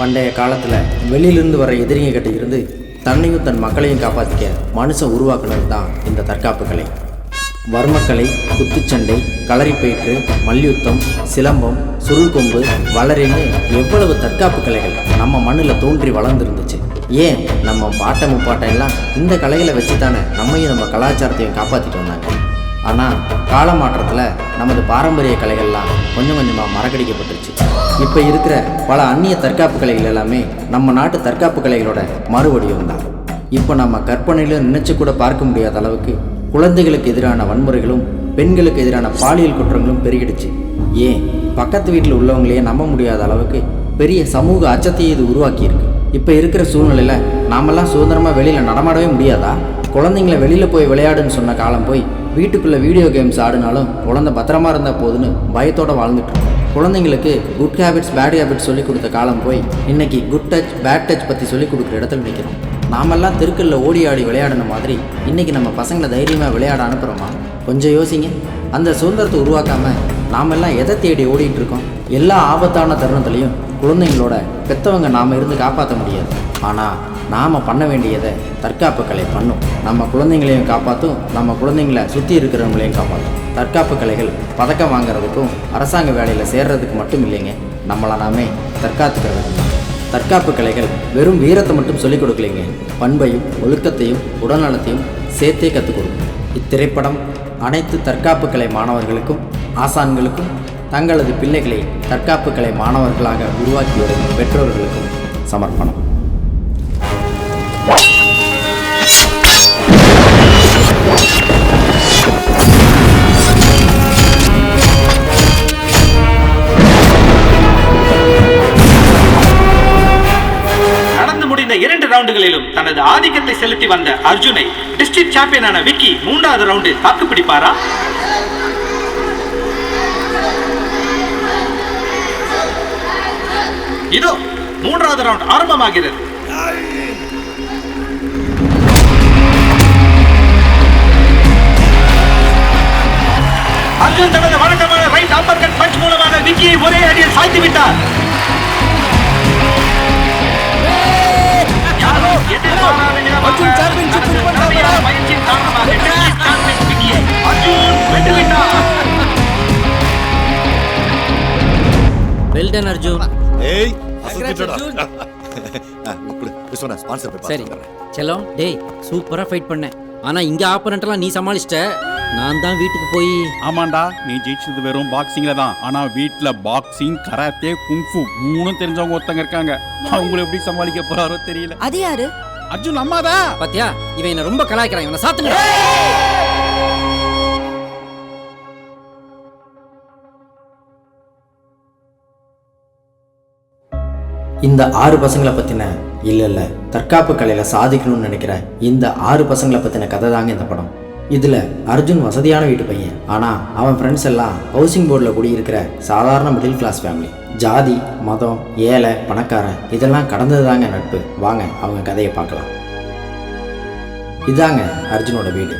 பண்டைய காலத்தில் வெளியிலிருந்து வர எதிரிங்க கிட்ட இருந்து தன்னையும் தன் மக்களையும் காப்பாற்றிக்க மனுஷன் உருவாக்குனது தான் இந்த தற்காப்பு கலை. வர்மக்கலை, குத்துச்சண்டை, களரிப்பயிற்று, மல்யுத்தம், சிலம்பம், சுருள்கொம்பு, வளரின்னு எவ்வளவு தற்காப்பு கலைகள் நம்ம மண்ணில் தோன்றி வளர்ந்துருந்துச்சு. ஏன் நம்ம பாட்டை முப்பாட்டை எல்லாம் இந்த கலைகளை வச்சு தானே நம்மையும் நம்ம கலாச்சாரத்தையும் காப்பாற்றிட்டு வந்தாங்க. ஆனால் கால மாற்றத்தில் நமது பாரம்பரிய கலைகள்லாம் கொஞ்சம் கொஞ்சமாக மறக்கடிக்கப்பட்டுருச்சு. இப்போ இருக்கிற பல அந்நிய தற்காப்பு கலைகள் எல்லாமே நம்ம நாட்டு தற்காப்பு கலைகளோட மறுவடிவம் தான். இப்போ நம்ம கற்பனையில் நினைச்சு கூட பார்க்க முடியாத அளவுக்கு குழந்தைகளுக்கு எதிரான வன்முறைகளும் பெண்களுக்கு எதிரான பாலியல் குற்றங்களும் பெருகிடுச்சு. ஏன் பக்கத்து வீட்டில் உள்ளவங்களையே நம்ப முடியாத அளவுக்கு பெரிய சமூக அச்சத்தையே இது உருவாக்கியிருக்கு. இப்போ இருக்கிற சூழ்நிலையில் நாமெல்லாம் சுதந்திரமாக வெளியில் நடமாடவே முடியாதா? குழந்தைங்கள வெளியில் போய் விளையாடுன்னு சொன்ன காலம் போய் வீட்டுக்குள்ளே வீடியோ கேம்ஸ் ஆடினாலும் குழந்தை பத்திரமா இருந்தால் போதுன்னு பயத்தோடு வாழ்ந்துட்டுருக்கோம். குழந்தைங்களுக்கு குட் ஹேபிட்ஸ் பேட் ஹேபிட்ஸ் சொல்லிக் கொடுத்த காலம் போய் இன்றைக்கி குட் டச் பேட் டச் பற்றி சொல்லிக் கொடுக்குற இடத்துல நிற்கிறோம். நாமெல்லாம் தெருக்களில் ஓடி ஆடி விளையாடின மாதிரி இன்றைக்கி நம்ம பசங்களை தைரியமாக விளையாட அனுப்புகிறோமா? கொஞ்சம் யோசிங்க. அந்த சுதந்திரத்தை உருவாக்காமல் நாமெல்லாம் எதை தேடி ஓடிட்டு இருக்கோம்? எல்லா ஆபத்தான தருணத்துலையும் குழந்தைங்களோட பெற்றவங்க நாம் இருந்து காப்பாற்ற முடியாது. ஆனால் நாம் பண்ண வேண்டியதை தற்காப்பு கலை பண்ணும். நம்ம குழந்தைங்களையும் காப்பாற்றும், நம்ம குழந்தைங்களை சுற்றி இருக்கிறவங்களையும் காப்பாற்றும். தற்காப்பு கலைகள் பதக்கம் வாங்கிறதுக்கும் அரசாங்க வேலையில் சேர்றதுக்கு மட்டும் இல்லைங்க, நம்மளை நாமே தற்காத்துக்கிறதுக்கு தான். தற்காப்பு கலைகள் வெறும் வீரத்தை மட்டும் சொல்லிக் கொடுக்கலைங்க, பண்பையும் ஒழுக்கத்தையும் உடல்நலத்தையும் சேர்த்தே கற்றுக் கொடுக்கும். இத்திரைப்படம் அனைத்து தற்காப்பு கலை மாணவர்களுக்கும் ஆசான்களுக்கும் தங்களது பிள்ளைகளை தற்காப்பு கலை மாணவர்களாக உருவாக்கி வரும் பெற்றோர்களுக்கும் சமர்ப்பணம். நடந்து முடிந்த 2 ரவுண்டுகளிலும் தனது ஆதிக்கத்தை செலுத்தி வந்த அர்ஜுனை டிஸ்ட்ரிக்ட் சாம்பியனான விக்கி 3வது ரவுண்டில் தாக்கு பிடிப்பாரா? இதோ 3வது ரவுண்ட் ஆரம்பமாகிறது. அர்ஜுன் தனது வழக்கமான ரைட் அப்பர்கட் பஞ்ச் மூலமாக விக்கியை ஒரே அடியில் சாய்த்து விட்டார். யாரோ எதிர்பாராத பயிற்சியின் காரணமாக விக்கியை அர்ஜுன் வென்றுவிட்டார். Well done Arjun. ஏய் அசுத்திட்டடா. விஸ்வனா ஸ்பான்சர் பே சரி செல்லம், டேய் சூப்பரா ஃபைட் பண்ண. ஆனா இங்க ஆப்போனன்ட்லாம் நீ சமாளிச்சிட்ட. நான் தான் வீட்டுக்கு போய். ஆமாண்டா, நீ ஜெயிச்சது வெறும் பாக்ஸிங்ல தான். ஆனா வீட்ல பாக்ஸிங், கராத்தே, குங்ஃபு 3 தெரிஞ்சவங்க ஒருத்தங்க இருக்காங்க. அவங்கள எப்படி சமாளிக்க போறாரோ தெரியல. அது யாரு? அர்ஜுன் அம்மாதா. பாத்தியா, இவன் என்ன ரொம்ப கலாய்க்கிறான். இவனை சாத்துங்க. இந்த 6 பசங்களை பற்றின இல்லை தற்காப்பு கலையில் சாதிக்கணும்னு நினைக்கிற இந்த 6 பசங்களை பற்றின கதை தாங்க இந்த படம். இதில் அர்ஜுன் வசதியான வீட்டு பையன். ஆனால் அவன் ஃப்ரெண்ட்ஸ் எல்லாம் ஹவுசிங் போர்டில் குடியிருக்கிற சாதாரண மிடில் கிளாஸ் ஃபேமிலி. ஜாதி, மதம், ஏழை, பணக்காரன் இதெல்லாம் கடந்தது தாங்க நட்பு. வாங்க அவங்க கதையை பார்க்கலாம். இதாங்க அர்ஜுனோட வீடு.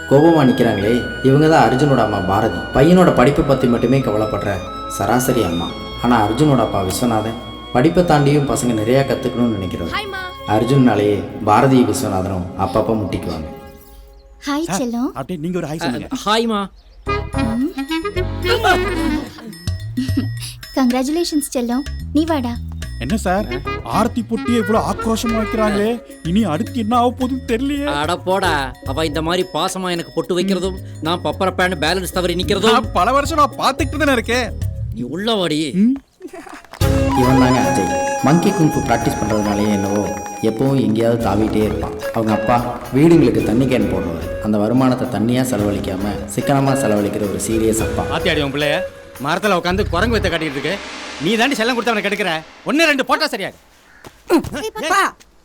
கோபமாக நிற்கிறாங்களே, இவங்க தான் அர்ஜுனோட அம்மா பாரதி. பையனோட படிப்பை பற்றி மட்டுமே கவலைப்படுற சராசரி அம்மா. ஆனால் அர்ஜுனோட அப்பா விஸ்வநாதன் படிப்பை தாண்டியும் பசங்க நிறையா கற்றுக்கணும்னு நினைக்கிறது. அர்ஜுன்னாலேயே பாரதி விஸ்வநாதனும் அப்பப்போ முட்டிக்குவாங்க. ஹாய் செல்லம். அப்படியே நீங்க ஒரு ஹாய் சொல்லுங்க. ஹாய்மா. கங்க்ராச்சுலேஷன்ஸ் செல்லம். நீ வாடா. என்ன சார் ஆர்த்தி பொட்டியை இவ்வளவு ஆக்ரோஷமா வைக்கிறாங்களே, இனி அடுத்து என்ன ஆக போகுதுன்னு தெரியலையே. அட போடா, அவ இந்த மாதிரி பாசமா எனக்கு பொட்டு வைக்கிறதும் நான் பப்பரப்பான்னு பேலன்ஸ் தவறி நிக்கிறதும் பல வருஷம் நான் பார்த்துக்கிட்டு தானே இருக்கேன். நீ உள்ள வாடி. இவன் தாங்க அஜய். மங்கி குங்ஃபு ப்ராக்டிஸ் பண்ணுறதுனாலேயே என்னவோ எப்போவும் எங்கேயாவது தாவிட்டே இருப்பான். அவங்க அப்பா வீடுங்களுக்கு தண்ணி கேன் போடுறவர். அந்த வருமானத்தை தண்ணியாக செலவழிக்காமல் சிக்கனமாக செலவழிக்கிற ஒரு சீரியஸ் அப்பா. ஆத்தியாடி உன் பிள்ளைய மரத்தில் உட்காந்து குரங்கு வைத்த காட்டிட்டு இருக்கு. நீ தாண்டி செல்லம் கொடுத்து அவனை கெடுக்கிற. 1-2 போட்டா சரியாது.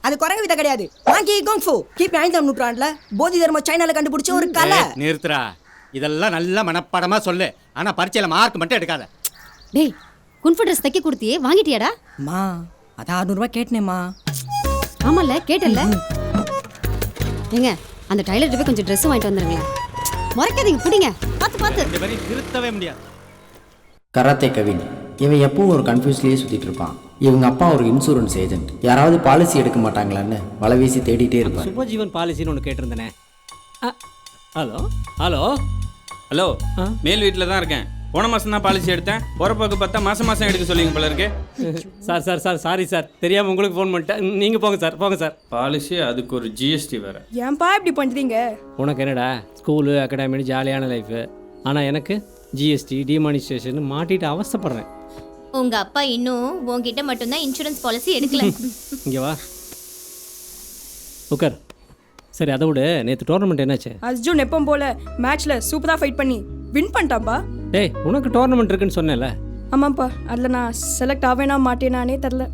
அது குரங்கு வித்த கிடையாது. மாங்கி குங்ஃபு கிபி 5ஆம் நூற்றாண்டுல போதி தர்ம சைனால கண்டுபிடிச்ச ஒரு கலை. நிறுத்துறா. இதெல்லாம் நல்ல மனப்பாடமா சொல்லு. ஆனா பரீட்சையில மார்க் மட்டும் எடுக்காத. டேய், குன்ஃபு ட்ரெஸ் தைக்க கொடுத்தியே வாங்கிட்டியாடா? மா அது 600 ரூபாய் கேட்டனேம்மா. ஆமால கேட்டல. ஏங்க அந்த டைலர்ட்ட போய் கொஞ்சம் Dress வாங்கிட்டு வந்துருங்க. மறக்காதீங்க, புடிங்க. பாத்து இந்த மாதிரி திருத்தவே முடியாது. கராத்தே கவின். இவன் எப்பவும் ஒரு கன்ஃபியூஸ்லேயே சுற்றிட்டு இருப்பான். இவங்க அப்பா ஒரு இன்சூரன்ஸ் ஏஜென்ட். யாராவது பாலிசி எடுக்க மாட்டாங்களான்னு வலை வீசி தேடிட்டே இருப்பார். சுபஜீவன் பாலிசின்னு ஒன்று கேட்டிருந்தேனே. ஹலோ ஹலோ ஹலோ, மேல் வீட்டில் தான் இருக்கேன். போன மாதம் தான் பாலிசி எடுத்தேன். போகிறப்போக்கு பார்த்தா மாதம் எடுக்க சொல்லிங்க போல இருக்கு. சார் சாரி சார், தெரியாமல் உங்களுக்கு ஃபோன் பண்ணிட்டேன். நீங்கள் போங்க சார். பாலிசி, அதுக்கு ஒரு ஜிஎஸ்டி வேறு. ஏன்பா இப்படி பண்ணுறீங்க? உனக்கு என்னடா ஸ்கூலு அகாடமி ஜாலியான லைஃபு, ஆனால் எனக்கு ஜிஎஸ்டி டிமானிஸ்ட்ரேஷன் மாட்டிட்டு அவஸ்தைப்படுறேன். உங்க அப்பா இன்னும் உன்கிட்ட மட்டும்தான் இன்சூரன்ஸ் பாலிசி எடுக்கல. இங்கே வா உட்கார். சரி, அதை விட நேற்று டோர்னமெண்ட் என்னாச்சு? அர்ஜுன் எப்பவும் போல மேட்ச்ல சூப்பரா ஃபைட் பண்ணி வின் பண்ணிட்டான்பா. டேய், உனக்கு டோர்னமெண்ட் இருக்குன்னு சொன்னேன்ல. ஆமாப்பா, அதில் நான் செலக்ட் ஆவேனா மாட்டேனானே தெரில.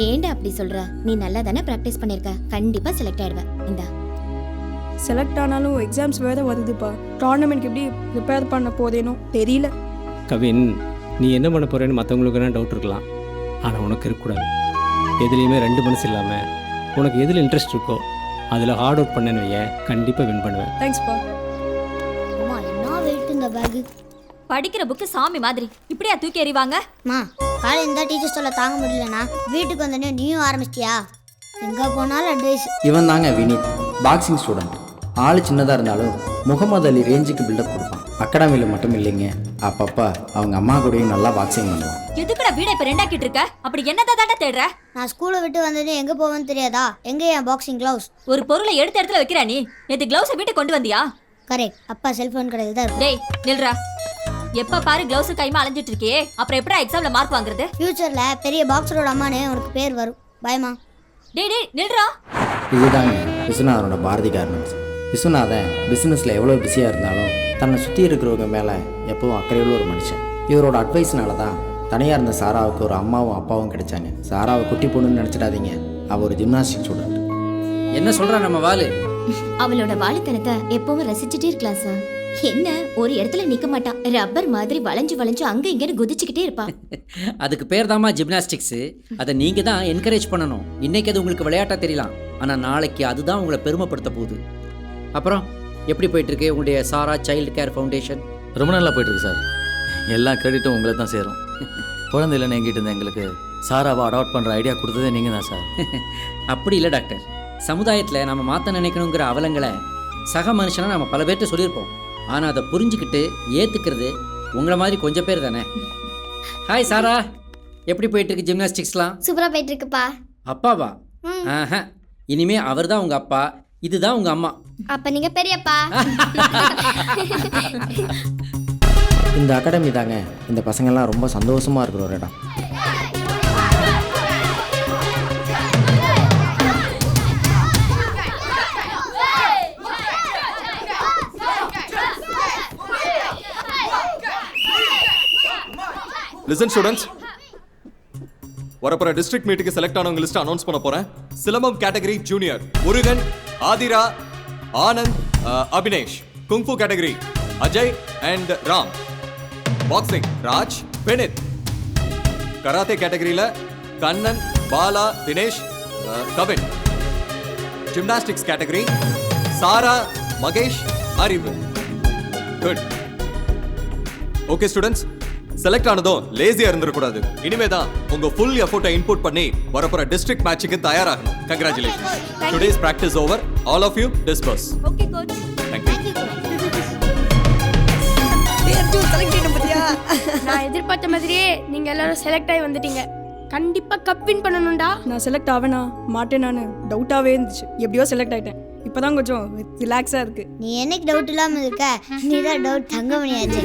ஏன்டா அப்படி சொல்ற? நீ நல்லா தானே ப்ராக்டிஸ் பண்ணிருக்க, கண்டிப்பா செலக்ட் ஆயிடுவ. இந்தா. செலக்ட் ஆனாலும் எக்ஸாம்ஸ் வேற வருதுப்பா. டோர்னமெண்ட்க்கு எப்படி ப்ரிப்பேர் பண்ண போதேனோ தெரியல. கவின், நீ என்ன பண்ண போறேன்னு மற்றவங்களுக்கு என்ன டவுட் இருக்கலாம், ஆனால் உனக்கு இருக்கக்கூடாது. எதுலேயுமே ரெண்டு மனசு இல்லாமல் உனக்கு எதில் இன்ட்ரெஸ்ட் இருக்கோ அதில் ஹார்ட் ஒர்க் பண்ணேன்னு வைய, கண்டிப்பாக வின் பண்ணுவேன். தேங்க்ஸ்ப்பா. அம்மா என்ன வெயிட் இந்த பேக்? படிக்கிற புக்கு சாமி மாதிரி இப்படியா தூக்கி எறிவாங்க? மா, காலை இந்த டீச்சர் சொல்ல தாங்க முடியலனா வீட்டுக்கு வந்தோடனே நீயும் ஆரம்பிச்சிட்டியா? எங்கே போனாலும் அட்வைஸ். இவன் தாங்க வினீத், பாக்ஸிங் ஸ்டூடெண்ட். ஆள் சின்னதாக இருந்தாலும் முகமது அலி ரேஞ்சுக்கு பில்டப் கொடுப்பான். அகாடமியில் மட்டும் இல்லைங்க, அப்பப்போ அவங்க அம்மா கூடயும் நல்லா பாக்ஸிங் பண்ணுவான். எதுக்குடா வீட இப்ப ரெண்டாக்கிட்டு இருக்க? அப்படி என்னதான் தாண்டா தேடுற? நான் ஸ்கூலை விட்டு வந்தோடனே எங்கே போவேன்னு தெரியாதா? எங்கே என் பாக்ஸிங் க்ளவுஸ்? ஒரு பொருளை எடுத்த இடத்துல வைக்கிற நீ. நேத்து கிளவுஸை வீட்டுக்கு கொண்டு வந்தியா? கரெக்ட், அப்பா செல்ஃபோன் கடையில் தான் இருக்கு. டேய் நில்றா. எப்ப பாரு கிளவுஸ் கைமா அலைஞ்சிட்டு இருக்கியே, அப்புறம் எப்படா எக்ஸாம்ல மார்க் வாங்குறது? ஃபியூச்சரில் பெரிய பாக்ஸரோட அம்மானே உனக்கு பேர் வரும். பயமா? டேய் நில்றா. இதுதாங்க விஸ்வநாதனோட பாரதி கார்மெண்ட்ஸ். விஸ்வநாதன் பிஸ்னஸில் எவ்வளோ பிஸியாக இருந்தாலும் தன்னை சுற்றி இருக்கிறவங்க மேலே எப்பவும் அக்கறையுள்ள ஒரு மனுஷன். இவரோட அட்வைஸ்னால தான் தனியாக இருந்த சாராவுக்கு ஒரு அம்மாவும் அப்பாவும் கிடைச்சாங்க. சாராவை குட்டி பொண்ணுன்னு நினச்சிடாதீங்க, அவள் ஒரு ஜிம்னாஸ்டிக் ஸ்டூடெண்ட். என்ன சொல்கிறா நம்ம வாலு? அவளோட வாலித்தனத்தை எப்பவும் ரசிச்சுட்டே இருக்கலாம் சார். என்ன ஒரு இடத்துல நிக்க மாட்டான், ரப்பர் மாதிரி வளைஞ்சு வளைஞ்சு அங்க இங்கன்னு குதிச்சுக்கிட்டே இருப்பா. அதுக்கு பேர் தாம்மா ஜிம்னாஸ்டிக்ஸு. அதை நீங்கள் தான் என்கரேஜ் பண்ணணும். இன்றைக்கி அது உங்களுக்கு விளையாட்டாக தெரியலாம், ஆனால் நாளைக்கு அதுதான் உங்களை பெருமைப்படுத்த போகுது. அப்புறம் எப்படி போயிட்டுருக்கு உங்களுடைய சாரா சைல்டு கேர் ஃபவுண்டேஷன்? ரொம்ப நல்லா போயிட்டுருக்கு சார். எல்லா கிரெடிட்டும் உங்களை தான் சேரும். குழந்தை இல்லைன்னு எங்கிட்ட இருந்த எங்களுக்கு சாராவை அடாப்ட் பண்ணுற ஐடியா கொடுத்ததே நீங்கள் தான் சார். அப்படி இல்லை டாக்டர், சமுதாயத்தில் நம்ம மாற்ற நினைக்கணுங்கிற அவலங்களை சக மனுஷனாக நம்ம பல பேர்கிட்ட சொல்லியிருப்போம். ஆனால் அதை புரிஞ்சுக்கிட்டு ஏற்றுக்கிறது உங்களை மாதிரி கொஞ்சம் பேர் தானே. ஹாய் சாரா, எப்படி போயிட்டுருக்கு ஜிம்னாஸ்டிக்ஸ்லாம்? சூப்பராக போயிட்டு இருக்குப்பா. அப்பாவா? ஆஹா, இனிமே அவர் தான் உங்கள் அப்பா, இதுதான் உங்கள் அம்மா. அப்போ நீங்கள் பெரியப்பா. இந்த அகாடமி தாங்க இந்த பசங்கள்லாம் ரொம்ப சந்தோஷமாக இருக்கிற ஒரு இடம். லிசன் ஸ்டூடெண்ட்ஸ், வரப்போற டிஸ்ட்ரிக்ட் மீட்டுக்கு செலக்ட் ஆனவங்க லிஸ்ட் அனௌன்ஸ் பண்ண போறேன். Silambam category junior Murugan, Aathira, Anand, Abinesh. Kung fu category Ajay and Ram. Boxing Raj, Benith. Karate கேட்டகரியில Kannan, Bala, Dinesh, Kavin. Gymnastics category Sara, Mahesh, Arivu. Good. Okay students, select ஆனதும் லேசியா இருந்துடக்கூடாது. இனிமேதான் உங்க ஃபுல் எஃபோர்ட்டை இன்புட் பண்ணி வரப்போற டிஸ்ட்ரிக்ட் மேட்சுக்கு தயாராகணும். Congratulations. Today's practice over. All of you disperse. Okay coach. Thank you. நான் எதிர்பார்த்த மாதிரியே நீங்க எல்லாரும் செலக்ட் ஆகி வந்துட்டீங்க. கண்டிப்பா கப் வின் பண்ணணும்டா. நான் செலக்ட் ஆவேனா மாட்டேனான்னு டவுட்டாகவே இருந்துச்சு. எப்படியோ செலக்ட் ஆகிட்டேன். இப்போதான் கொஞ்சம் ரிலாக்ஸாக இருக்கு. நீ என்னைக்கு டவுட் இல்லாமல் இருக்க? நீ தான் டவுட் தங்கமணியாச்சு.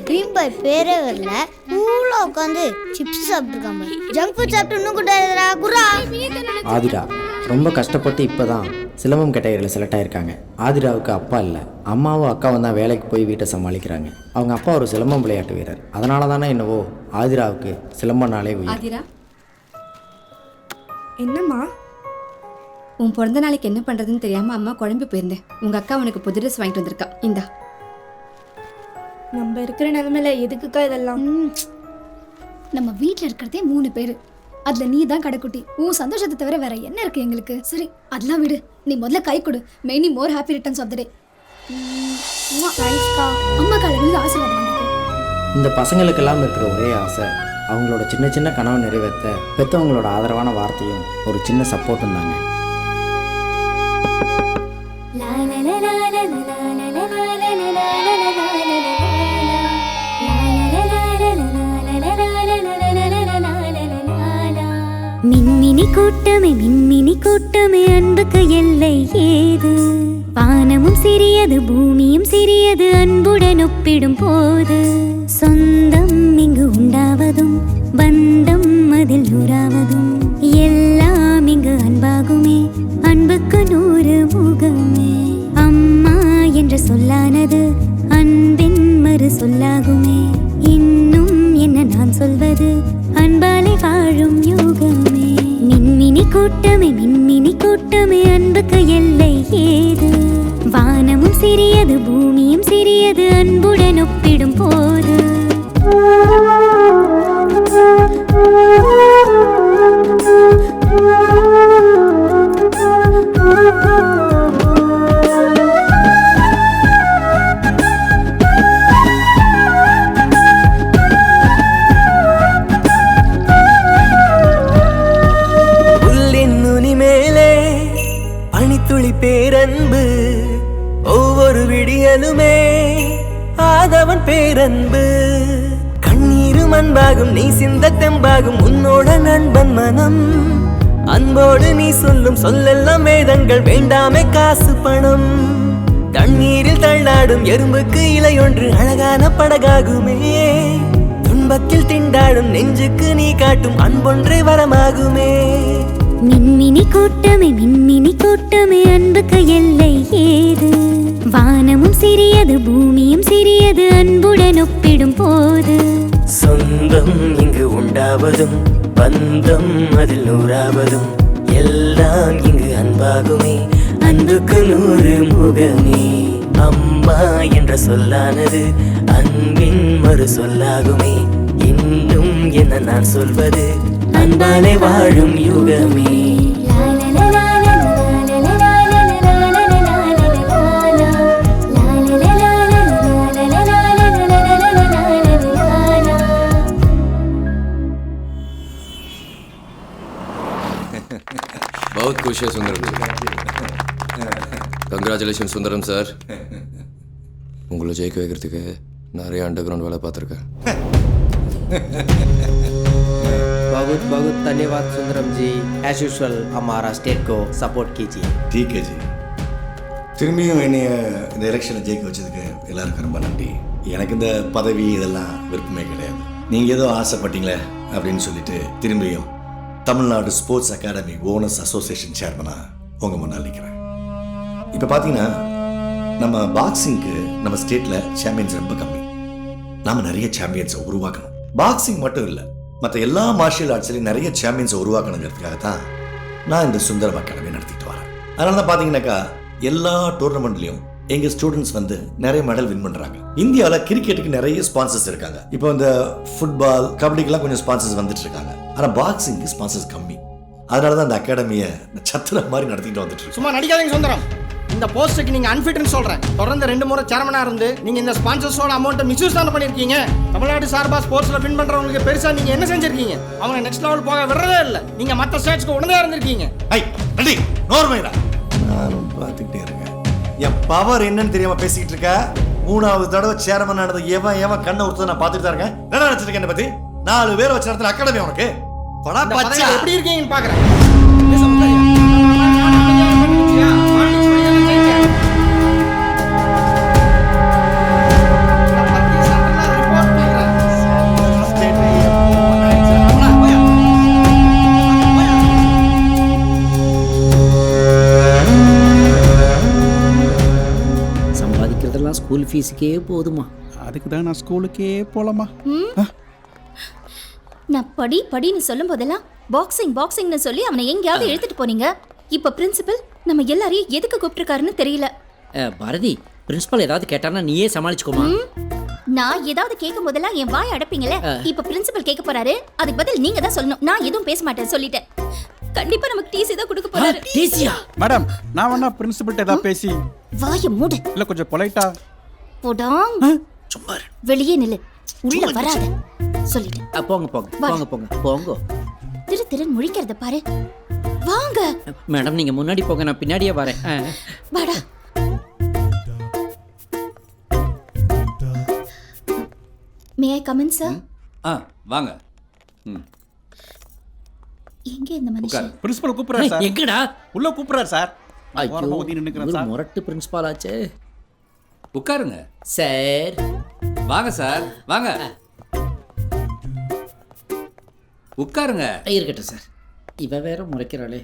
ட்ரீம் பாய் பேரே வரல, கூலா உட்காந்து சிப்ஸ் சாப்பிட்டுருக்காம. ஜங்க் ஃபுட் சாப்பிட்டு இன்னும் கூட்டாதுடா குரா. ஆதிரா ரொம்ப கஷ்டப்பட்டு இப்போ தான் சிலம்பம் கேட்டகரியில் செலக்ட் ஆகிருக்காங்க. ஆதிராவுக்கு அப்பா இல்லை, அம்மாவும் அக்காவும் தான் வேலைக்கு போய் வீட்டை சமாளிக்கிறாங்க. அவங்க அப்பா ஒரு சிலம்பம் விளையாட்டு வீரர். அதனால தானே என்னவோ ஆதிராவுக்கு சிலம்பனாலே உயிர். ஆதிரா, என்னம்மா? உன் பிறந்த நாளைக்கு என்ன பண்ணுறதுன்னு தெரியாமல் அம்மா குழம்பு போயிருந்தேன். உங்கள் அக்கா உனக்கு புது ட்ரெஸ் வாங்கிட்டு வந்திருக்கா, இந்தா. நம்ம இருக்கிற நிலைமையில எதுக்குக்கா இதெல்லாம்? நம்ம வீட்ல இருக்கிறதே 3 பேரு, அதுல நீ தான் கடைக்குட்டி. உன் சந்தோஷத்தை தவிர வேற என்ன இருக்கு எங்களுக்கு? சரி அதெல்லாம் விடு, நீ முதல்ல கை கொடு. Many more happy returns of the day. தேங்க்ஸ்க்கா. அம்மா காலையில ஆசீர்வாதம் வாங்கிக்கோ. இந்த பசங்களுக்கெல்லாம் இருக்கிற ஒரே ஆசை அவங்களோட சின்ன சின்ன கனவை நிறைவேற்ற பெற்றவங்களோட ஆதரவான வார்த்தையும் ஒரு சின்ன சப்போர்ட்டும் தாங்க. மின்மினி கூட்டமே அன்புக்கு எல்லை ஏது? வானமும் சிறியது பூமியும் சிறியது அன்புடன் ஒப்பிடும் போது. சொந்தம் இங்கு உண்டாவதும் பந்தம் அதில் உறாவதும் எல்லாம் இங்கு அன்பாகுமே, அன்புக்கு 100 முகமே. அம்மா என்ற சொல்லானது அன்பின் மறு சொல்லாகுமே. இன்னும் என்ன நான் சொல்வது, அன்பாலே வாழும் யோகமே. மின்மினி கூட்டமே அன்புக்கு எல்லை ஏது? வானமும் சிறியது பூமியும் சிறியது அன்புடன் ஒப்பிடும் போது. பேரன்பு ஒவ்வொரு விடியலுமே ஆதவன் பேரன்பு. கண்ணீரும் அன்பாகும் நீ சிந்த தெம்பாகும் உன்னோட நண்பன் மனம். அன்போடு நீ சொல்லும் சொல்லெல்லாம் வேதங்கள் வேண்டாமே காசு பணம். தண்ணீரில் தள்ளாடும் எறும்புக்கு இலையொன்று அழகான படகாகுமே. துன்பத்தில் திண்டாடும் நெஞ்சுக்கு நீ காட்டும் அன்பொன்றே வரமாகுமே. மின்மினி கூட்டமே அன்புக்கு எல்லை ஏது? வானமும் சிறியது பூமியும் சிறியது அன்புடன் ஒப்பிடும் போது. சொந்தம் இங்கு உண்டாவதும் பந்தம் அதில் நூறாவதும் எல்லாம் இங்கு அன்பாகுமே, அன்புக்கு 100 முகமே. அம்மா என்ற சொல்லானது அன்பின் மறு சொல்லாகுமே. இன்னும் என்ன நான் சொல்வது, அன்பாலே வாழும் யுகமே. बहुत खुश है सुंदरम जी. Congratulation Sundaram sir. உங்களை ஜெயிக்க வைக்கிறதுக்கு நிறைய அண்டர் கிரவுண்ட் வேலை பார்த்துருக்கேன். बहुत बहुत धन्यवाद सुंदरम जी. एज यूजुअल हमारा स्टेट को सपोर्ट कीजिए. ठीक है जी. திரும்பியும் என்னைய இந்த எலெக்ஷனை ஜெயிக்க வச்சதுக்கு எல்லாருக்கும் ரொம்ப நன்றி. எனக்கு இந்த பதவி இதெல்லாம் விருப்பமே கிடையாது. நீங்கள் ஏதோ ஆசைப்பட்டீங்களே அப்படின்னு சொல்லிட்டு திரும்பியும் Tamil Nadu sports academy owners association சேர்மனாக உங்கள் முன்னால் நிற்கிறேன். இப்போ பார்த்தீங்கன்னா நம்ம பாக்ஸிங்க்கு நம்ம ஸ்டேட்டில் சாம்பியன்ஸ் ரொம்ப கம்மி. நாம் நிறைய சாம்பியன்ஸை உருவாக்கணும். பாக்ஸிங் மட்டும் இல்லை, மற்ற எல்லா மார்ஷியல் ஆர்ட்ஸ்லையும் நிறைய சாம்பியன்ஸை உருவாக்கணுங்கிறதுக்காக தான் நான் இந்த சுந்தரம் அகாடமி நடத்திட்டு வரேன். அதனால தான் பார்த்தீங்கன்னாக்கா எல்லா டோர்னமெண்ட்லையும் எங்கள் ஸ்டூடெண்ட்ஸ் வந்து நிறைய மெடல் வின் பண்ணுறாங்க. இந்தியாவில் கிரிக்கெட்டுக்கு நிறைய ஸ்பான்சர்ஸ் இருக்காங்க. இப்போ இந்த ஃபுட்பால் கபடிக்கெல்லாம் கொஞ்சம் ஸ்பான்சர்ஸ் வந்துட்டு இருக்காங்க. ஆனால் பாக்ஸிங்க்கு ஸ்பான்சர்ஸ் கம்மி. அதனால தான் அந்த அகாடமியை சத்திர மாதிரி நடத்திட்டு வந்துட்டு இருக்கு. சும்மா நடிக்காதீங்க சுந்தரம். இந்த போஸ்ட்டுக்கு நீங்கள் அன்ஃபிட்னு சொல்கிறேன். தொடர்ந்து 2 முறை சேர்மனாக இருந்து நீங்கள் இந்த ஸ்பான்சர்ஸோட அமௌண்ட்டை மிஸ்யூஸ் தானே பண்ணியிருக்கீங்க. தமிழ்நாடு சார்பாக ஸ்போர்ட்ஸில் வின் பண்ணுறவங்களுக்கு பெருசாக நீங்கள் என்ன செஞ்சுருக்கீங்க? அவங்க நெக்ஸ்ட் லெவல் போக விடுறதே இல்லை. நீங்கள் மற்ற ஸ்டேட்ஸ்க்கு உடனே இருந்திருக்கீங்க. நானும் பார்த்துக்கிட்டே இருக்கேன். என் பவர் என்னன்னு தெரியாம பேசிக்கிட்டு இருக்க. 3வது தடவை சேர்மன் ஆனது எவன் கண்ணை ஊத்துறத நான் பார்த்துட்டு தான் இருக்கேன். என்ன நினைச்சிருக்கேன் என்ன பத்தி? 4 பேரை வச்ச இடத்துல அகாடமி உனக்கு படா பச்சா எப்படி இருக்கீங்கன்னு பார்க்குறேன். சம்பாதிக்கிறதெல்லாம் ஸ்கூல் ஃபீஸுக்கே போதுமா? அதுக்கு தான் நான் ஸ்கூலுக்கே போகலாமா? நான் படின்னு சொல்லும் போதெல்லாம் பாக்ஸிங்னு சொல்லி அவனை எங்கேயாவது எடுத்துட்டு போனீங்க. இப்ப பிரின்சிபல் நம்ம எல்லாரையும் எதுக்கு கூப்பிட்டுருக்காருன்னு தெரியல. பாரதி, பிரின்சிபல் ஏதாவது கேட்டானா நீயே சமாளிச்சுக்கோமா. நான் ஏதாவது கேட்கும் போதெல்லாம் என் வாய் அடைப்பீங்களே. இப்ப பிரின்சிபல் கேட்க போறாரு, அதுக்கு பதில் நீங்க தான் சொல்லணும். நான் எதுவும் பேச மாட்டேன் சொல்லிட்டேன். கண்டிப்பா நமக்கு டிசி தான் கொடுக்க போறாரு. டிசியா? மேடம், நான் வேணா பிரின்சிபல்ட்ட ஏதாவது பேசி. வாயை மூடு. இல்ல கொஞ்சம் பொலைட்டா போடாங். வெளியே நில்லு. உள்ள வராத சொல்லிட்டேன். போங்க போங்க போங்க போங்க போங்க. திரு முழிக்கிறத பாரு. வாங்க மேடம், நீங்க முன்னாடி போங்க, நான் பின்னாடியே வரேன். வாடா. மே ஐ கம் இன் சார்? வாங்க. எங்க இந்த மனுஷன்? பிரின்சிபல் கூப்பிடுறாரு சார். எங்கடா? உள்ள கூப்பிடுறாரு சார். ஐயோ, ஒரு முரட்டு பிரின்சிபால் ஆச்சே. உட்காருங்க சார். வாங்க சார், வாங்க உட்காருங்க. இருக்கட்டும் சார். இவ வேற முறைக்கிறாளே.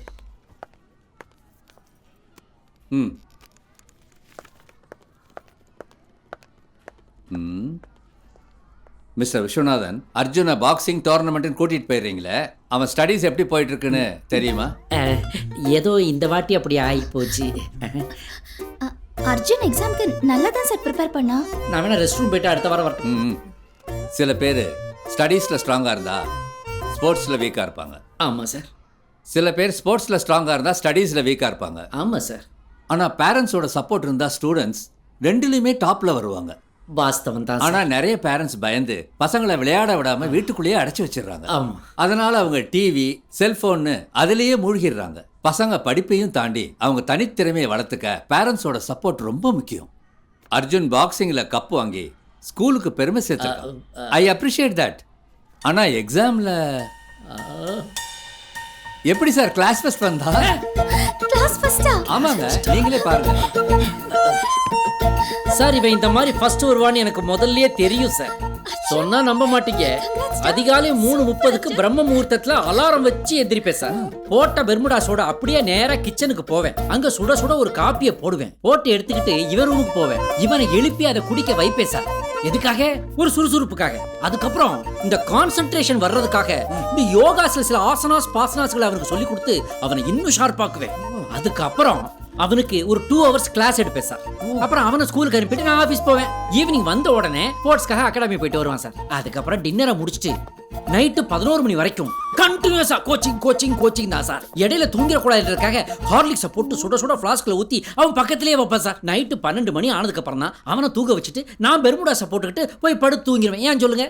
மிஸ்டர் விஸ்வநாதன், அர்ஜுனை பாக்ஸிங் டோர்னமெண்ட்னு கூட்டிட்டு போயிடுறீங்களே, அவன் ஸ்டடீஸ் எப்படி போயிட்டு இருக்குன்னு தெரியுமா? ஏதோ இந்த வாட்டி அப்படி ஆகி போச்சு. அர்ஜுன் எக்ஸாம்க்கு நல்லா தான் சார் ப்ரிப்பேர் பண்ணா. நான் வேணா ரெஸ்ட் ரூம் போயிட்டு அடுத்த வாரம் வரட்டும். சில பேர் ஸ்டடீஸில் ஸ்ட்ராங்காக இருந்தா ஸ்போர்ட்ஸில் வீக்காக இருப்பாங்க. ஆமாம் சார். சில பேர் ஸ்போர்ட்ஸில் ஸ்ட்ராங்காக இருந்தால் ஸ்டடீஸில் வீக்காக இருப்பாங்க. ஆமாம் சார். ஆனால் பேரண்ட்ஸோட சப்போர்ட் இருந்தால் ஸ்டூடெண்ட்ஸ் ரெண்டுலேயுமே டாப்பில் வருவாங்க. வாஸ்தவம் தான். ஆனால் நிறைய பேரண்ட்ஸ் பயந்து பசங்களை விளையாட விடாம வீட்டுக்குள்ளேயே அடைச்சி வச்சிடுறாங்க. அதனால அவங்க டிவி, செல்போன்னு அதுலேயே மூழ்கிடுறாங்க. பசங்க படிப்பையும் தாண்டி அவங்க தனித்திறமையை வளர்த்துக்க பேரண்ட்ஸோட சப்போர்ட் ரொம்ப முக்கியம். அர்ஜுன் பாக்ஸிங்கில் கப் வாங்கி ஸ்கூலுக்கு பெருமை சேர்த்துருக்கான். I appreciate that. ஆனால் எக்ஸாமில் எப்படி சார் கிளாஸ் ஃபர்ஸ்ட் வந்தா? கிளாஸ் ஃபர்ஸ்டா? ஆமாங்க, நீங்களே பாருங்க சார். இவன் இந்த மாதிரி ஃபர்ஸ்ட் வருவான்னு எனக்கு முதல்லயே தெரியும் சார். சொன்னா நம்ப மாட்டீங்க. அதிகாலை 3:30க்கு பிரம்ம முகூர்த்தத்துல அலாரம் வச்சு எந்திரிப்பேன் சார். போட்ட பெர்முடாஸோட அப்படியே நேரா கிச்சனுக்கு போவேன். அங்க சுட சுட ஒரு காப்பியை போடுவேன். போட்டு எடுத்துக்கிட்டு இவன் ரூமுக்கு போவேன். இவனை எழுப்பி அதை குடிக்க வைப்பேன் சார். எதுக்காக? ஒரு சுறுசுறுப்புக்காக. அதுக்கப்புறம் இந்த கான்சென்ட்ரேஷன் வர்றதுக்காக இந்த யோகாஸ்ல சில ஆசனாஸ் பாசனாஸ்களை அவனுக்கு சொல்லி கொடுத்து அவனை இன்னும் ஷார்ப்பாக்குவேன். அதுக்கப்புறம் அவனுக்கு ஒரு 2 hours கிளாஸ் எடுப்பேன் சார். அப்புறம் அவனை ஸ்கூலுக்கு அனுப்பிட்டு நான் ஆஃபீஸ் போவேன். ஈவினிங் வந்த உடனே ஸ்போர்ட்ஸ்க்காக அகாடமி போயிட்டு வருவான் சார். அதுக்கப்புறம் டின்னரை முடிச்சுட்டு நைட்டு 11 மணி வரைக்கும் கண்டினியூஸா கோச்சிங் தான் சார். இடையில தூங்கிடக்கூடாதுக்காக ஹார்லிக்ஸை போட்டு சுட சுட ஃப்ளாஸ்கில் ஊற்றி அவன் பக்கத்திலேயே வைப்பேன் சார். நைட்டு 12 மணி ஆனதுக்கு அப்புறம் தான் அவனை தூங்க வச்சுட்டு நான் பெர்முடாஸை போட்டுக்கிட்டு போய் படுத்து தூங்கிடுவேன். ஏன் சொல்லுங்க?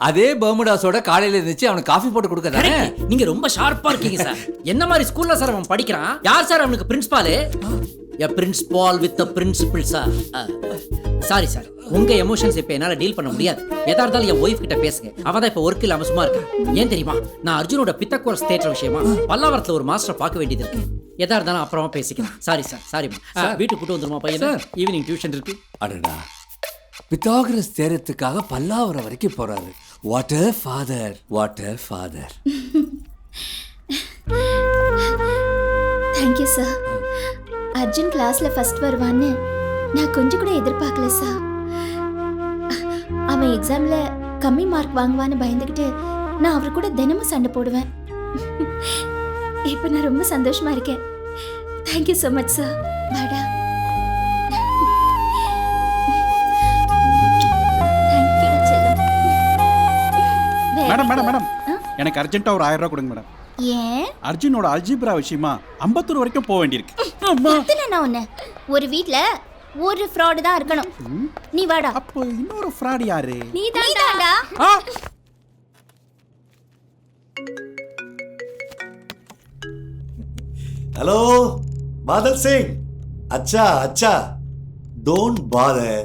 அதே பெர்முடாஸோட காலையில இருந்துச்சு அவனுக்கு காஃபி போட்டு கொடுக்கறானே. நீங்க ரொம்ப ஷார்ப்பா இருக்கீங்க சார். என்ன மாதிரி ஸ்கூல்ல சார் அவன் படிக்கிறான்? யார் சார் அவனுக்கு principal? A principal with a principal sir. Sorry sir, உங்க எமோஷன்ஸ் இப்போ என்னால் டீல் பண்ண முடியாது. எதா இருந்தாலும் என் ஒய்ஃப் கிட்ட பேசுங்க. அவ தான் இப்போ ஒர்க் இல்லாம சும்மா இருக்கா. ஏன் தெரியுமா? நான் அர்ஜுனோட பித்தக்கோரஸ் தேட்டர் விஷயமா பல்லாவரத்தில் ஒரு மாஸ்டர் பார்க்க வேண்டியது இருக்கு. எதா இருந்தாலும் அப்புறமா பேசிக்கலாம். சாரி சார், சாரிம்மா. வீட்டுக்கு கூட்டு வந்துருமா பையன்? ஈவினிங் டியூஷன் இருக்கு. அடடா, பித்தாகரஸ் தேரத்துக்காக பல்லாவரம் வரைக்கும் போறாரு. What a father, what a father. Thank you sir. Arjun கிளாஸ்ல ஃபர்ஸ்ட் வருவான்னு நான் கொஞ்சம் கூட எதிர்பார்க்கல சார். அவன் எக்ஸாம்ல கம்மி மார்க் வாங்குவான்னு பயந்துக்கிட்டு நான் அவர் கூட தினமும் சண்டை போடுவேன். இப்போ நான் ரொம்ப சந்தோஷமா இருக்கேன். Thank you so much sir. பாடா. மேடம் எனக்கு அர்ஜென்ட்டா ஒரு 1000 ரூபாய் கொடுங்க மேடம். ஏன்? அர்ஜுனோட அல்ஜிப்ரா விஷயமா அம்பத்தூர் வரைக்கும் போக வேண்டியிருக்கு. நான் ஒண்ணு, ஒரு வீட்ல ஒரு ஃப்ராட் தான் இருக்கணும். நீ வாடா. அப்போ இன்னொரு ஃப்ராட் யாரு? நீ தான்டா. ஹலோ பாதல் சிங். அச்சா don't father.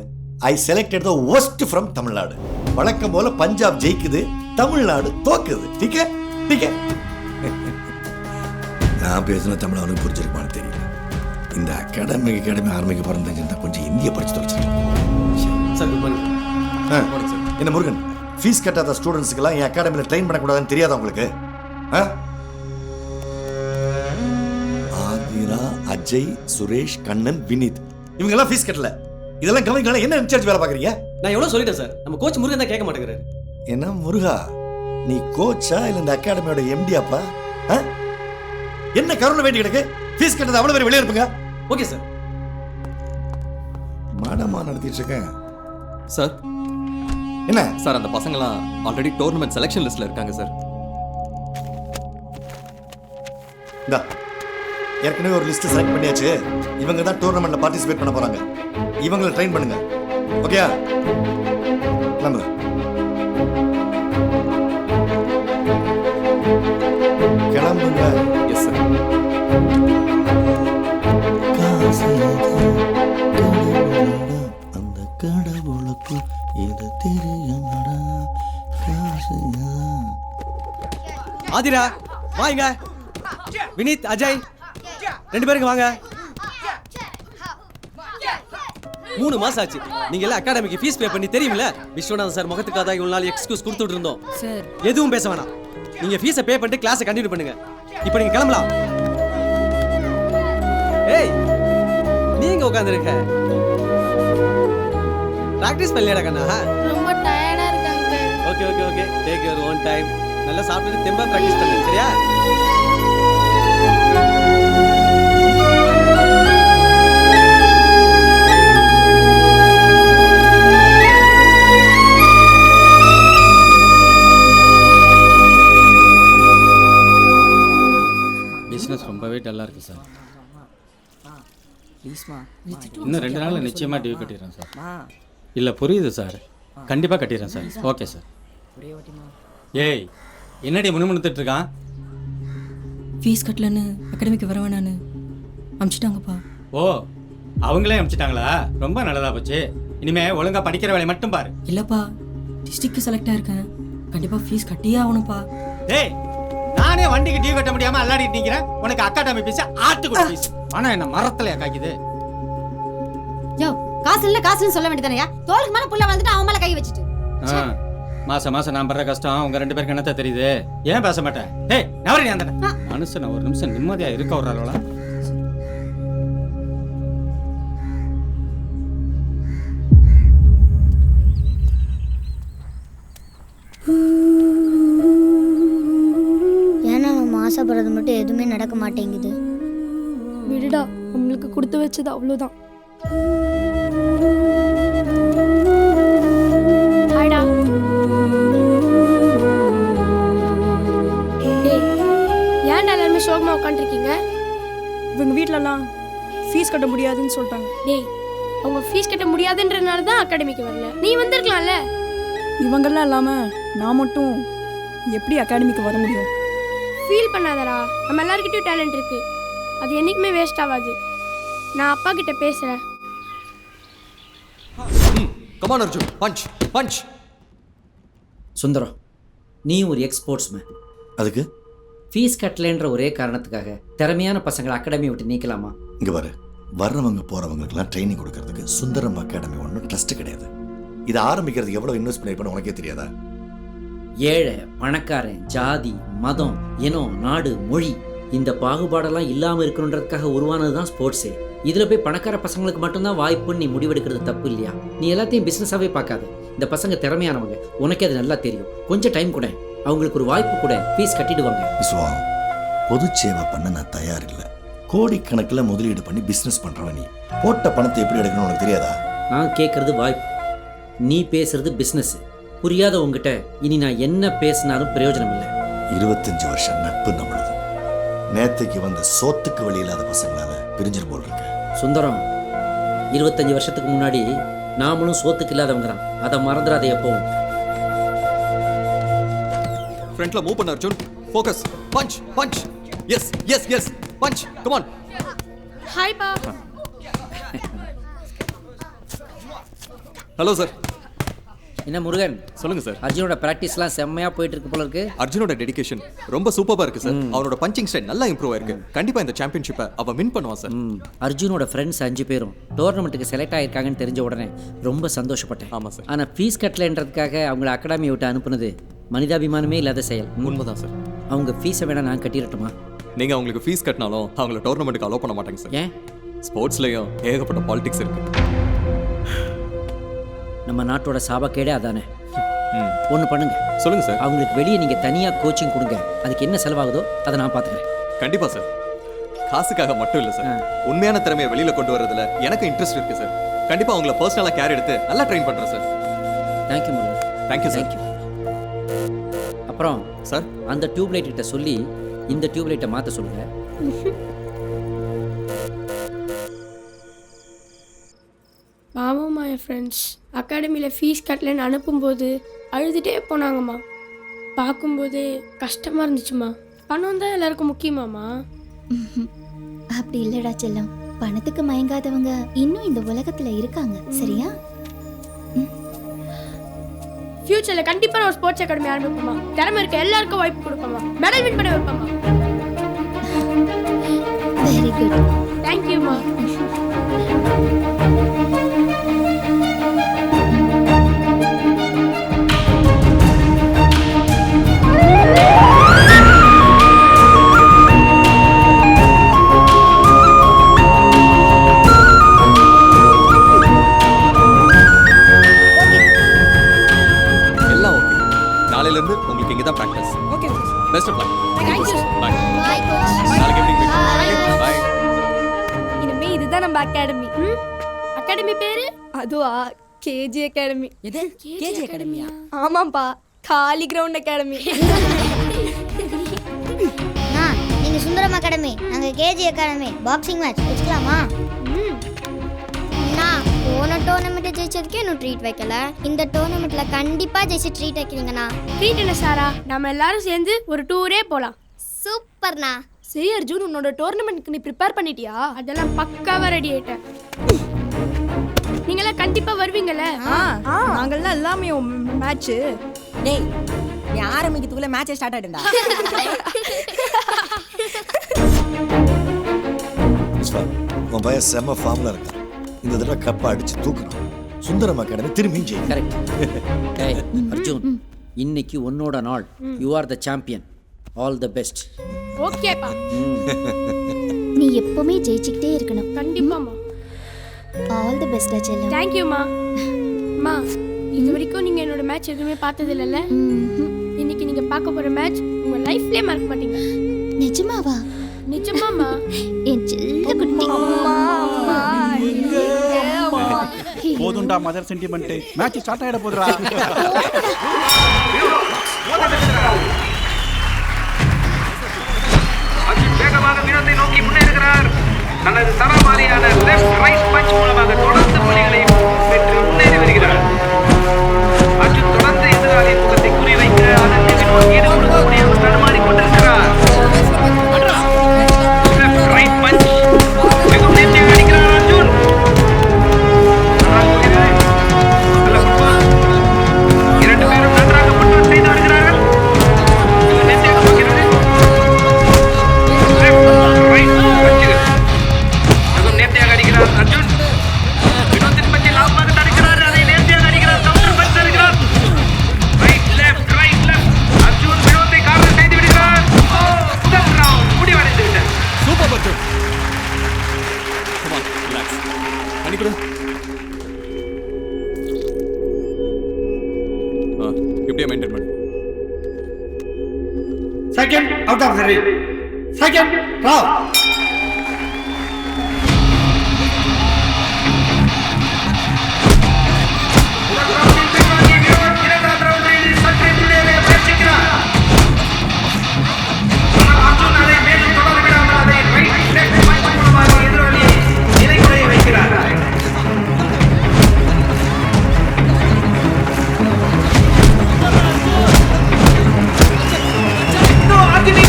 I selected the worst from Tamil Nadu. வழக்கம் போல பஞ்சாப் ஜெயிக்குது, தமிழ்நாடு தோக்குது. டீக்கே நான் பேசுன தமிழ் அவனுக்கு புரிஞ்சிருப்பான்னு தெரியல. இந்த அகாடமி ஆரம்பிக்க பிறந்தா கொஞ்சம் இந்திய படிச்சு தொலைச்சிருக்கேன். என்ன முருகன், ஃபீஸ் கட்டாத ஸ்டூடெண்ட்ஸுக்கெல்லாம் என் அகாடமியில் ட்ரெயின் பண்ணக்கூடாதுன்னு தெரியாதா உங்களுக்கு? ஆதிரா, அஜய், சுரேஷ், கண்ணன், வினித் இவங்கெல்லாம் ஃபீஸ் கட்டல. இதெல்லாம் கவனிக்கலாம். என்ன இன்சார்ஜ் வேலை பார்க்குறீங்க? நான் எவ்வளோ சொல்லிட்டேன் சார். நம்ம கோச் முருகன் தான் கேட்க மாட்டேங்கிறாரு. என்ன முருகா, நீ கோச்சா இல்லை இந்த அகாடமியோட எம்டியாப்பா? என்ன கருணை வேண்டி கிடக்கு? ஃபீஸ் கட்டது அவ்வளோ பேர் வெளியே இருப்புங்க. Okay sir. மாடமா நடத்திட்டு இருக்கேன் சார். என்ன சார், அந்த பசங்களாம் ஆல்ரெடி டோர்னமெண்ட் செலெக்ஷன் லிஸ்ட்ல இருக்காங்க சார். இந்தா ஏற்கனவே ஒரு லிஸ்ட் செலக்ட் பண்ணியாச்சு. இவங்க தான் டோர்னமெண்ட்ல பார்ட்டிசிபேட் பண்ண போறாங்க. இவங்களை ட்ரெயின் பண்ணுங்க. ஓகேயா? கிளம்புங்க. Yes sir. அந்த கடவுளுக்கு இது தெரியுமாடா ஆதிரா வாங்க. வினீத், அஜய் 2 பேருக்கு வாங்க. 3 மாசம் ஆச்சு. நீங்க எல்லாம் அகாடமிக்கு ஃபீஸ் பே பண்ணி தெரியுமில்ல? விஸ்வநாதன் சார் முகத்துக்காக தான் இவ்வளவு நாள் எக்ஸ்கியூஸ் கொடுத்துட்டு இருந்தோம் சார். எதுவும் பேச வேணாம். நீங்க ஃபீஸை பே பண்ணிட்டு கிளாஸை கண்டினியூ பண்ணுங்க. இப்போ நீங்க கிளம்பலாம். ஏய், நீங்க உட்கார்ந்திருக்க. பிராக்டீஸ் பண்ணலையடா கண்ணா? ரொம்ப டயர்டா இருக்காங்க. Okay okay okay, take your own time. நல்லா சாப்பிட்டு தெம்பா பிராக்டீஸ் பண்ணு, சரியா? பிஸ்னஸ் ரொம்பவே டல்லாக இருக்குது சார். இன்னும் 2 நாளில் நிச்சயமாக டியூ கட்டிடுறேன் சார். இல்லை புரியுது சார், கண்டிப்பாக கட்டிடுறேன் சார். Okay sir. ஏய், என்னடி முணுமுணுத்துட்டு இருக்கான்? ஃபீஸ் கட்டலன்னு அகாடமிக்கு வர வேணான்னு அனுப்பிச்சிட்டாங்கப்பா. ஓ, அவங்களே அனுப்பிச்சிட்டாங்களா? ரொம்ப நல்லதா போச்சு. இனிமே ஒழுங்கா படிக்கிற வேலையை மட்டும் பாரு. இல்லைப்பா, டிஸ்ட்ரிக்ட் செலக்ட் ஆயிருக்கேன். கண்டிப்பாக ஃபீஸ் கட்டியே ஆகணும்ப்பா. ஏய், நானே வண்டிக்கு டியூ கட்ட முடியாம அல்லாடிட்டு நிக்கிறேன். உனக்கு அகாடமி ஃபீஸ் ஆட்டுக்குடி ஃபீஸ். ஆனா என்ன மரத்துல காய்க்குது? யோ, காசு இல்ல காசுன்னு சொல்ல வேண்டியதானயா? தோளுக்கு மேல புள்ள வந்துட்டு அவன் மேல கை வச்சிட்டு. மாசம் மாசம் நான் படுற கஷ்டம் உங்க 2 பேருக்கு என்னத்த தெரியுது? ஏன் பேச மாட்டேன்? ஏய், நவரி நீ அந்த மனுஷன் ஒரு நிமிஷம் நிம்மதியா இருக்க விடுறாளா? ஏன்னா நம்ம ஆசைப்படுறது மட்டும் எதுவுமே நடக்க மாட்டேங்குது. விடுடா, நம்மளுக்கு கொடுத்து வச்சது அவ்வளோதான். ஹாய்டா. ஏன்டா எல்லாருமே சோகமா உட்காந்துருக்கீங்க? இவங்க வீட்டிலலாம் ஃபீஸ் கட்ட முடியாதுன்னு சொல்லிட்டாங்க. டேய், அவங்க ஃபீஸ் கட்ட முடியாதுன்றனால தான் அகாடமிக்கு வரல. நீ வந்திருக்கலாம்ல. இவங்கெல்லாம் இல்லாமல் நான் மட்டும் எப்படி அகாடமிக்கு வர முடியும்? ஃபீல் பண்ணாதடா, நம்ம எல்லாருக்கிட்டையும் டேலண்ட் இருக்கு. அது என்னைக்குமே வேஸ்ட் ஆகாது. நான் அப்பா கிட்ட பேசுறேன். Come on Arjun, punch punch. Sundaram, நீயும் ஒரு எக்ஸ்போர்ட்ஸ்மேன். அதுக்கு ஃபீஸ் கட்டலைன்ற ஒரே காரணத்துக்காக திறமையான பசங்களை அகாடமி விட்டு நீக்கலாமா? இங்கே பாரு, வர்றவங்க போகிறவங்களுக்குலாம் ட்ரைனிங் கொடுக்கறதுக்கு சுந்தரம் அகாடமி ஒன்றும் ட்ரஸ்ட் கிடையாது. இதை ஆரம்பிக்கிறதுக்கு எவ்வளோ இன்வெஸ்ட் பண்ணிருப்பேன்னு உனக்கே தெரியாதா? ஏழை பணக்காரன், ஜாதி, மதம், இனம், நாடு, மொழி, இந்த பாகுபாடெல்லாம் இல்லாமல் இருக்கணுன்றதுக்காக உருவானது தான் ஸ்போர்ட்ஸே. இதில் போய் பணக்கார பசங்களுக்கு மட்டும்தான் வாய்ப்புன்னு நீ முடிவெடுக்கிறது தப்பு இல்லையா? நீ எல்லாத்தையும் பிஸ்னஸாகவே பார்க்காத. இந்த பசங்க திறமையானவங்க, உனக்கே அது நல்லா தெரியும். கொஞ்சம் டைம் கூட, அவங்களுக்கு ஒரு வாய்ப்பு கூட, ஃபீஸ் கட்டிடுவாங்க. விஸ்வா, பொது சேவை பண்ண நான் தயார் இல்லை. கோடிக்கணக்கில் முதலீடு பண்ணி பிஸ்னஸ் பண்ணுறவன் நீ. போட்ட பணத்தை எப்படி எடுக்கணும்னு உனக்கு தெரியாதா? நான் கேட்குறது வாய்ப்பு, நீ பேசுறது பிஸ்னஸ். புரியாத உங்ககிட்ட இனி நான் என்ன பேசினாலும் பிரயோஜனம் இல்லை. 25 வருஷம் நட்பு நம்மளது. நேத்தைக்கு வந்த சோத்துக்கு வழி இல்லாத பசங்களால பிரிஞ்சிரு போல் இருக்கு. சுந்தரம், 25 வருஷத்துக்கு முன்னாடி நாமளும் சோத்துக்கு இல்லாதவங்க தான். அதை மறந்துடாத எப்பவும். ஃப்ரண்ட்ல மூவ் பண்ண Arjun. Focus. Punch punch. Yes yes yes, punch. Come on. Hi பா. Hello sir. என்ன முருகன், சொல்லுங்க சார். அர்ஜுனோட பிராக்டிஸ்லாம் செம்மையா போயிட்டு இருக்கு போல இருக்கு. அர்ஜுனோட டெடிகேஷன் ரொம்ப சூப்பரா இருக்கு சார். அவரோட பஞ்சிங் ஸ்டைல் நல்லா இம்ப்ரூவ் ஆயிருக்கு. கண்டிப்பா இந்த சாம்பியன்ஷிப்பை அவன் வின் பண்ணுவான் சார். அர்ஜுனோட ஃப்ரெண்ட்ஸ் 5 பேரும் டோர்னமெண்ட்டுக்கு செலக்ட் ஆயிருக்காங்கன்னு தெரிஞ்ச உடனே ரொம்ப சந்தோஷப்பட்டேன். ஆமா சார். ஆனா ஃபீஸ் கட்டலைன்றதுக்காக அவங்கள அகாடமி விட்டு அனுப்புனது மனிதாபிமானமே இல்லாத செயல். உண்மைதான் சார். அவங்க ஃபீஸை வேணா நான் கட்டிடட்டுமா? நீங்க அவங்களுக்கு ஃபீஸ் கட்டினாலும் அவங்கள டோர்னமெண்ட்டுக்கு அலோவ் பண்ண மாட்டாங்க சார். ஏன்? ஸ்போர்ட்ஸ்லயும் ஏகப்பட்ட பாலிடிக்ஸ் இருக்கு. நம்ம நாட்டோட சாபக்கேடே அதானே. ஒன்று பண்ணுங்க. சொல்லுங்க சார். அவங்களுக்கு வெளியே நீங்க தனியா கோச்சிங் கொடுங்க. அதுக்கு என்ன செலவாகுதோ அதை நான் பார்த்துக்கிறேன். கண்டிப்பா சார். காசுக்காக மட்டும் இல்லை சார், உண்மையான திறமையை வெளியில கொண்டு வரதுல எனக்கு இன்ட்ரெஸ்ட் இருக்கு சார். கண்டிப்பா அவங்கள பர்சனலா கேர் எடுத்து நல்லா ட்ரெயின் பண்றேன் sir. Thank you Murugan. Thank you sir. அப்புறம் சார், அந்த டியூப் லைட் கிட்ட சொல்லி இந்த டியூப் லைட்டை மாற்ற சொல்லுங்க. பாவம்மா என் ஃப்ரெண்ட்ஸ் அகாடமியில் ஃபீஸ் கட்டலன்னு அனுப்பும்போது அழுதுகிட்டே போனாங்கம்மா. பார்க்கும்போதே கஷ்டமாக இருந்துச்சுமா. பணம் தான் எல்லாருக்கும் முக்கியமாமா? அப்படி இல்லடா செல்லம், பணத்துக்கு மயங்காதவங்க இன்னும் இந்த உலகத்துல இருக்காங்க. சரியா? ஃபியூச்சர்ல கண்டிப்பா நான் ஸ்போர்ட்ஸ் அகாடமி ஆரம்பிப்போமா. திறமை இருக்க எல்லாருக்கும் வாய்ப்பு கொடுப்போமா. மெடல் வின் பண்ண வைப்போமா. Very good. தேங்க் யூ மா. எல்லாம் ஓகே. நாளையிலிருந்து உங்களுக்கு இங்கே தான் practice. Okay best of luck. Thank you. Bye. Bye coach. நாளைக்கு எப்படி மீட் பை. இனிமே இதுதான் நம்ம அகாடமி. அகாடமி பேரு? அதுவா கேஜி அகாடமி. எது கேஜி அகாடமியா? ஆமாப்பா, காலி கிரவுண்ட் அகாடமி. நீங்க சுந்தரம் அகாடமி, நாங்க கேஜி அகாடமி. பாக்ஸிங் மேட்ச் வச்சுக்கலாமா? போன டோர்னமெண்ட் ஜெயிச்சதுக்கே இன்னும் ட்ரீட் வைக்கல. இந்த டோர்னமெண்ட்ல கண்டிப்பா ஜெயிச்சு ட்ரீட் வைக்கிறீங்கண்ணா. ட்ரீட் என்ன சாரா, நம்ம எல்லாரும் சேர்ந்து ஒரு டூரே போலாம். சூப்பர்ண்ணா. சரி அர்ஜுன், உன்னோட டோர்னமெண்ட்க்கு நீ ப்ரிப்பேர் பண்ணிட்டியா? அதெல்லாம் பக்காவா ரெடி ஆயிட்டேன். நீங்களாம் கண்டிப்பா வருவீங்கல்ல? நாங்கள்லாம் எல்லாமே மேட்ச். டேய், நீ ஆரம்பிக்கிறதுக்குள்ள மேட்சே ஸ்டார்ட் ஆயிடும்டா. உன் பையன் செம்ம ஃபார்ம்ல இருக்கான். இந்த தடவை கப்பை அடிச்சு தூக்குறான். சுந்தரம் அகாடமி திரும்பி ஜெயிக்கும். கரெக்ட். ஏய் அர்ஜுன், இன்னைக்கு உன்னோட நாள். You are the champion. All the best. ஓகேப்பா. நீ எப்பவுமே ஜெயிச்சுக்கிட்டே இருக்கணும். கண்டிப்பாமா. ஆல் தி பெஸ்ட் செல்லம். தேங்க் யூ மா. மா, இது வரைக்கும் நீங்க என்னோட மேட்ச் எதுவுமே பார்த்தது இல்லைல்ல? இன்னைக்கு நீங்க பார்க்க போற மேட்ச் உங்க லைஃப்லயே மறக்க மாட்டீங்க. நிஜமாவா? நிஜமாமா. என் செல்ல குட்டி. போதுண்டா மதர் சென்டிமெண்ட். மேட்ச் ஸ்டார்ட் ஆயிட போதுடா. வேகமாக வினோத்தை நோக்கி முன்னேறுகிறார். தனது தரமாரியான லெஃப்ட் ரைட் பஞ்ச் மூலமாக தொடர்ந்து புள்ளிகளை பெற்று முன்னேறி வருகிறார். அர்ஜுன் தொடர்ந்து எதிராளியின் முகத்தை குறிவைக்க அதன் வினோத் ஈடு கொடுக்க முடியாமல் தடுமாறி கொண்டிருக்கிறார். லெஃப்ட் ரைட் பஞ்ச் மிகவும் நேர்த்தியாக அடிக்கிறார் அர்ஜுன். இரண்டு பேரும் நன்றாக முன்னோட் செய்து வருகிறார்கள். நேர்த்தியாக போகிறது. நேர்த்தியாக அடிக்கிறார் அர்ஜுன். வினோத்தின் பற்றி லாபமாக தடுக்கிறார். அதை நேர்த்தியாக அடிக்கிறார். கவுண்டர் பஞ்ச் தருகிறார். Right left right left. Arjun வினோத்தை கார்னர் செய்து விடுகிறார். முதல் ரவுண்ட் முடிவடைந்து விட்டது. Super Arjun. Come on, relax. அனிகுரு. இப்படியே மெயின்டைன் பண்ணு. Second out of the ring. Second round.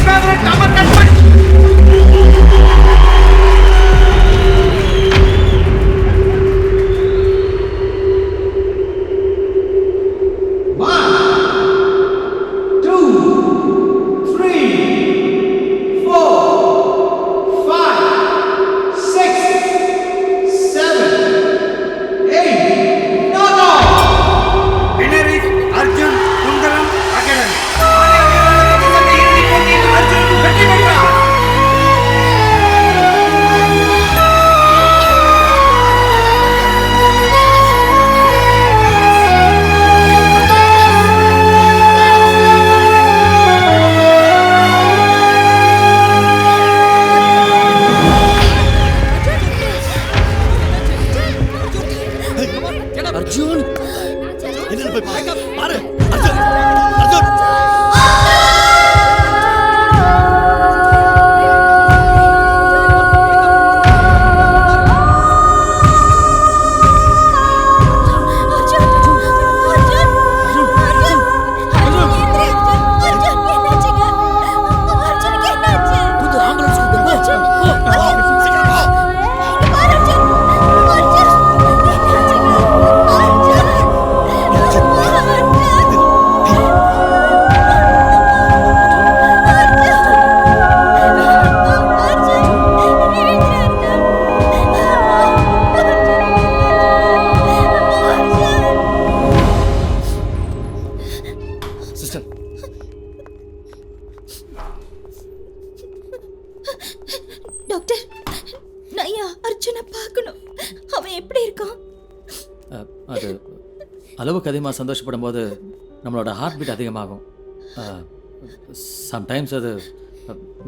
Favorite number 10 punch. Doctor நான் அர்ஜுனை பார்க்கணும். அவன் எப்படி இருக்கான்? அது அளவுக்கு அதிகமாக சந்தோஷப்படும் போது நம்மளோட ஹார்ட் பீட் அதிகமாகும். சம்டைம்ஸ் அது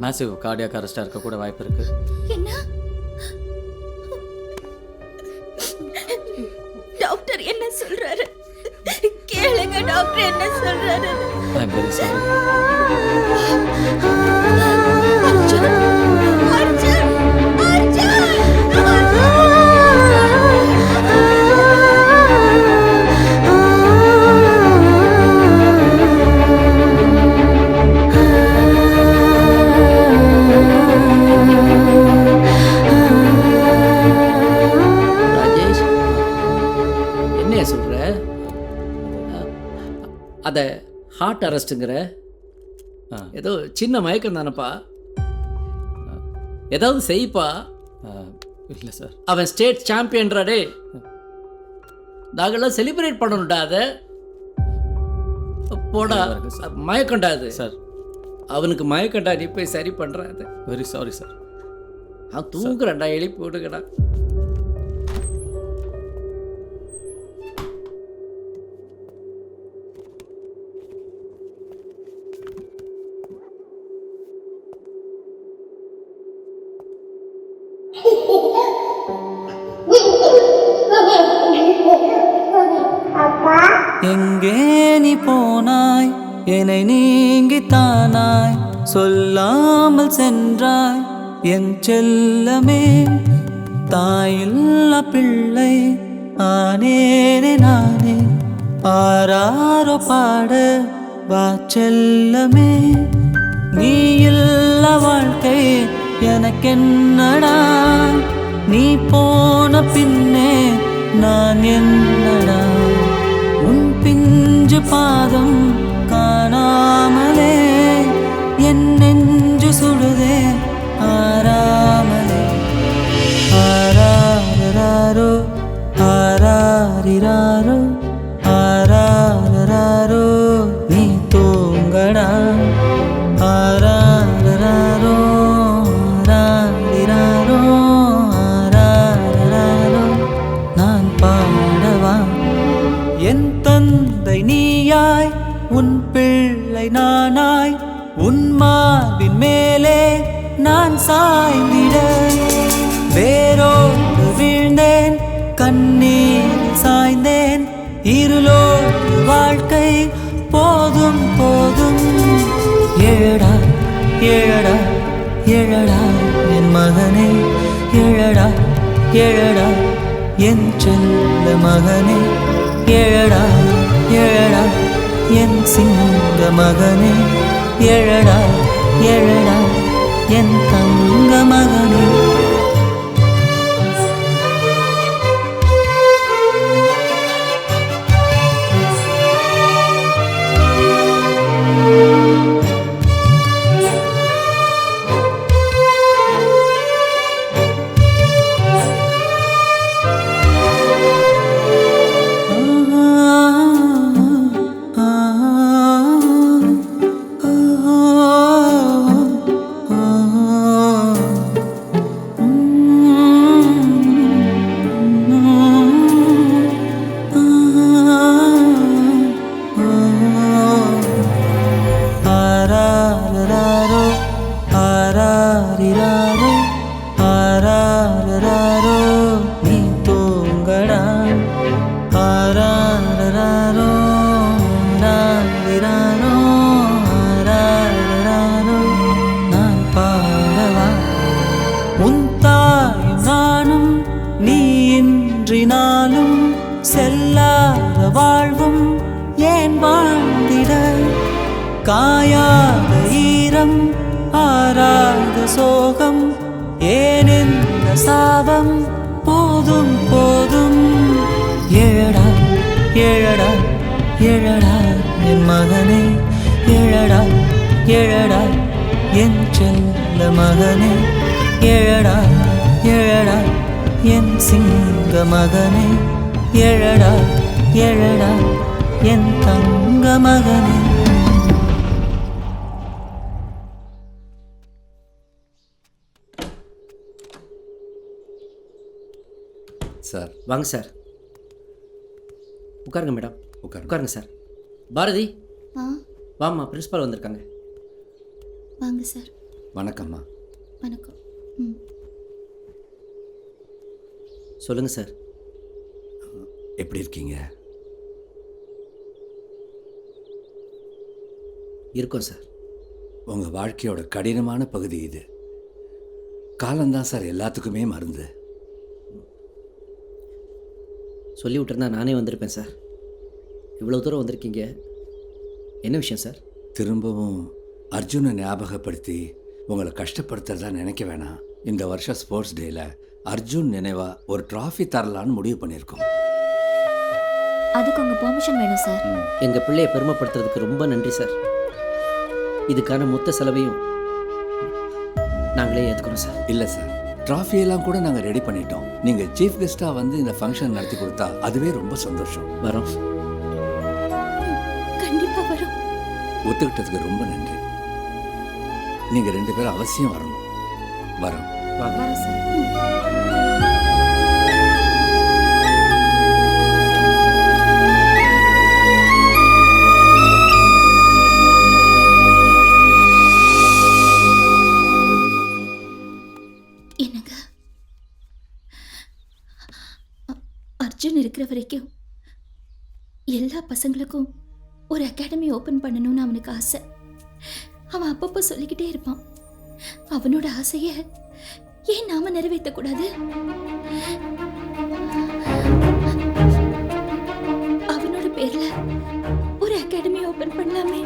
மேசிவ் கார்டியாக் அரெஸ்டாக இருக்கக்கூட வாய்ப்பு இருக்குது. என்ன டாக்டர் என்ன சொல்றாரு? கேளுங்க டாக்டர் என்ன சொல்றாரு. I am very sorry. Arjun Arjun Rajesh, என்ன சொல்ற? அதை ஹார்ட் அரெஸ்ட்டுங்கிற? ஏதோ சின்ன மயக்கம் தானப்பா, ஏதாவது செய்ப்பா. இல்லை சார். அவன் ஸ்டேட் சாம்பியன்றாடே, நாங்கள்லாம் செலிப்ரேட் பண்ணணும்டா. அதை போடா, மயக்கண்டா அது சார். அவனுக்கு மயக்கண்டா, நீ போய் சரி பண்ணுற. அது வெரி சாரி சார். அவன் தூங்குறான்டா, எழுப்பி விடுங்கடா. எங்கே நீ போனாய், என்னை நீங்கித்தானாய், சொல்லாமல் சென்றாய் என் செல்லமே. தாயில்லா பிள்ளை ஆனேனே நானே, ஆராரோ பாட வா செல்லமே. நீ இல்ல வாழ்க்கை எனக்கென்னடா, நீ போன பின்னே நான் என்னடா. உன் பிஞ்சு பாதம் காணாமலே என் நெஞ்சு சுடுதே ஆராமலே. ஆராரோ ஆராரிராரோ ஆராரோ நீ தூங்கடா. ஆராரோ ஆராரிராரோ ஆராரோ நான் பாடவா. என் தந்தை நீயாய், உன் பிள்ளை நானாய், உன் மார்பின் மேலே நான் சாய்ந்திட. வேரோடு வீழ்ந்தேன், கண்ணீர் சாய்ந்தேன், இருளோடு வாழ்க்கை போதும் போதும். எழடா எழடா எழடா என் மகனே, எழடா எழடா என் செல்ல மகனே, எழடா எழடா என் சிங்க மகனே, எழடா எழடா என் தங்க மகனே. காயாத ஈரம் ஆராத சோகம் ஏனெந்த சாபம் போதும் போதும். எழடா எழடா எழடா என் மகனே, எழடா எழடா என் செல்ல மகனே, எழடா எழடா என் சிங்க மகனே, எழடா எழடா என் தங்க மகனே. சார். வாங்க சார். உட்காருங்க மேடம். உட்காருங்க சார். பாரதி வாம்மா, பிரின்ஸ்பால் வந்திருக்காங்க. வாங்க சார். வணக்கம்மா. வணக்கம். சொல்லுங்கள் சார். எப்படி இருக்கீங்க? இருக்கோம் சார். உங்கள் வாழ்க்கையோட கடினமான பகுதி இது. காலம்தான் சார் எல்லாத்துக்குமே மருந்து. சொல்லி விட்டுருந்தா நானே வந்திருப்பேன் சார். இவ்வளோ தூரம் வந்திருக்கீங்க, என்ன விஷயம் சார்? திரும்பவும் அர்ஜுனை ஞாபகப்படுத்தி உங்களை கஷ்டப்படுத்துறதா நினைக்க வேணாம். இந்த வருஷம் ஸ்போர்ட்ஸ் டேயில் அர்ஜுன் நினைவாக ஒரு ட்ராஃபி தரலான்னு முடிவு பண்ணியிருக்கோம். அதுக்கு உங்கள் பெர்மிஷன் வேணும் சார். எங்கள் பிள்ளையை பெருமைப்படுத்துறதுக்கு ரொம்ப நன்றி சார். இதுக்கான மொத்த செலவையும் நாங்களே ஏற்றுக்கிறோம் சார். இல்லை சார், ட்ராஃபியெல்லாம் கூட நாங்கள் ரெடி பண்ணிட்டோம். நீங்கள் சீஃப் கெஸ்ட்டாக வந்து இந்த ஃபங்க்ஷன் நடத்தி கொடுத்தா அதுவே ரொம்ப சந்தோஷம். வரோம். கண்டிப்பாக வரோம். ஒத்துக்கிட்டதுக்கு ரொம்ப நன்றி. நீங்கள் 2 பேரும் அவசியம் வரணும். வரோம். வரோம் சார். என்னங்க, அர்ஜுன் இருக்கிற வரைக்கும் எல்லா பசங்களுக்கும் ஒரு அகாடமி ஓப்பன் பண்ணணும்னு அவனுக்கு ஆசை. அவன் அப்பப்போ சொல்லிக்கிட்டே இருப்பான். அவனோட ஆசையை ஏன் நாம நிறைவேற்றக்கூடாது? அவனோட பேர்ல ஒரு அகாடமி ஓப்பன் பண்ணலாமே.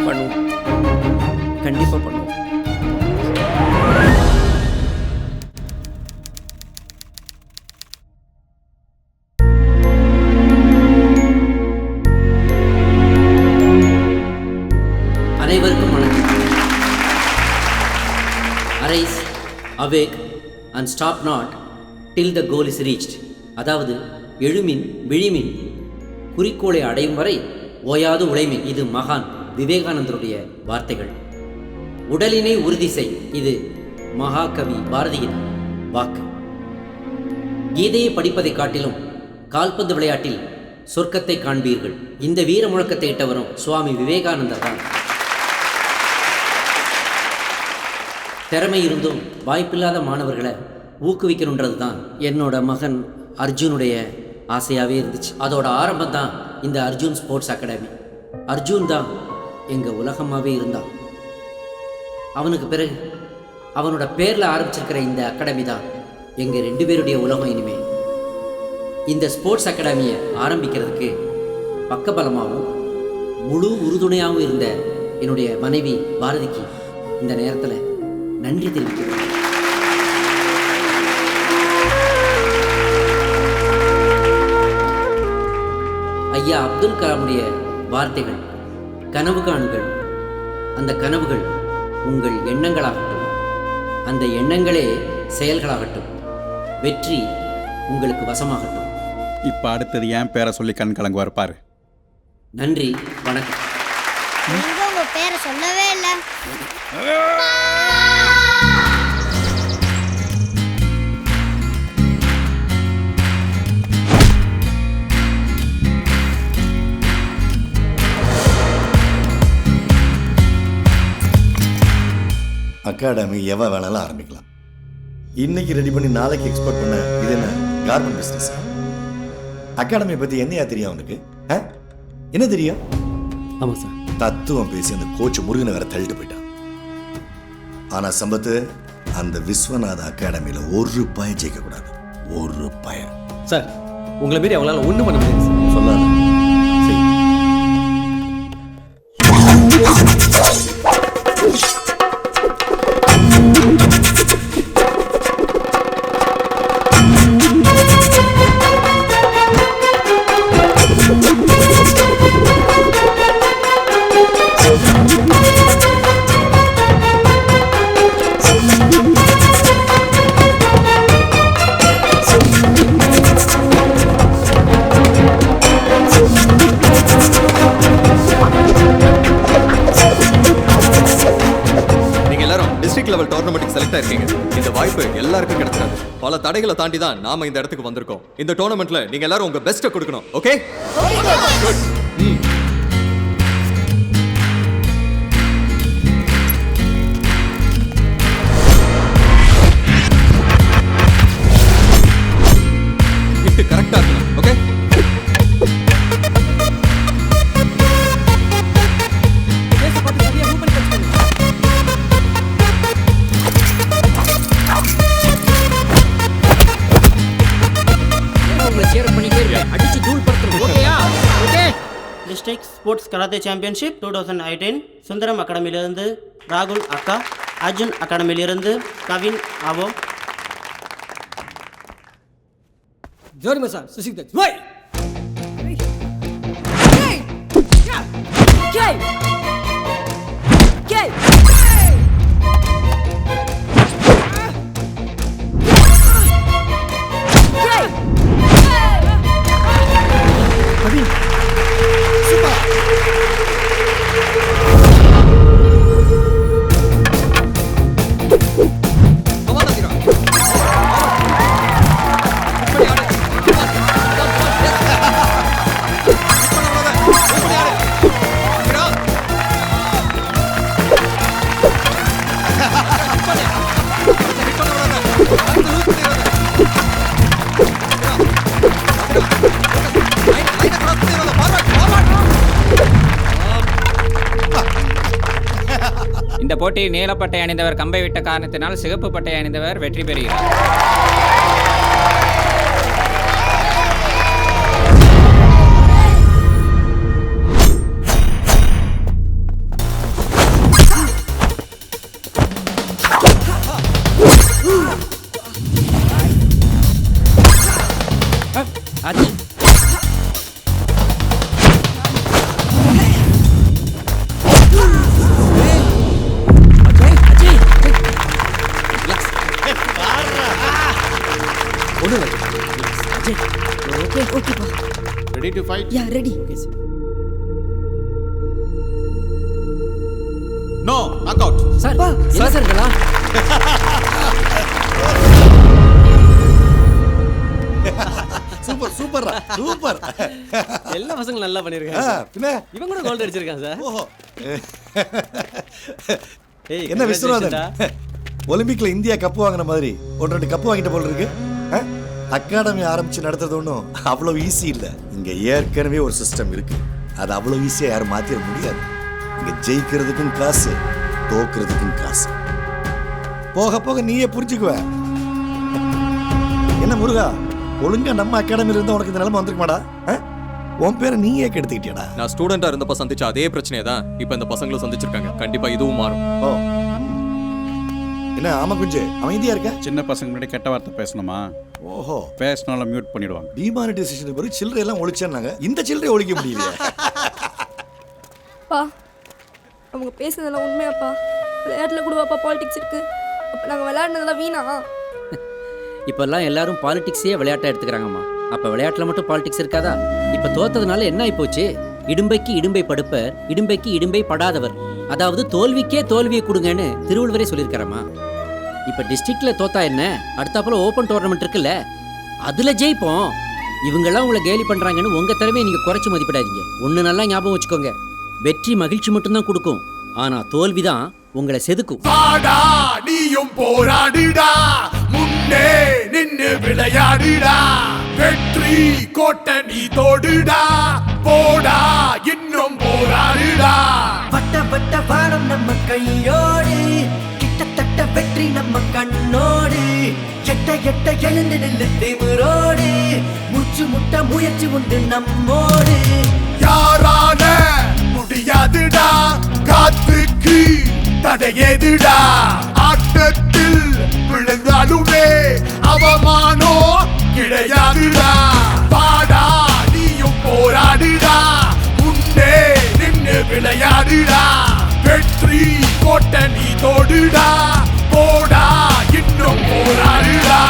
பண்ணுவோம், கண்டிப்பாக பண்ணுவோம். அனைவருக்கும் வணக்கம். Arise, awake and stop not till the goal is reached. அதாவது எழுமின் விழிமின், குறிக்கோளை அடையும் வரை ஓயாது உழைமின். இது மகான் விவேகானந்தருடைய வார்த்தைகள். உடலினை உறுதி செய், இது மகாகவி பாரதியின் வாக்கு. கீதையை படிப்பதை காட்டிலும் கால்பந்து விளையாட்டில் சொர்க்கத்தை காண்பீர்கள். இந்த வீர முழக்கத்தை இட்டவரும் சுவாமி விவேகானந்தர் தான். திறமை இருந்தும் வாய்ப்பில்லாத மாணவர்களை ஊக்குவிக்கணுன்றது தான் என்னோட மகன் அர்ஜுனுடைய ஆசையாகவே இருந்துச்சு. அதோட ஆரம்பம் தான் இந்த அர்ஜுன் ஸ்போர்ட்ஸ் அகாடமி. அர்ஜுன் தான் எங்கள் உலகமாகவே இருந்தான். அவனுக்கு பிறகு அவனோட பேரில் ஆரம்பிச்சிருக்கிற இந்த அகாடமி தான் எங்கள் 2 பேருடைய உலகம். இனிமேல் இந்த ஸ்போர்ட்ஸ் அகாடமியை ஆரம்பிக்கிறதுக்கு பக்கபலமாகவும் முழு உறுதுணையாகவும் இருந்த என்னுடைய மனைவி பாரதிக்கு இந்த நேரத்தில் நன்றி தெரிவிக்கிறேன். ஐயா அப்துல் கலாமுடைய வார்த்தைகள், கனவு காணுங்கள், அந்த கனவுகள் உங்கள் எண்ணங்களாகட்டும், அந்த எண்ணங்களே செயல்களாகட்டும், வெற்றி உங்களுக்கு வசமாகட்டும். இப்போ அடுத்தது என் பேரை சொல்லி கண் கலங்குவார் பாரு. நன்றி, வணக்கம். நீங்க உங்க பேரை சொல்லவே இல்லை. அகாடமி எவன் வேணாலும் ஆரம்பிக்கலாம். இன்னைக்கு ரெடி பண்ணி நாளைக்கு எக்ஸ்போர்ட் பண்ண இது என்ன கார்மெண்ட் பிஸ்னஸ்? அகாடமியை பற்றி என்னையா தெரியும் அவனுக்கு? என்ன தெரியும்? ஆமாம் சார். தத்துவம் பேசி அந்த கோச் முருகனை வேற தள்ளிட்டு போயிட்டான். ஆனால் சம்பத்து, அந்த விஸ்வநாத அகாடமியில் ஒரு பய ஜெயிக்கக்கூடாது. ஒரு பய. சார், உங்களை மீறி அவங்களால ஒன்றும் பண்ண முடியாது சார். சொல்லாத. டிஸ்ட்ரிக்ட் லெவல் டோர்னமெண்ட்டுக்கு செலக்ட் ஆயிருக்கீங்க. இந்த வாய்ப்பு எல்லாருக்கும் கிடைச்சிடாது. பல தடைகளை தாண்டி தான் நாம இந்த இடத்துக்கு வந்திருக்கோம். இந்த டோர்னமெண்ட்ல நீங்க எல்லாரும் உங்க பெஸ்ட்டை கொடுக்கணும். ஓகே? குட். ஹிட் கரெக்ட்டா இருக்கணும். Okay? District sports karate championship 2018 Sundaram அகாடமியிலிருந்து ராகுல் அக்கா, அர்ஜுன் அகாடமியிலிருந்து கவின் ஆவோ. ஜோரி மசா சுசிக் தட் வை இந்த போட்டியில் நீலப்பட்டை அணிந்தவர் கம்பை விட்ட காரணத்தினால் சிகப்பு பட்டை அணிந்தவர் வெற்றி பெறுகிறார். Ready to fight? Yeah, ready. Okay, sir. No, knockout. Sir, என்ன சார் இதெல்லாம்? Super super super. எல்லா பசங்களும் நல்லா பண்ணிருக்காங்க. பின்ன இவன் கூட கோல்ட் அடிச்சிருக்கான் சார். ஓஹோ. ஏய் என்ன விஸ்வநாதன், ஒலிம்பிக்ல இந்தியா கப்பு வாங்கின மாதிரி ஒரு 2 கப்பு வாங்கிட்ட போல இருக்கு. அகாடமி ஆரம்பிச்சு நடத்துறது ஒன்றும் அவ்வளோ ஈஸி இல்லை. இங்கே ஏற்கனவே ஒரு சிஸ்டம் இருக்கு. அது அவ்வளோ ஈஸியாக யாரும் மாற்றிட முடியாது. இங்கே ஜெயிக்கிறதுக்கும் காசு, தோக்குறதுக்கும் காசு. போக போக நீயே புரிஞ்சுக்குவ. என்ன முருகா, ஒழுங்கா நம்ம அகாடமியில் இருந்தால் உனக்கு இந்த நிலைமை வந்திருக்குமாடா? உன் பேரை நீயே கெடுத்துக்கிட்டியாடா? நான் ஸ்டூடெண்டா இருந்தப்ப சந்திச்ச அதே பிரச்சனையை தான் இப்போ இந்த பசங்களும் சந்திச்சிருக்காங்க. கண்டிப்பா இதுவும் மாறும். ஓ, என்ன ஆமா குஞ்சு அமைதியா இருக்க? சின்ன பசங்க முன்னாடி கெட்ட வார்த்தை பேசணுமா? ஓஹோ, பேசினாலும் மியூட் பண்ணிடுவாங்க. டிமானிட்டைசேஷன் பிறகு சில்லறை எல்லாம் ஒழிச்சாங்க. இந்த சில்லறை ஒழிக்க முடியலையே. பா, அவங்க பேசுனதெல்லாம் உண்மையாப்பா? விளையாட்டுல கூடவாப்பா பாலிடிக்ஸ் இருக்கு? அப்ப நாங்க விளையாடுனதெல்லாம் வீணா? இப்பெல்லாம் எல்லாரும் பாலிடிக்ஸையே விளையாட்டை எடுத்துக்கிறாங்கம்மா. அப்போ விளையாட்டில் மட்டும் பாலிடிக்ஸ் இருக்காதா? இப்போ தோத்ததுனால என்ன ஆயிப்போச்சு? இடும்பைக்கு இடும்பை படுப்பர், இடும்பைக்கு இடும்பை படாதவர். அதாவது தோல்விக்கே தோல்வியை கொடுங்கன்னு திருவள்ளுவரே சொல்லியிருக்காரம்மா. இப்போ டிஸ்ட்ரிக்டில் தோத்தா என்ன, அடுத்தாப்புல ஓப்பன் டோர்னமெண்ட் இருக்குல்ல, அதில் ஜெயிப்போம். இவங்கெல்லாம் உங்களை கேலி பண்ணுறாங்கன்னு உங்கள் திறமையை நீங்கள் குறைச்சி மதிப்பிடாதீங்க. ஒன்று நல்லா ஞாபகம் வச்சுக்கோங்க, வெற்றி மகிழ்ச்சி மட்டும்தான் கொடுக்கும், ஆனால் தோல்வி தான் உங்களை செதுக்கும். நீயும் போராடுடா, முன்னே நின்னு விளையாடுடா, வெற்றி கோட்டை நீ தோடுடா, போடா இன்னும் போராடுடா. வட்ட வட்ட வானம் நம்ம கையோடு, கிட்டத்தட்ட வெற்றி நம்ம கண்ணோடு, எட்ட எட்ட எழுந்து நில்லு திமிரோடு, மூச்சு முட்ட முயற்சி உண்டு நம்மோடு. யாரான முடியாதுடா, காத்துக்கு தடையேதுடா, ஆட்டத்தில் விழுந்தாலுமே அவமானோ கிடையாதுடா. பாடா நீயும் போராடுடா, முன்னே நின்னு விளையாடுடா, வெற்றி கோட்டை நீ தோடுடா, போடா இன்னும் போராடுடா.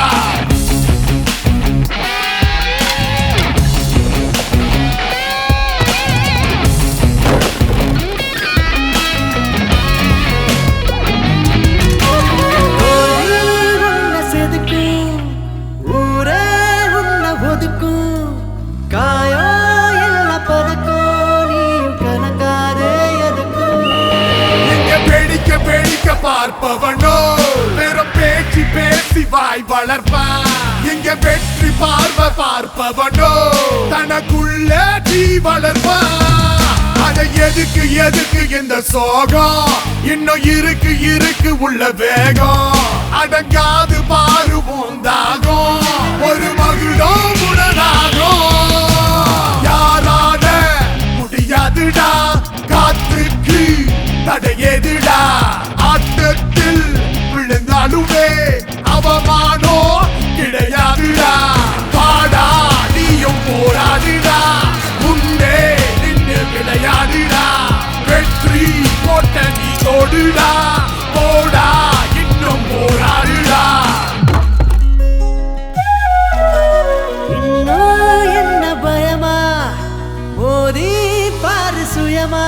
பார்ப்பவனோ வெறும் பேச்சு பேசி வாய் வளர்ப்பான். இங்க வெற்றி பார்வை பார்ப்பவனோ தனக்குள்ள தீ வளர்ப்பான். அத எதுக்கு எதுக்கு இந்த சோகம், இன்னும் இருக்கு உள்ள வேகம். அடங்காது பாருவோம் தாகம், ஒரு மகுடம் உடனாகும். யாரால முடியாதுடா, காத்துக்கு தடையேதுடா. ஆட்டத்தில் விழுந்தாலுமே அவமானோ கிடையாதுடா. பாடா நீயும் போராடுடா, முன்னே நின்று விளையாடுடா. வெற்றி கோட்டை நீ தோடுடா, போடா இன்னும் போராடுடா. இன்னும் என்ன பயமா, மோதி பாரு சுயமா.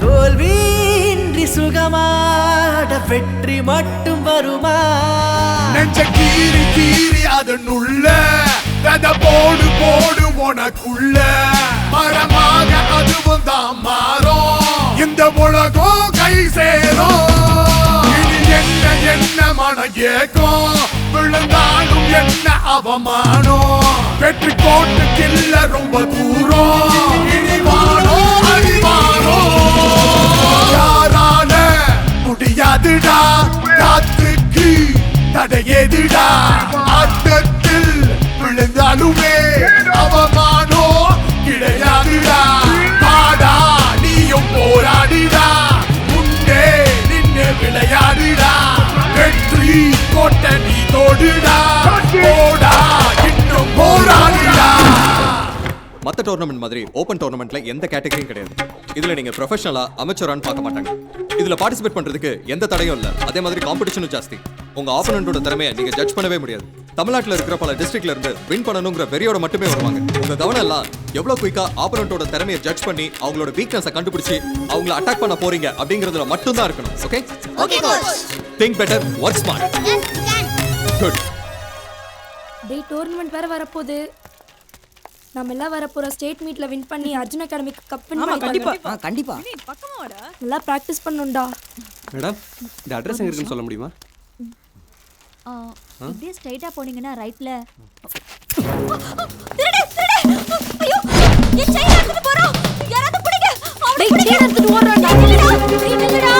தோல்வியின்றி சுகமாட வெற்றி மட்டும் வருமா. நெஞ்ச கீறி கீறி அதனுள்ள வெத போடு போடு உனக்குள்ள. மரமாக அதுவும் தான் மாறும், இந்த உலகம் கை சேரும். இனி என்ன என்ன மன ஏக்கம், விழுந்தாலும் என்ன அவமானம். வெற்றி கோட்டுக்கில்ல ரொம்ப தூரம், இனி வானோ அடிவானோ. யாரால முடியாதுடா, காத்துக்கு தடையேதுடா. ஆட்டத்தில் விழுந்தாலுமே அவமானோ கிடையாதுடா. பாடா நீயும் போராடிடா, முன்னே நின்று விளையாடுடா. வெற்றி கோட்டை நீ தோடுடா, போடா இன்னும் போராடுடா. மற்ற டோர்னமெண்ட் மாதிரி ஓப்பன் டோர்னமெண்ட்ல எந்த கேட்டகரியும் கிடையாது. இதுல நீங்க ப்ரொஃபஷனலா அமெச்சரான்னு பார்க்க மாட்டாங்க. இதுல பார்ட்டிசிபேட் பண்றதுக்கு எந்த தடையும் இல்ல. அதே மாதிரி காம்படிஷனும் ஜாஸ்தி. உங்க ஆப்போனன்ட்டோட திறமையை நீங்க ஜட்ஜ் பண்ணவே முடியாது. தமிழ்நாட்டில் இருக்கிற பல டிஸ்ட்ரிக்ட்ல இருந்து வின் பண்ணணுங்கிற வெறியோட மட்டுமே வருவாங்க. உங்க கவனம் எல்லாம் எவ்வளவு குயிக்கா ஆப்போனன்ட்டோட திறமையை ஜட்ஜ் பண்ணி அவங்களோட வீக்னஸை கண்டுபிடிச்சு அவங்கள அட்டாக் பண்ண போறீங்க அப்படிங்கிறதுல மட்டும் தான் இருக்கணும். Okay okay coach. Think better, work smart. Good. டேய் டோர்னமெண்ட் வேற வரப்போகுது. நம்ம எல்லாம் வரப்போற ஸ்டேட் மீட்ல வின் பண்ணி அர்ஜுன் அகாடமிக்கு கப் வின் ஆமா கண்டிப்பா பண்ணி கண்டிப்பா. நல்லா பிராக்டிஸ் பண்ணனும்டா. மேடம் இந்த அட்ரஸ் எங்க இருக்குன்னு சொல்ல முடியுமா? இப்படியே ஸ்ட்ரைட்டா போனீங்கன்னா ரைட்ல. ஐயோ ஏ செயின் எடுத்துட்டு போறோம். யாராவது பிடிங்க. டேய் செயின் எடுத்துட்டு ஓடுறடா. நீ நில்லுடா.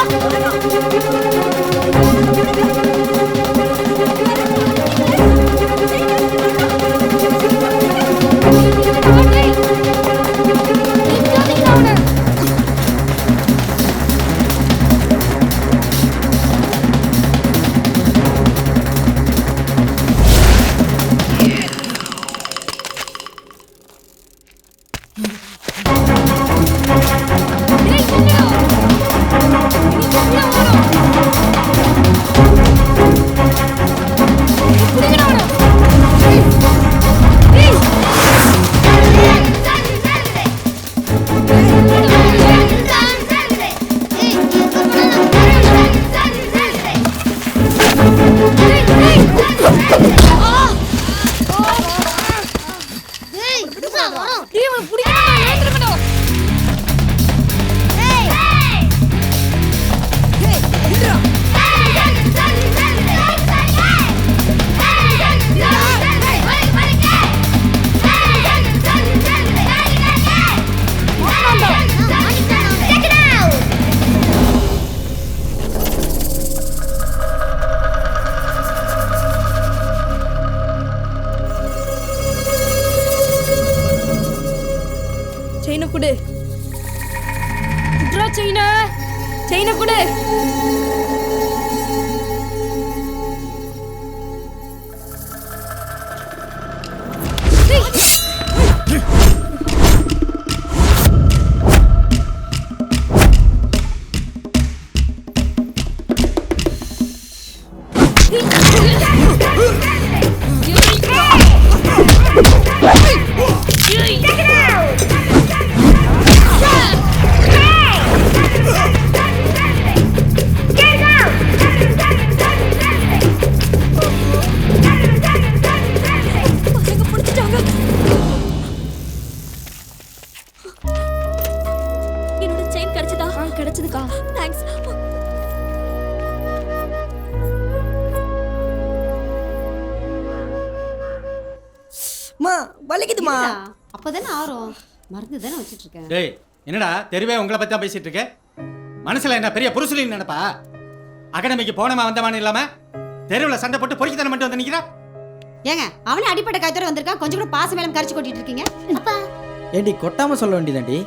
செயினை கொடு. குட்ரா செயினை கொடு. Get வலிக்குதுமா. அப்பதானே ஆறும். மருந்து தானே வச்சிட்டு இருக்கேன். டேய் என்னடா தெருவே உங்களை பத்தி தான் பேசிட்டு இருக்க? மனசுல என்ன பெரிய புருஷலின்னு நினைப்பா? அகாடமிக்கு போனமா வந்தமான்னு இல்லாம தெருவில் சண்டை போட்டு பொறுக்கித்தனம் மட்டும் வந்து நிக்கிறா. ஏங்க அவனே அடிப்பட்ட காய்ச்சோட வந்திருக்கான். கொஞ்சம் கூட பாச மேலம் கரிச்சு கொட்டிட்டு இருக்கீங்க. அப்பா ஏண்டி கொட்டாம சொல்ல வேண்டியதாண்டி?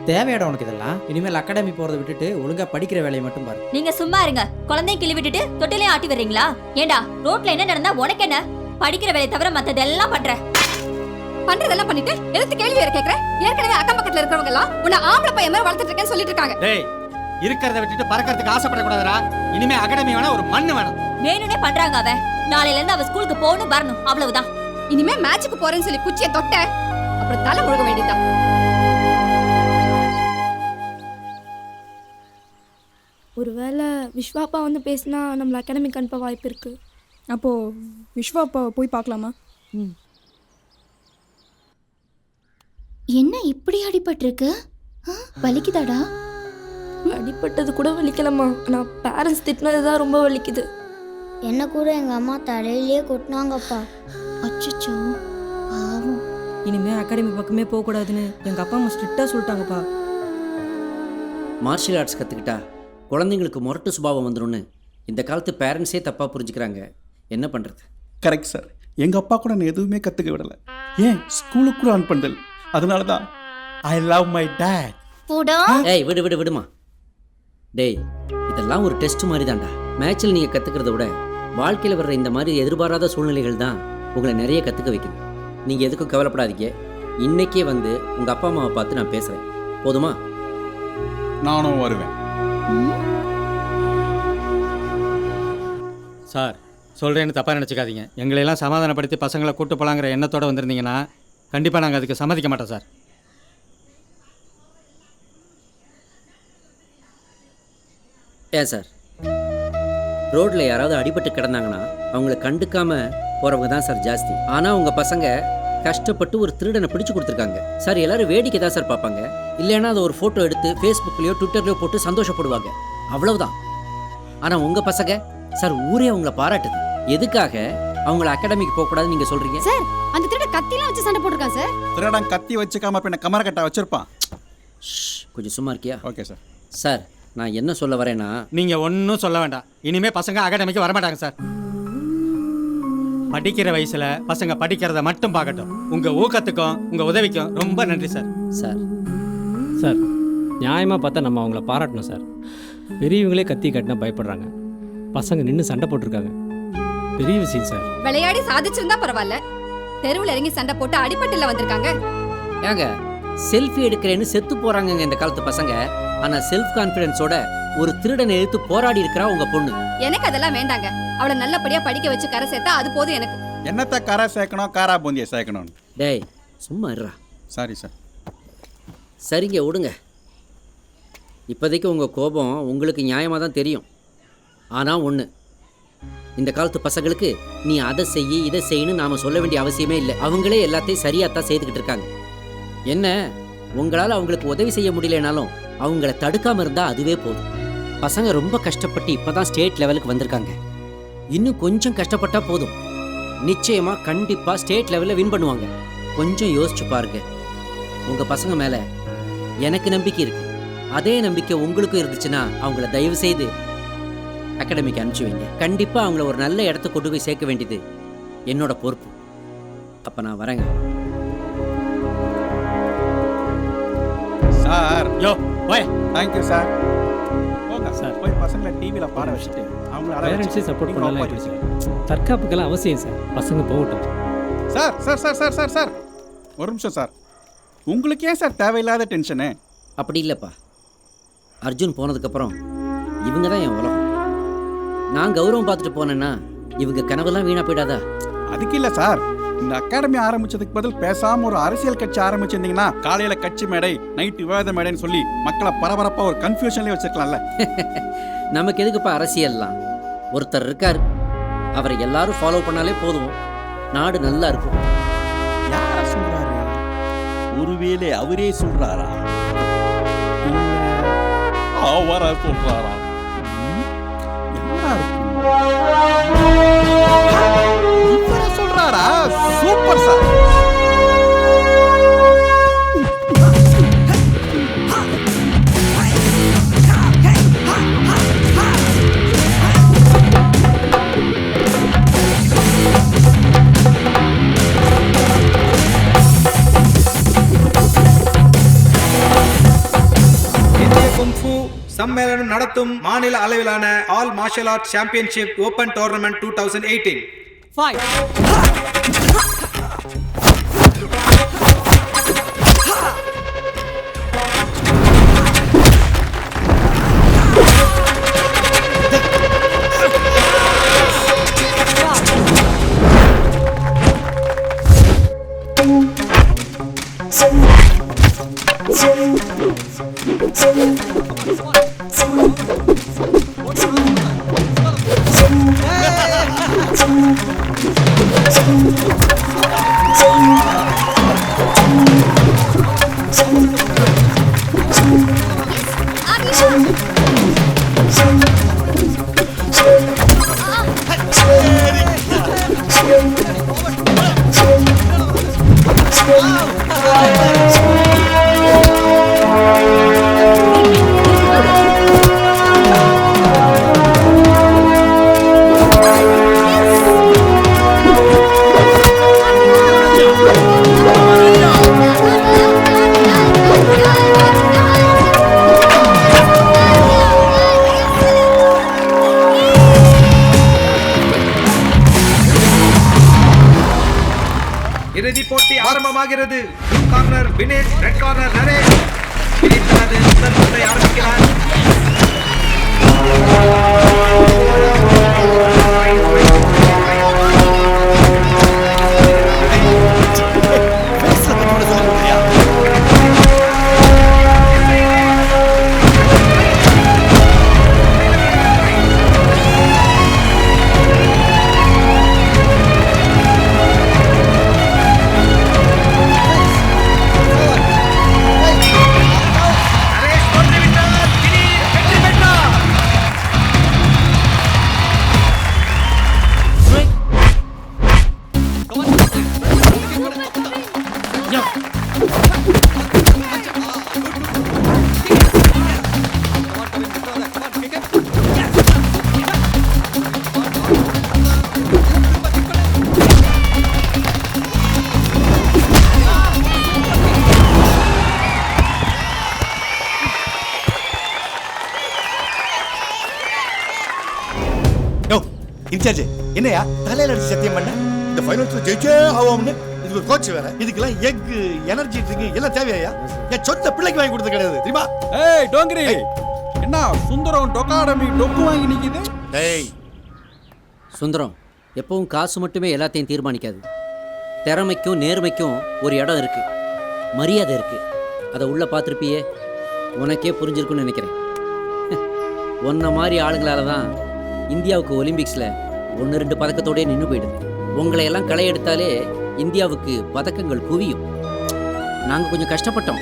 தேவையாடா உனக்கு இதெல்லாம்? இனிமேல் அகாடமி போறதை விட்டுட்டு ஒழுங்கா படிக்கிற வேலையை மட்டும் பாரு. நீங்க சும்மா இருங்க. குழந்தைய கிளி விட்டுட்டு தொட்டிலே ஆட்டி வர்றீங்களா? ஏண்டா ரோட்ல என்ன நடந்தா உனக்கு என்ன? படிக்கிற வேலையை தவிர மத்ததெல்லாம் பண்ற. பண்றதெல்லாம் பண்ணிட்டு எதுக்கு கேள்வி வேற கேக்குற? ஏற்கனவே அக்கம் பக்கத்துல இருக்கிறவங்க எல்லாம் உன்னை ஆம்பளை பையன் மாதிரி வளர்த்துட்டு இருக்கேன்னு சொல்லிட்டு இருக்காங்க. டேய் இருக்கிறத விட்டுட்டு பறக்கிறதுக்கு ஆசைப்படக்கூடாதுடா. இனிமே அகாடமி வேணா ஒரு மண்ணு வேணும். வேணும்னே பண்றாங்க. அவன் நாளையில இருந்து அவ ஸ்கூலுக்கு போகணும் வரணும் அவ்வளவுதான். இனிமே மேட்சுக்கு போறேன்னு சொல்லி குச்சியை தொட்ட அப்புறம் தலை முழுக வேண்டியதுதான். ஒருவேளை விஸ்வாப்பா வந்து பேசினா நம்மள அகாடமிக்கு அனுப்ப வாய்ப்பு இருக்கு. அப்போ விஸ்வாப்பா போய் பார்க்கலாமா? என்ன இப்படி அடிபட்டிருக்கு? வலிக்குதாடா? அடிப்பட்டது கூட வலிக்கலம்மா. ஆனால் பேரண்ட்ஸ் திட்டினது தான் ரொம்ப வலிக்குது. என்ன கூட எங்கள் அம்மா தலையிலே கொட்டினாங்கப்பா. அச்சச்சோ பாவம். இனிமே அகாடமி பக்கமே போகக்கூடாதுன்னு எங்கள் அப்பா அம்மா ஸ்ட்ரிக்டாக சொல்லிட்டாங்கப்பா. மார்ஷியல் ஆர்ட்ஸ் கற்றுக்கிட்டா குழந்தைங்களுக்கு முரட்டு சுபாவம் வந்துடும்னு இந்த காலத்து பேரண்ட்ஸே தப்பாக புரிஞ்சுக்கிறாங்க. என்ன பண்ணுறது? Correct sir. எங்கள் அப்பா கூட நான் எதுவுமே கற்றுக்க விடலை. ஏன் ஸ்கூலுக்கு கூட ஆன் பண்ணல. அதனால தான் ஐ லவ் மை டேட். ஏய் விடுமா. டேய் இதெல்லாம் ஒரு டெஸ்ட் மாதிரி தான்டா. மேட்சில் நீங்கள் கற்றுக்கிறத விட வாழ்க்கையில் வர்ற இந்த மாதிரி எதிர்பாராத சூழ்நிலைகள் தான் உங்களை நிறைய கற்றுக்க வைக்குது. நீங்கள் எதுக்கும் கவலைப்படாதீங்க. இன்னைக்கே வந்து உங்கள் அப்பா அம்மாவை பார்த்து நான் பேசுகிறேன். போதுமா? நானும் வருவேன். சார் சொல்கிறேன்னு தப்பாக நினச்சிக்காதீங்க. எங்களையெல்லாம் சமாதானப்படுத்தி பசங்களை கூட்டு போகலாங்கிற எண்ணத்தோடு வந்திருந்தீங்கன்னா கண்டிப்பாக நாங்கள் அதுக்கு சம்மதிக்க மாட்டோம் சார். ஏன் சார், ரோட்டில் யாராவது அடிபட்டு கிடந்தாங்கன்னா அவங்கள கண்டுக்காமல் போகிறவங்க தான் சார் ஜாஸ்தி. ஆனால் உங்கள் பசங்க கஷ்டப்பட்டு ஒரு திருடனை பிடிச்சு கொடுத்துருக்காங்க சார். எல்லாரும் வேடிக்கை தான் சார் பார்ப்பாங்க. இல்லைன்னா அதை ஒரு ஃபோட்டோ எடுத்து ஃபேஸ்புக்லேயோ ட்விட்டர்லையோ போட்டு சந்தோஷப்படுவாங்க. அவ்வளவுதான். ஆனால் உங்கள் பசங்க சார் ஊரே அவங்கள பாராட்டுது. எதுக்காக அவங்கள அகாடமிக்கு போகக்கூடாதுன்னு நீங்கள் சொல்கிறீங்க? சார் அந்த திருட கத்திலாம் வச்சு சண்டை போட்டிருக்கான் சார். திருடன் கத்தி வச்சுக்காம பின்ன கமரக்கட்டா வச்சிருப்பான். கொஞ்சம் சும்மா இருக்கியா? Okay sir. சார் நான் என்ன சொல்ல வரேன்னா, நீங்கள் ஒன்றும் சொல்ல வேண்டாம். இனிமேல் பசங்க அகாடமிக்கு வரமாட்டாங்க சார். படிக்கிற வயசில் பசங்க படிக்கிறத மட்டும் பார்க்கட்டும். உங்கள் ஊக்கத்துக்கும் உங்கள் உதவிக்கும் ரொம்ப நன்றி சார். சார் நியாயமாக பார்த்தா நம்ம அவங்கள பாராட்டணும் சார். பெரியவங்களே கத்தி கட்டினா பயப்படுறாங்க. பசங்க நின்று சண்டை போட்டிருக்காங்க. பெரிய விஷயம் சார். விளையாடி சாதிச்சிருந்தா பரவாயில்ல, தெருவில் இறங்கி சண்டை போட்டு அடிப்பட்டுல வந்திருக்காங்க. ஏங்க செல்ஃபி எடுக்கிறேன்னு செத்து போறாங்க இந்த காலத்து பசங்க. ஆனா செல்ஃப் கான்ஃபிடன்ஸோட ஒரு திருடனை எடுத்து போராடி இருக்கிறா உங்க பொண்ணு. எனக்கு அதெல்லாம் வேண்டாங்க. அவளை நல்லபடியா படிக்க வச்சு கரை சேர்த்தா அது போதும் எனக்கு. என்னத்த கரை சேர்க்கணும், காரா பூந்தியை சேர்க்கணும். டேய் சும்மா இருடா. Sorry sir. சரிங்க விடுங்க. இப்போதைக்கு உங்கள் கோபம் உங்களுக்கு நியாயமாக தான் தெரியும். ஆனால் ஒன்று, இந்த காலத்து பசங்களுக்கு நீ அதை செய்ய இதை செய்யணும்னு நாம் சொல்ல வேண்டிய அவசியமே இல்லை. அவங்களே எல்லாத்தையும் சரியாக தான் செய்துக்கிட்டு இருக்காங்க. என்ன உங்களால் அவங்களுக்கு உதவி செய்ய முடியலனாலும் அவங்கள தடுக்காமல் இருந்தால் அதுவே போதும். பசங்க ரொம்ப கஷ்டப்பட்டு இப்போ தான் ஸ்டேட் லெவலுக்கு வந்திருக்காங்க. இன்னும் கொஞ்சம் கஷ்டப்பட்டா போதும், நிச்சயமாக கண்டிப்பாக ஸ்டேட் லெவலில் வின் பண்ணுவாங்க. கொஞ்சம் யோசிச்சு பாருங்க. உங்கள் பசங்க மேலே எனக்கு நம்பிக்கை இருக்குது. அதே நம்பிக்கை உங்களுக்கும் இருந்துச்சுன்னா அவங்கள தயவு செய்து அகாடமிக்கு அனுப்பிச்சு வைங்க. கண்டிப்பாக அவங்கள ஒரு நல்ல இடத்த கொண்டு போய் சேர்க்க வேண்டியது என்னோட பொறுப்பு. அப்போ நான் வரேங்க சார். யோ போய். Thank you sir. போங்க சார். போய் பசங்களை டிவியில் பாட வச்சுட்டு அவங்கள பேரண்ட்ஸே சப்போர்ட் பண்ணலாம் சார். தற்காப்புக்கெல்லாம் அவசியம் சார். பசங்க போகட்டும் sir. Sir sir sir sir sir ஒரு நிமிஷம் சார். உங்களுக்கு ஏன் சார் தேவையில்லாத டென்ஷனு? அப்படி இல்லைப்பா. அர்ஜுன் போனதுக்கப்புறம் இவங்க தான் என் உலகம். நான் கௌரவம் பார்த்துட்டு போனேன்னா இவங்க கனவெல்லாம் வீணாக போயிடாதா? அதுக்கு இல்லை சார். இந்த அகாடமி ஆரம்பிச்சதுக்கு பதில் பேசாமல் ஒரு அரசியல் கட்சி ஆரம்பிச்சிருந்தீங்கன்னா காலையில் கட்சி மேடை, நைட்டு விவாத மேடைன்னு சொல்லி மக்களை பரபரப்பாக ஒரு கன்ஃபியூஷன்லேயே வச்சுருக்கலாம்ல. நமக்கு எதுக்குப்பா அரசியல்லாம்? ஒருத்தர் இருக்கார், அவரை எல்லாரும் ஃபாலோ பண்ணாலே போதும், நாடு நல்லா இருக்கும். யார சொல்றாரு? ஒருவேளை அவரே சொல்றாரா? அவரா சொல்றாரா? சொல்றாரா? Super sir. சம்மேளனம் நடத்தும் மாநில அளவிலான all marshal art championship open tournament 2018. இறுதிப் போட்டி ஆரம்பமாகிறது. Corner Vinesh, red corner Naresh. Vinesh தனது முதல் பந்தை ஆரம்பிக்கிறார். இன்சார்ஜ் என்னையா தலையில அடிச்சு சத்தியம் பண்ண இந்த ஃபைனல்ஸ்ல ஜெயிச்சே ஆவோம்னு இது ஒரு கோச் வேற இதுக்கெல்லாம் எக் எனர்ஜி ட்ரிங்க் எல்லாம் தேவையா என் சொந்த பிள்ளைக்கு வாங்கி கொடுத்து கிடையாது தெரியுமா? ஏய் டோங்கரி என்ன சுந்தரம் டொக்காடமி டொக்கு வாங்கி நிக்குது? டேய் சுந்தரம் எப்பவும் காசு மட்டுமே எல்லாத்தையும் தீர்மானிக்காது. திறமைக்கும் நேர்மைக்கும் ஒரு இடம் இருக்கு, மரியாதை இருக்கு. அதை உள்ள பார்த்துருப்பியே, உனக்கே புரிஞ்சிருக்குன்னு நினைக்கிறேன். உன்ன மாதிரி ஆளுங்களால தான் இந்தியாவுக்கு ஒலிம்பிக்ஸில் 1-2 பதக்கத்தோடய நின்று போயிடுது. உங்களை எல்லாம் களை எடுத்தாலே இந்தியாவுக்கு பதக்கங்கள் குவியும். நாங்கள் கொஞ்சம் கஷ்டப்பட்டோம்,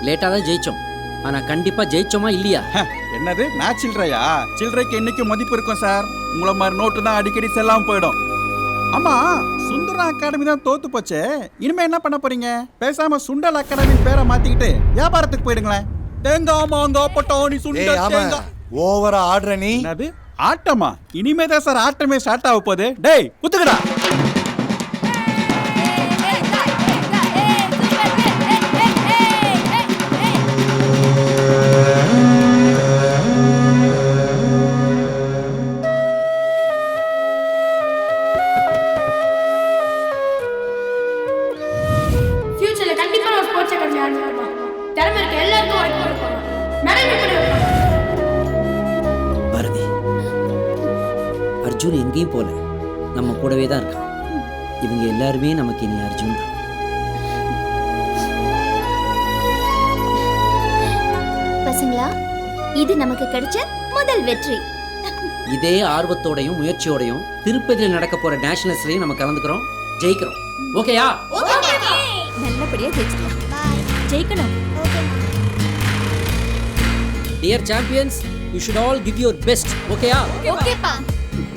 லேட்டாக தான் ஜெயித்தோம். ஆனால் கண்டிப்பாக ஜெயிச்சோமா இல்லையா? என்னது நான் சில்லறையா? சில்லறைக்கு என்னைக்கு மதிப்பு இருக்கும் சார். உங்களை மாதிரி நோட்டு தான் அடிக்கடி செல்லாம போயிடும். ஆமா, சுந்தரா அகாடமி தான் தோத்து போச்சே, இனிமே என்ன பண்ண போறீங்க? பேசாம சுண்டல் அகாடமி பேரை மாத்திக்கிட்டு வியாபாரத்துக்கு போயிடுங்களேன். தேங்காய் மாங்காய் பட்டாணி சுண்டல் தேங்காய் ஓவரா ஆடுற நீ. என்னது ஆட்டமா? இனிமே தான் சார் ஆட்டமே ஸ்டார்ட் ஆக போகுது. டேய் குத்துக்கடா. ஃபியூச்சர்ல கண்டிப்பா நான் ஸ்போர்ட்ஸ் அகாடமி ஆரம்பிப்பேன். திறமை இருக்க எல்லாருக்கும் வாய்ப்பு கொடுப்பேன். மேடம் பாரதி, அர்ஜுன் எங்கேயும் போல, நம்ம கூடவே தான் இருக்கான். இவங்க எல்லாருமே நமக்கு இனி அர்ஜுன் தான். பசங்களா, இது நமக்கு கிடைச்ச முதல் வெற்றி. இதே ஆர்வத்தோடையும் முயற்சியோடையும் திருப்பதியில் நடக்க போற நேஷனல்ஸ்லயும் நம்ம கலந்துக்கிறோம், ஜெயிக்கிறோம். ஓகேயா? நல்லபடியா ஜெயிச்சிடலாம். ஜெயிக்கணும். Dear champions, you should all give your best. ஓகேயா? ஓகேப்பா.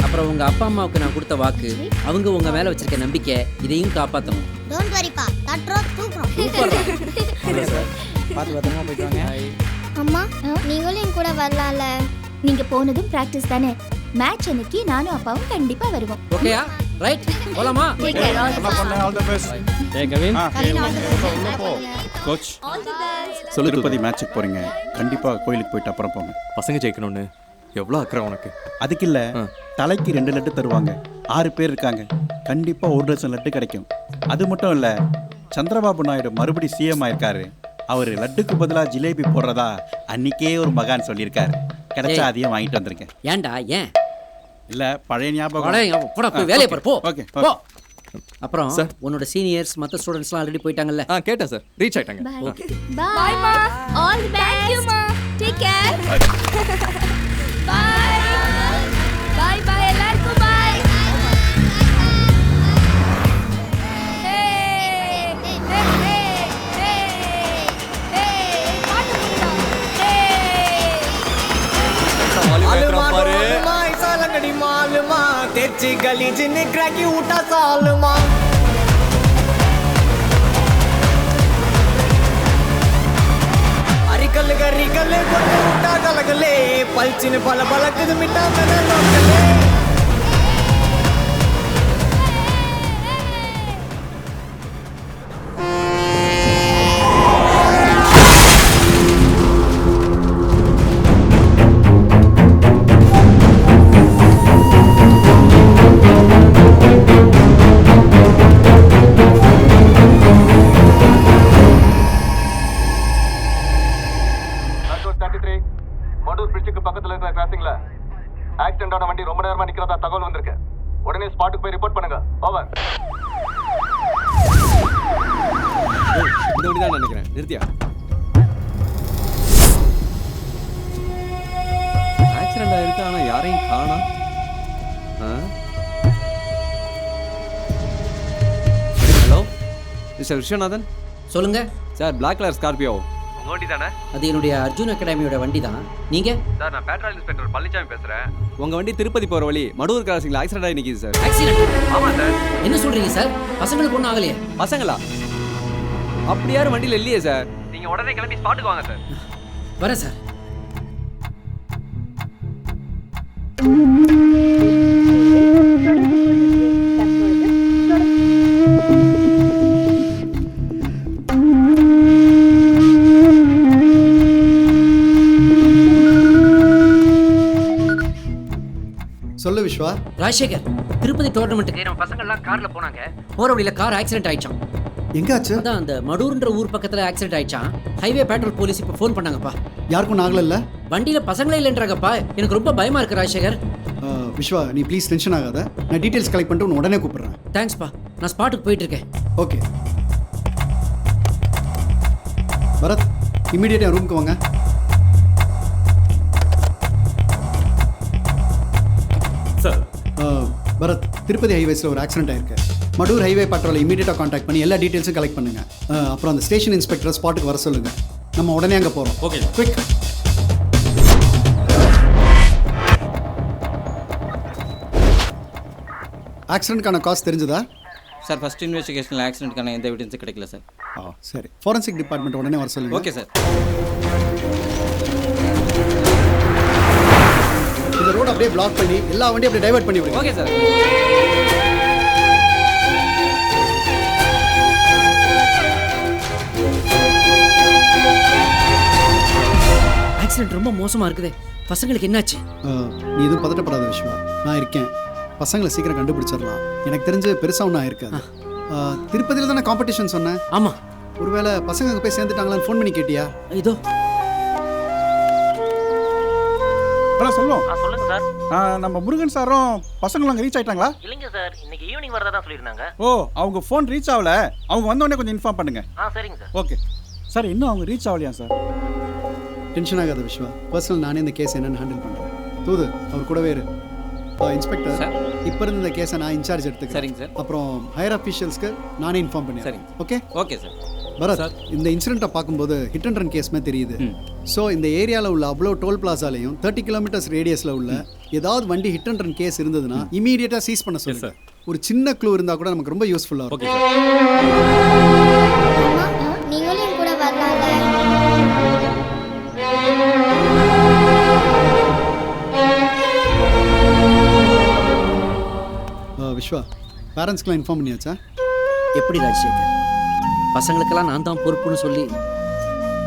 அப்புறம் உங்க அப்பா அம்மாவுக்கு நான் கொடுத்த வாக்கு, அவங்க உங்க மேல வச்சிருக்க நம்பிக்கை, இதையும் காப்பாற்றணும். டோன்ட் வரிப்பா, தட்றோம் தூக்குறோம். பார்த்து பத்திரமா போயிட்டு வாங்க. அம்மா நீங்களும் என் கூட வரலாம்ல? நீங்க போனதும் பிராக்டிஸ் தானே. மேட்ச் அன்னைக்கு நானும் அப்பாவும் கண்டிப்பா வருவோம். ஓகேயா? ரைட் போலாமா? All the best. A Kavin, coach சொல்லு, திருப்பதி மேட்சுக்கு போறீங்க, கண்டிப்பா கோயிலுக்கு போயிட்டு அப்புறம் போங்க. பசங்க ஜெயிக்கணும்னு எவ்வளோ அக்கறை உனக்கு? அதுக்கு இல்ல, தலைக்கு 2 லட்டு தருவாங்க. 6 பேர் இருக்காங்க, கண்டிப்பா 1 டசன் லட்டு கிடைக்கும். அது மட்டும் இல்ல, சந்திரபாபு நாயுடு மறுபடி சிஎம் ஆயிருக்காரு. அவர் லட்டுக்கு பதிலா ஜிலேபி போடுறதா அன்னைக்கே ஒரு மகான் சொல்லியிருக்காரு. கிடைச்சா அதையும் வாங்கிட்டு வந்திருக்கேன். ஏன்டா ஏன்? இல்ல பழைய ஞாபகம். போடா, போய் வேலையை பாரு, போ. ஓகே போ. அப்புறம் உன்னோட சீனியர்ஸ் மற்ற ஸ்டூடெண்ட்ஸ்லாம் ஆல்ரெடி போயிட்டாங்கல்ல? கேட்டேன் சார், ரீச் ஆயிட்டாங்க. ஓகே பாய் மா. All the best. Thank you மா. Take care. பாய் பாய் எல்லாருக்கும் பாய். तेची गली जिन्हें क्रैकी उठा साल मां अरिकल गरिकल कोटे उठा गलगले पलचिन पल पलक मिटा मेरे लोकले ஆக்சிடென்ட் வண்டி ரொம்ப நேரமா நிக்கிறதா தகவல் வந்திருக்கு. உடனே ஸ்பாட்டுக்கு போய் ரிப்போர்ட் பண்ணுங்க. ஓவர். இந்த வண்டி தான் நினைக்கிறேன். நிறுத்தியா? ஆக்சிடென்ட் ஆயிருக்கு, ஆனா யாரையும் காணோம். Hello mister Viswanathan. சொல்லுங்க சார், பிளாக் கலர் ஸ்கார்பியோ உங்க வண்டி தானே? அது என்னுடைய அர்ஜுன் அகாடமியோட வண்டி தான். நீங்க? சார், நான் பேட்ரோல் இன்ஸ்பெக்டர் பழனிசாமி பேசுறேன். உங்க வண்டி திருப்பதி போற வழி மடூர் கிராசிங்ல ஆக்சிடென்ட் ஆகி நிக்குது சார். ஆக்சிடென்ட்? ஆமா சார். என்ன சொல்றீங்க சார்? பசங்களுக்கு ஒன்றும் ஆகலையே? பசங்களா? அப்படி யாரும் வண்டியில் இல்லையே சார். நீங்க உடனே கிளம்பி ஸ்பாட்டுக்கு வாங்க சார். வரேன் சார். சொல்லு விஸ்வா. ராஜசேகர், திருப்பதி டோர்னமெண்ட்டுக்கு நம்ம பசங்க எல்லாம் கார்ல போனாங்க. போற வழியில கார் ஆக்சிடென்ட் ஆயிடுச்சான். எங்க ஆச்சு? அதான் அந்த மடூர்ன்ற ஊர் பக்கத்துல ஆக்சிடென்ட் ஆயிடுச்சான். ஹைவே பேட்ரோல் போலீஸ் இப்ப ஃபோன் பண்ணாங்கப்பா. யாருக்கும் ஆகல? வண்டியில பசங்களே இல்லைன்றாங்கப்பா. எனக்கு ரொம்ப பயமா இருக்கு ராஜசேகர். விஸ்வா, நீ ப்ளீஸ் டென்ஷன் ஆகாத. நான் டீடைல்ஸ் கலெக்ட் பண்ணிட்டு உடனே கூப்பிடுறேன். தேங்க்ஸ்ப்பா. நான் ஸ்பாட்டுக்கு போயிட்டு இருக்கேன். ஓகே பரத், இமீடியட்டா ரூமுக்கு வாங்க. சார். பரத், திருப்பதி ஹைவேஸில் ஒரு ஆக்சிடென்ட் ஆயிருக்கு. மடூர் ஹைவே பட்ரோலை இமீடியட்டாக காண்டாக்ட் பண்ணி எல்லா டீட்டெயில்ஸும் கலெக்ட் பண்ணுங்க. அப்புறம் அந்த ஸ்டேஷன் இன்ஸ்பெக்டரை ஸ்பாட்டுக்கு வர சொல்லுங்க. நம்ம உடனே அங்கே போகிறோம். Okay, quick. ஆக்சிடென்ட்கான காசு தெரிஞ்சதா சார்? ஃபர்ஸ்ட் இன்வெஸ்டிகேஷனில் ஆக்சிடென்ட்கான எந்த எவிடன்ஸும் கிடைக்கல சார். சரி, ஃபாரன்சிக் டிபார்ட்மெண்ட் உடனே வர சொல்லுங்க. Okay sir. இந்த ரோடு அப்படியே பிளாக் பண்ணி எல்லா வண்டியும் அப்படியே டைவர்ட் பண்ணி விடுங்க. Okay sir. ஆக்சிடென்ட் ரொம்ப மோசமா இருக்குது. பசங்களுக்கு என்னாச்சு? நீ எதுவும் பதட்டப்படாத விஸ்வா, நான் இருக்கேன். பசங்களை சீக்கிரம் கண்டுபிடிச்சிடலாம். எனக்கு தெரிஞ்சு பெருசாக ஒன்றும் ஆயிருக்காது. திருப்பதியில் தானே காம்படிஷன் சொன்னேன். ஆமாம். ஒருவேளை பசங்க அங்கே போய் சேர்ந்துட்டாங்களான்னு ஃபோன் பண்ணி கேட்டியா? இதோ சொல்லுவோம். சொல்லுங்க சார். நம்ம முருகன் சாரும் பசங்களும் அங்கே ரீச் ஆயிட்டாங்களா? இல்லைங்க சார், இன்னைக்கு ஈவினிங் வரதா தான் சொல்லியிருந்தாங்க. ஓ, அவங்க ஃபோன் ரீச் ஆகல. அவங்க வந்தோடனே கொஞ்சம் இன்ஃபார்ம் பண்ணுங்க. சரிங்க சார். Okay sir. இன்னும் அவங்க ரீச் ஆகலையா சார்? டென்ஷன் ஆகாத விஸ்வா, பர்சனல் நானே இந்த கேஸ் என்னன்னு ஹேண்டில் பண்ணுறேன். தூது அவர் கூடவே இரு. இன்ஸ்பெக்டர், இப்போ இருந்த இந்த கேஸை நான் இன்சார்ஜ் எடுத்துக்கிறேன். சரிங்க சார். அப்புறம் ஹையர் அஃபீஷியல்ஸ்க்கு நானே இன்ஃபார்ம் பண்ணி. சரிங்க. Okay okay sir. பரத், இந்த இன்சிடென்ட்டை பார்க்கும்போது ஹிட் அண்ட் ரன் கேஸ்மே தெரியுது. ஸோ இந்த ஏரியாவில் உள்ள அவ்வளோ டோல் பிளாசாலையும் 30 கிலோமீட்டர்ஸ் ரேடியஸில் உள்ள ஏதாவது வண்டி ஹிட் அண்ட் ரன் கேஸ் இருந்ததுன்னா இமீடியட்டாக சீஸ் பண்ண சொல்லுங்க. ஒரு சின்ன க்ளூ இருந்தால் கூட நமக்கு ரொம்ப யூஸ்ஃபுல்லாக இருக்கும். நீங்களும் என் கூட வரலாம்ல? விஸ்வா, பேரண்ட்ஸ்க்குலாம் இன்ஃபார்ம் பண்ணியாச்சா? எப்படி ராஜசேகர்? பசங்களுக்கெல்லாம் நான் தான் பொறுப்புன்னு சொல்லி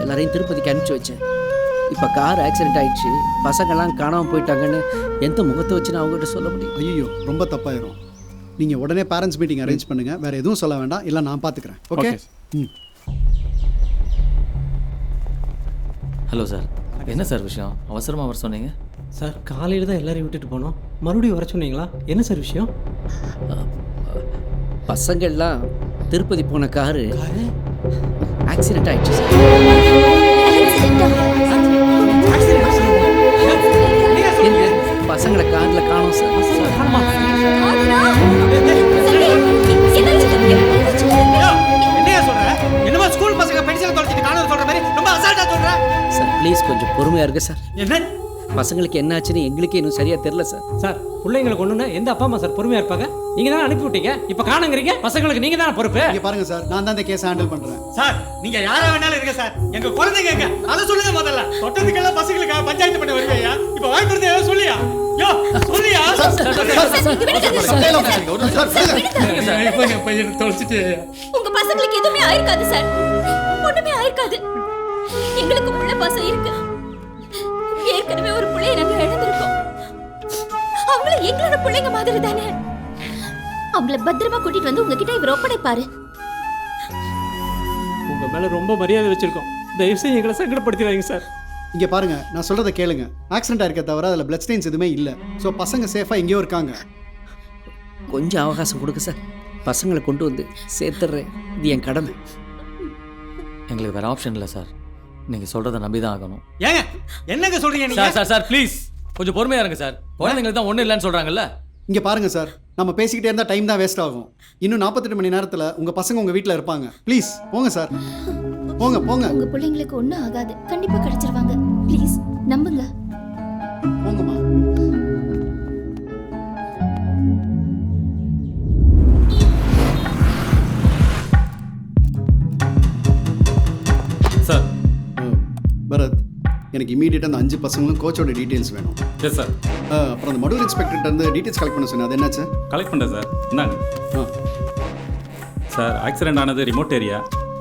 எல்லாரையும் திருப்பதிக்கு அனுப்பிச்சி வச்சேன். இப்போ கார் ஆக்சிடென்ட் ஆயிடுச்சு, பசங்கள்லாம் காணாமல் போயிட்டாங்கன்னு எந்த முகத்தை வச்சு நான் அவங்ககிட்ட சொல்ல முடியும்? ஐயோ, ரொம்ப தப்பாயிரும். நீங்கள் உடனே பேரண்ட்ஸ் மீட்டிங் அரேஞ்ச் பண்ணுங்கள். வேறு எதுவும் சொல்ல வேண்டாம், இல்லை நான் பார்த்துக்கிறேன். ஓகே? ம். ஹலோ சார், என்ன சார் விஷயம்? அவசரமாக வர சொன்னீங்க சார். காலையில் தான் எல்லாரையும் விட்டுட்டு போனோம், மறுபடியும் வர சொன்னீங்களா? என்ன சார் விஷயம்? பசங்கள்லாம் திருப்பதி போன காரு ஆக்சிடென்ட் ஆயிடுச்சு சார். பசங்களை கார்ல காணோம் சார். என்னையா சொல்ற? என்னமா ஸ்கூல் பசங்க பென்சில் தொலைச்சிட்டு காணோம் சொல்ற மாதிரி ரொம்ப அசால்ட்டா சொல்ற? சார் ப்ளீஸ் கொஞ்சம் பொறுமையா இருங்க சார். என்ன பசங்களுக்கு என்ன ஆச்சுன்னு எங்களுக்கே இன்னும் சரியா தெரியல சார். சார், பிள்ளைங்களை கொண்டு எந்த அப்பா அம்மா சார் பொறுமையா இருப்பாங்க? நீங்க தானே அனுப்பி விட்டீங்க, இப்போ காணுங்கிறீங்க. பசங்களுக்கு நீங்க தானே பொறுப்பு. இங்க பாருங்க சார், நான் தான் இந்த கேஸ் ஹேண்டில் பண்றேன். சார், நீங்க யாரா வேணாலும் இருங்க சார். எங்க குழந்தைங்க எங்க? அத சொல்லுங்க முதல்ல. தொட்டதுக்கெல்லாம் பசங்களுக்கு பஞ்சாயத்து பண்ண வருவீங்க. இப்போ வாய் திறந்து ஏதோ சொல்லியா? யோ, சொல்லியா? பையன் தொலைச்சிட்டு உங்க பசங்களுக்கு எதுவுமே ஆயிருக்காது சார். ஒண்ணுமே ஆயிருக்காது. எங்களுக்கு புள்ள பாசம் இருக்கு. ஏற்கனவே ஒரு புள்ளைய நாங்க இழந்திருக்கோம். அவங்கள எங்களோட பிள்ளைங்க மாதிரி தானே. அவங்கள பத்திரமா கூட்டிட்டு வந்து உங்ககிட்ட இவர் ஒப்படைப்பாரு. உங்க மேல ரொம்ப மரியாதை வச்சிருக்கோம். தயவு செய்து எங்களை சங்கடப்படுத்திடாதீங்க சார். இங்க பாருங்க, நான் சொல்றத கேளுங்க. ஆக்சிடென்ட் ஆயிருக்க தவிர அதில் பிளட் ஸ்டெயின்ஸ் எதுவுமே இல்லை. ஸோ பசங்க சேஃபாக எங்கேயோ இருக்காங்க. கொஞ்சம் அவகாசம் கொடுங்க சார். பசங்களை கொண்டு வந்து சேர்த்துடுறேன், இது என் கடமை. எங்களுக்கு வேறு ஆப்ஷன் இல்லை சார். நீங்கள் சொல்கிறத நம்பி தான் ஆகணும். ஏங்க என்னங்க சொல்றீங்க நீங்க? சார் சார் சார் ப்ளீஸ் கொஞ்சம் பொறுமையாக இருங்க சார். குழந்தைங்களுக்கு தான் ஒன்றும் இல்லைன்னு சொல்கிறாங்கல்ல. இங்கே பாருங்க சார், நம்ம பேசிக்கிட்டே இருந்தால் டைம் தான் வேஸ்ட் ஆகும். இன்னும் 48 மணி நேரத்தில் உங்கள் பசங்க உங்கள் வீட்டில் இருப்பாங்க. ப்ளீஸ் போங்க சார், போங்க போங்க. உங்க பிள்ளைங்களுக்கு ஒன்றும் ஆகாது. கண்டிப்பா கிடைச்சிருவாங்க. ப்ளீஸ் நம்புங்க. போங்கம்மா. சார். பரத், எனக்கு இமீடியட்டாக அந்த 5 பசங்களும் கோச்சோட டீட்டெயில்ஸ் வேணும். Yes sir. அப்புறம் அந்த மடூர் இன்ஸ்பெக்டர்கிட்ட இருந்து டீட்டெயில்ஸ் கலெக்ட் பண்ண சொன்னேன், அது என்னாச்சு? கலெக்ட் பண்ணுறேன் சார். இந்தாங்க சார். ஆக்சிடென்ட் ஆனது ரிமோட் ஏரியா.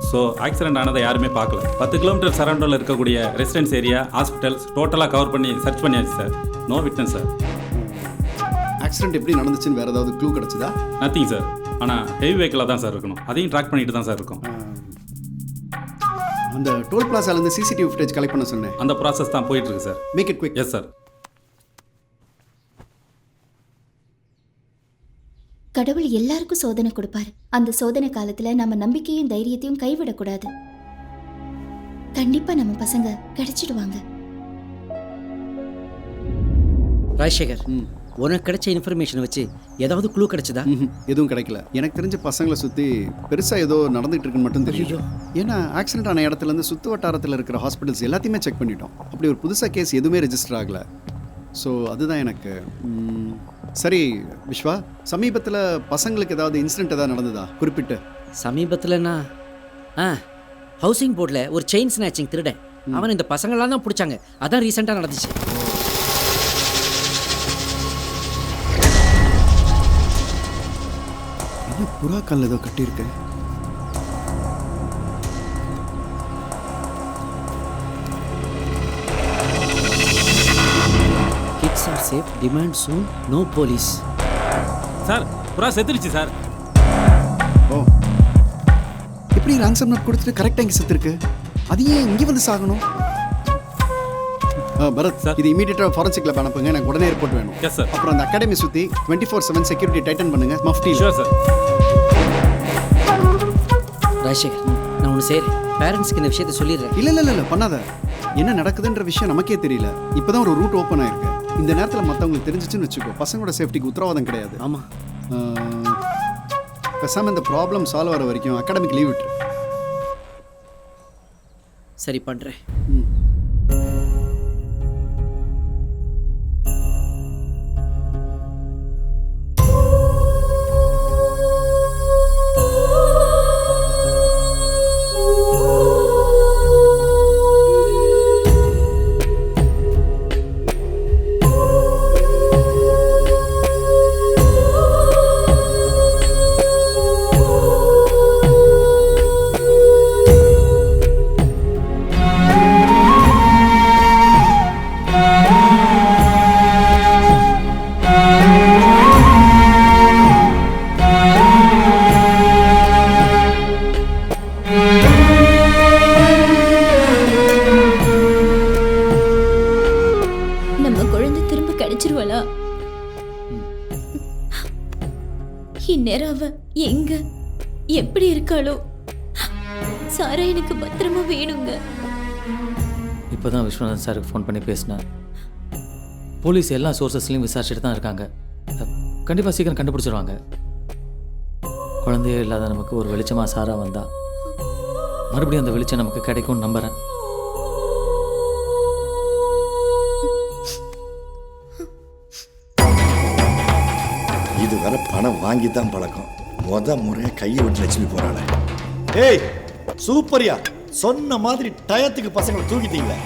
ஸோ ஆக்சிடென்ட் ஆனதை யாருமே பார்க்கல. 10 கிலோமீட்டர் சரௌண்டில் இருக்கக்கூடிய ரெசிடென்ஸ் ஏரியா, ஹாஸ்பிட்டல்ஸ் டோட்டலாக கவர் பண்ணி சர்ச் பண்ணியாச்சு sir. No witness sir. Accident எப்படி நடந்துச்சுன்னு வேறு ஏதாவது க்ளூ கிடச்சிதா? Nothing sir. ஆனால் ஹெவி வெஹிக்கிளாக தான் சார் இருக்கணும். அதையும் ட்ராக் பண்ணிட்டு தான் சார் இருக்கும். அந்த டோல் பிளாசாலேருந்து சிசிடிவி ஃபுட்டேஜ் கலெக்ட் பண்ண சொன்னேன். அந்த ப்ராசஸ் தான் போயிட்டு இருக்கு sir. Make it quick. Yes sir. கடவுள் எல்லாருக்கும் சோதனை கொடுப்பாரு. அந்த சோதனை காலத்துல நம்ம நம்பிக்கையும் தைரியத்தையும் கைவிடக்கூடாது. கண்டிப்பா நம்ம பசங்க கிடைச்சிடுவாங்க. ராஜசேகர், உனக்கு கிடைச்ச இன்ஃபர்மேஷன் வச்சு ஏதாவது க்ளூ கிடைச்சதா? எதுவும் கிடைக்கல. எனக்கு தெரிஞ்ச பசங்களை சுற்றி பெருசாக ஏதோ நடந்துகிட்டு இருக்குன்னு மட்டும் தெரியும். ஏன்னா ஆக்சிடென்ட் ஆன இடத்துலேருந்து சுற்று வட்டாரத்தில் இருக்கிற ஹாஸ்பிட்டல்ஸ் எல்லாத்தையுமே செக் பண்ணிட்டோம். அப்படி ஒரு புதுசாக கேஸ் எதுவுமே ரெஜிஸ்டர் ஆகலை. ஸோ அதுதான் எனக்கு. சரி விஸ்வா, சமீபத்தில் பசங்களுக்கு ஏதாவது இன்சிடென்ட் ஏதாவது நடந்ததா குறிப்பிட்டு? சமீபத்தில்னா ஹவுசிங் போர்டில் ஒரு செயின் ஸ்நாச்சிங் திருடன், அவன் இந்த பசங்களாம் தான் பிடிச்சாங்க. அதான் ரீசெண்டாக நடந்துச்சு. புறா கல் ஏதோ கட்டியிருக்கு. Kids are safe, demand soon, no police. Sir, புறா செத்துருச்சு சார். ஓ, எப்படி ரான்சம் நோட் கொடுத்துட்டு கரெக்டாக இங்கே செத்துருக்கு? அது ஏன் இங்கே வந்து சாகணும்? பரத் சார், இது இமீடியட்டாக ஃபாரன்சிக் லேப் அனுப்புங்க. எனக்கு உடனே ரிப்போர்ட் வேணும். Yes sir. அப்புறம் அந்த அகாடமி சுற்றி 24/7 செக்யூரிட்டி டைட்டன் பண்ணுங்க. மஃப்டி. Sure sir. ராஜசேகர், நான் ஒன்று செய்கிறேன். பேரண்ட்ஸ்க்கு இந்த விஷயத்தை சொல்லிடுறேன். இல்லை பண்ணாத. என்ன நடக்குதுன்ற விஷயம் நமக்கே தெரியல. இப்போ தான் ஒரு ரூட் ஓப்பன் ஆயிருக்கு. இந்த நேரத்தில் மற்றவங்களுக்கு தெரிஞ்சிச்சுன்னு வச்சுக்கோ, பசங்களோட சேஃப்டிக்கு உத்தரவாதம் கிடையாது. ஆமாம். பேசாமல் இந்த ப்ராப்ளம் சால்வ் ஆகிற வரைக்கும் அகாடமிக் லீவ் விட்டுரு. சரி பண்ணுறேன். மன்னிச்சிருவாளா? இந்நேரம் அவ எங்க எப்படி இருக்காளோ? சாரா எனக்கு பத்திரமா வேணுங்க. இப்போ தான் விஸ்வநாதன் சாருக்கு ஃபோன் பண்ணி பேசினேன். போலீஸ் எல்லா சோர்சஸ்லையும் விசாரிச்சுட்டு தான் இருக்காங்க. கண்டிப்பாக சீக்கிரம் கண்டுபிடிச்சிருவாங்க. குழந்தையே இல்லாத நமக்கு ஒரு வெளிச்சமாக சாரா வந்தா மறுபடியும் அந்த வெளிச்சம் நமக்கு கிடைக்கும்னு நம்புகிறேன். இதுவரை பணம் வாங்கி தான் பழக்கம். முறையாக கையை விட்டு லட்சுமி போறாள. ஏய் சூப்பரியா, சொன்ன மாதிரி டயத்துக்கு பசங்களை தூக்கிட்டீங்களே.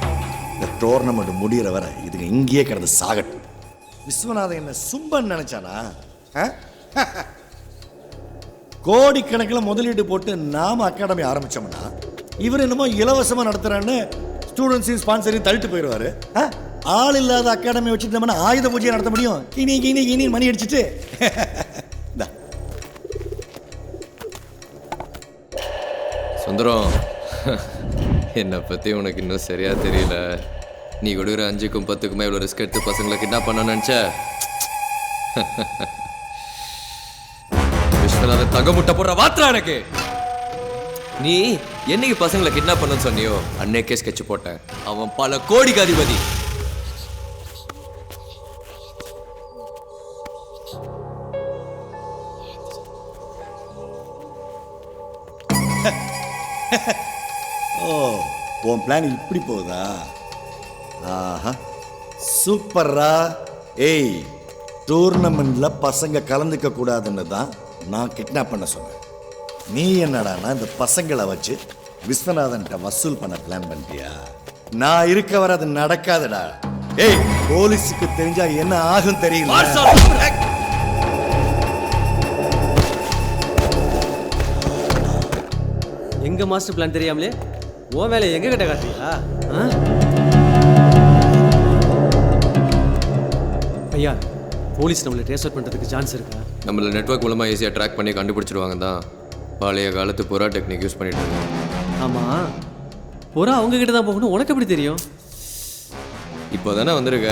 இந்த டோர்னமெண்ட் முடிகிற வரை இதுங்க இங்கேயே கிடந்து சாகட்டும். விஸ்வநாதன் என்ன சும்பன் நினைச்சானா? கோடிக்கணக்கில் முதலீடு போட்டு நாம அகாடமி ஆரம்பிச்சோம்னா இவர் என்னமோ இலவசமாக நடத்துறான்னு ஸ்டூடெண்ட்ஸையும் ஸ்பான்சரையும் தள்ளிட்டு போயிடுவாரு. ஆள் இல்லாத அகாடமி வச்சுட்டு ஆயுத பூஜையை நடத்த முடியும்? கிணி கிணி கிணி மணி அடிச்சுட்டு. சுந்தரம், என்னை பற்றி உனக்கு இன்னும் சரியா தெரியல. நீ கொடுக்குற 5க்கும் 10க்குமே இவ்வளோ ரிஸ்க் எடுத்து பசங்களை கிட்னாப் பண்ண நினச்ச. விஸ்வநாதன் தங்க முட்டை போடுற வார்த்தை எனக்கு. நீ என்னைக்கு பசங்களை கிட்னாப் பண்ணு சொன்னியோ அன்னைக்கே ஸ்கெட்ச் போட்டேன். அவன் பல கோடிக்கு அதிபதி. ஓ, உன் பிளான் இப்படி போகுதா? ஆஹா சூப்பர்ரா. ஏய், டூர்னமெண்ட்ல பசங்க கலந்துக்க கூடாதுன்னு தான் நான் கிட்னாப் பண்ண சொன்னேன். நீ என்னடானா இந்த பசங்களை வச்சு விஸ்வநாதன்கிட்ட வசூல் பண்ண பிளான் பண்ணிட்டியா? நான் இருக்க வர அது நடக்காதுடா. ஏய், போலீஸுக்கு தெரிஞ்சா என்ன ஆகும் தெரியல. எங்க மாஸ்டர் பிளான் தெரியாமலே உன் வேலையை எங்க கிட்ட காட்டுறியா? ஐயா, போலீஸ் நம்மளை ட்ரேஸ் அவுட் பண்ணுறதுக்கு சான்ஸ் இருக்கா? நம்மள நெட்வொர்க் மூலமாக ஈஸியாக ட்ராக் பண்ணி கண்டுபிடிச்சிருவாங்க தான். பழைய காலத்து புறா டெக்னிக் யூஸ் பண்ணிட்டு இருக்கோம். ஆமாம், புறா அவங்க கிட்ட தான் போகணும். உனக்கு எப்படி தெரியும்? இப்போ தானே வந்திருக்க,